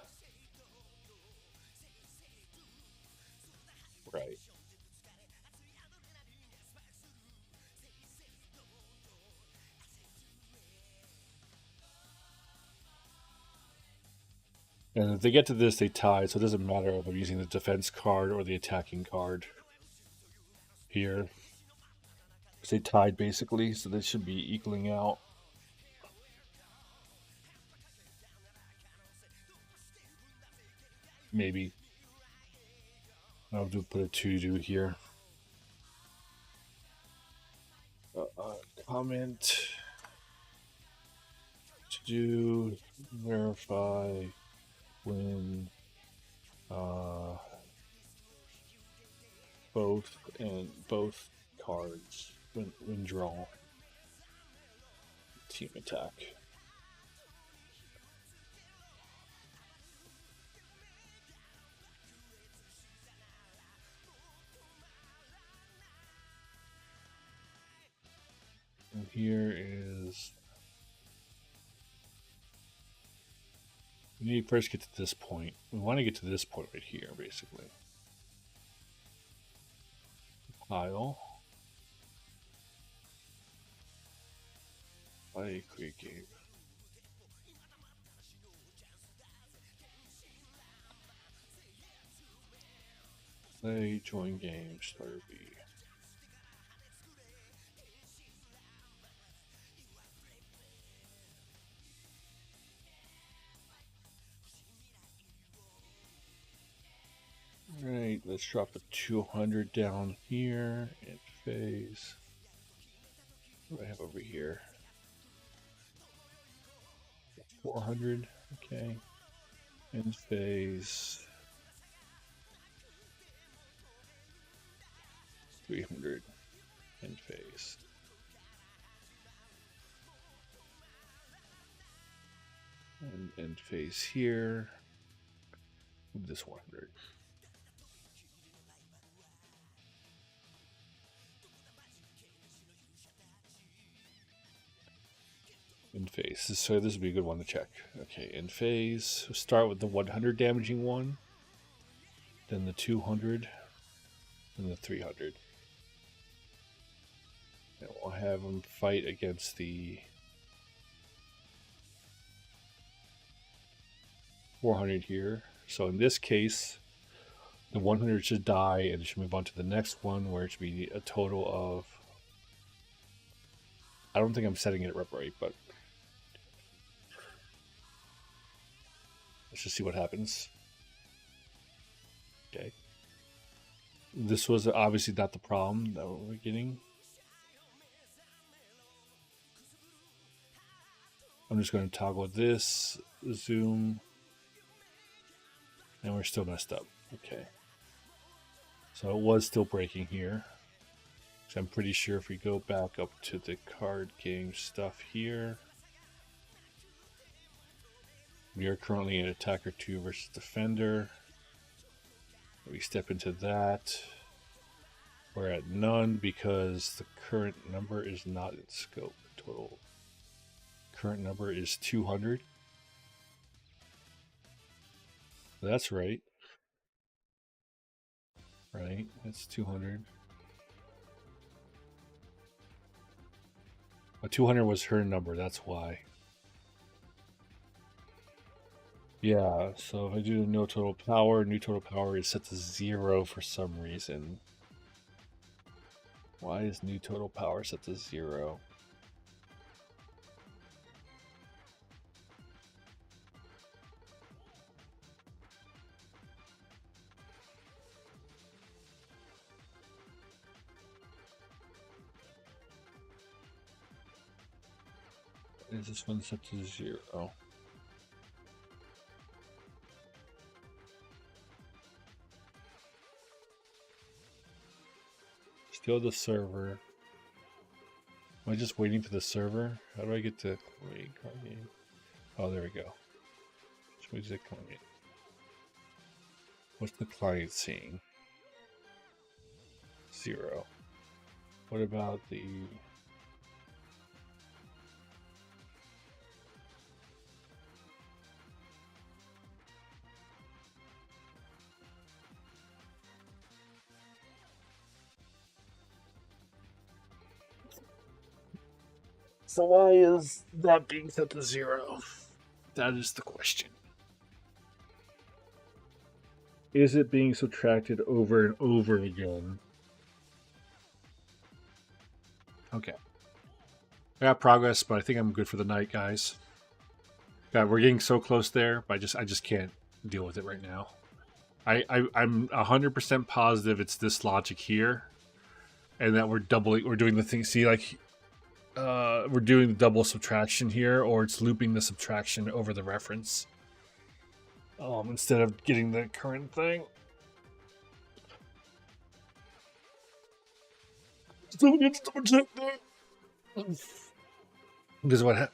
Right. And if they get to this, they tie, so it doesn't matter if I'm using the defense card or the attacking card here. They tied basically, so they should be equaling out. Maybe. I'll put a 2-2 here. Comment to do verify when both cards when draw team attack. And here is we need to first get to this point. We want to get to this point right here, basically. Pile. Play quick game. Play join game starter B. Alright, let's drop a 200 down here and phase. What do I have over here? 400, okay. And phase 300 and phase. And end phase here. Move this 100. In phase. So this would be a good one to check. Okay, in phase. We'll start with the 100 damaging one, then the 200, and the 300. And we'll have them fight against the 400 here. So in this case, the 100 should die and it should move on to the next one, where it should be a total of... I don't think I'm setting it up right, but let's just see what happens. Okay. This was obviously not the problem that we're getting. I'm just going to toggle this, zoom, and we're still messed up. Okay. So it was still breaking here. So I'm pretty sure if we go back up to the card game stuff here, we are currently in attacker 2 versus defender. We step into that. We're at none because the current number is not in scope. Total current number is 200. That's right. Right, that's 200. 200 was her number, that's why. Yeah, so if I do no total power, new total power is set to 0 for some reason. Why is new total power set to 0? Is this one set to 0? Still the server. Am I just waiting for the server? How do I get to wait card game? Oh, there we go. Which is the client? What's the client seeing? 0. What about the... So why is that being set to 0? That is the question. Is it being subtracted over and over again? Okay. I got progress, but I think I'm good for the night, guys. God, we're getting so close there, but I just can't deal with it right now. I'm 100% positive it's this logic here, and that we're doing the thing. See, like, we're doing the double subtraction here, or it's looping the subtraction over the reference. Instead of getting the current thing. So we need to double check that. Because what?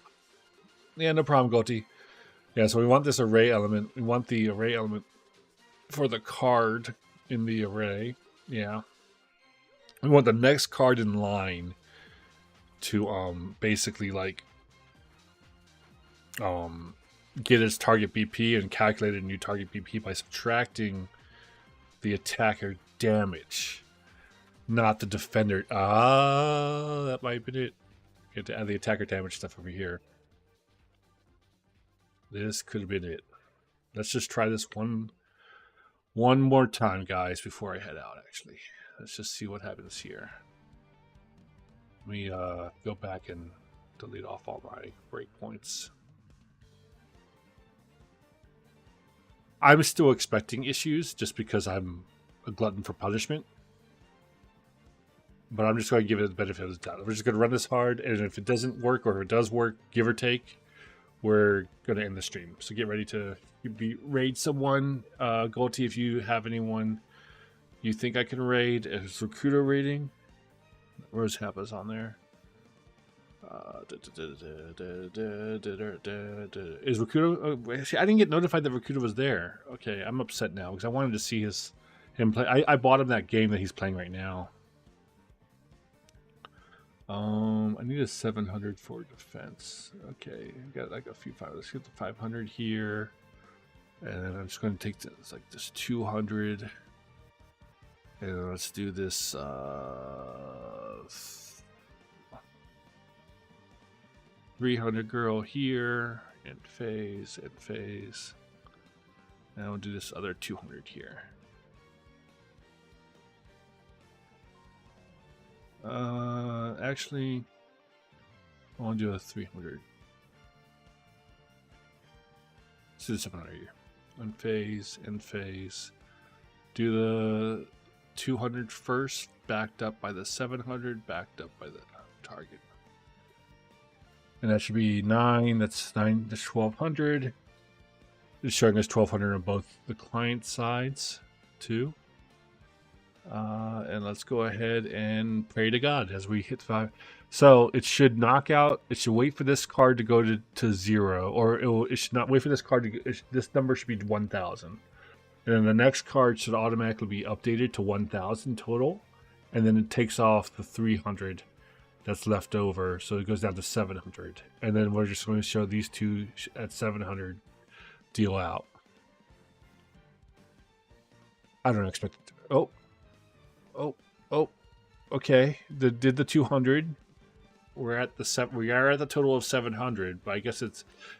Yeah, no problem, Goti. Yeah, so we want this array element. We want the array element for the card in the array. Yeah. We want the next card in line to basically like get its target BP and calculate a new target BP by subtracting the attacker damage, not the defender. Ah, that might have been it. Get to add the attacker damage stuff over here. This could have been it. Let's just try this one more time, guys, before I head out, actually. Let's just see what happens here. Let me go back and delete off all my breakpoints. I'm still expecting issues just because I'm a glutton for punishment. But I'm just going to give it the benefit of the doubt. We're just going to run this hard, and if it doesn't work, or if it does work, give or take, we're going to end the stream. So get ready to raid someone. Golty, if you have anyone you think I can raid. Is Recruiter raiding? Where's Hapa's on there? Is Recruiter? See, I didn't get notified that Recruiter was there. Okay, I'm upset now because I wanted to see him play. I bought him that game that he's playing right now. I need a 700 for defense. Okay, got like a few 500. Let's get the 500 here, and then I'm just going to take this like this 200, and let's do this 300 girl here, and phase, and we'll do this other 200 here. Actually, I want to do a 300. Let's do the 700 here. Phase. Do the 200 first, backed up by the 700, backed up by the target. And that should be 9. That's 9. That's 1200. It's showing us 1200 on both the client sides, too. And let's go ahead and pray to God as we hit 5. So it should knock out. It should wait for this card to go to 0, or it should not wait for this card to. This number should be 1000, and then the next card should automatically be updated to 1000 total, and then it takes off the 300 that's left over, so it goes down to 700, and then we're just going to show these two at 700 deal out. I don't expect it to. Oh, okay. Did the 200. We are at the total of 700, but I guess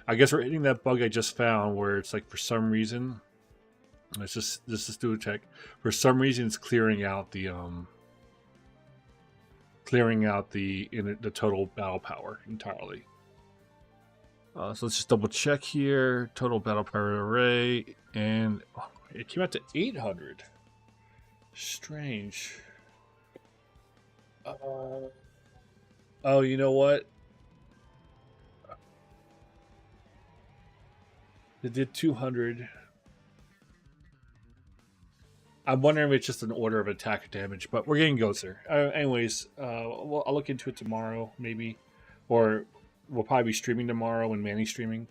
we're hitting that bug I just found where it's like for some reason. Let's just do a check. For some reason, it's clearing out the total battle power entirely. So let's just double check here. Total battle power array, and it came out to 800. Strange. Oh, you know what? It did 200. I'm wondering if it's just an order of attack damage, but we're getting closer. Anyways, well, I'll look into it tomorrow, maybe, or we'll probably be streaming tomorrow when Manny's streaming.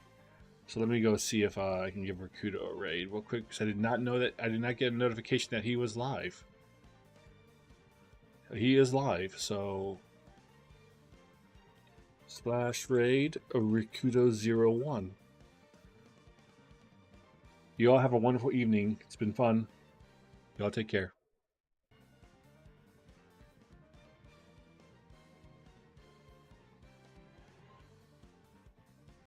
So let me go see if I can give Rakuto a raid real quick, because I did not get a notification that he was live. He is live, so /raid Rakuto01. You all have a wonderful evening. It's been fun. Y'all take care.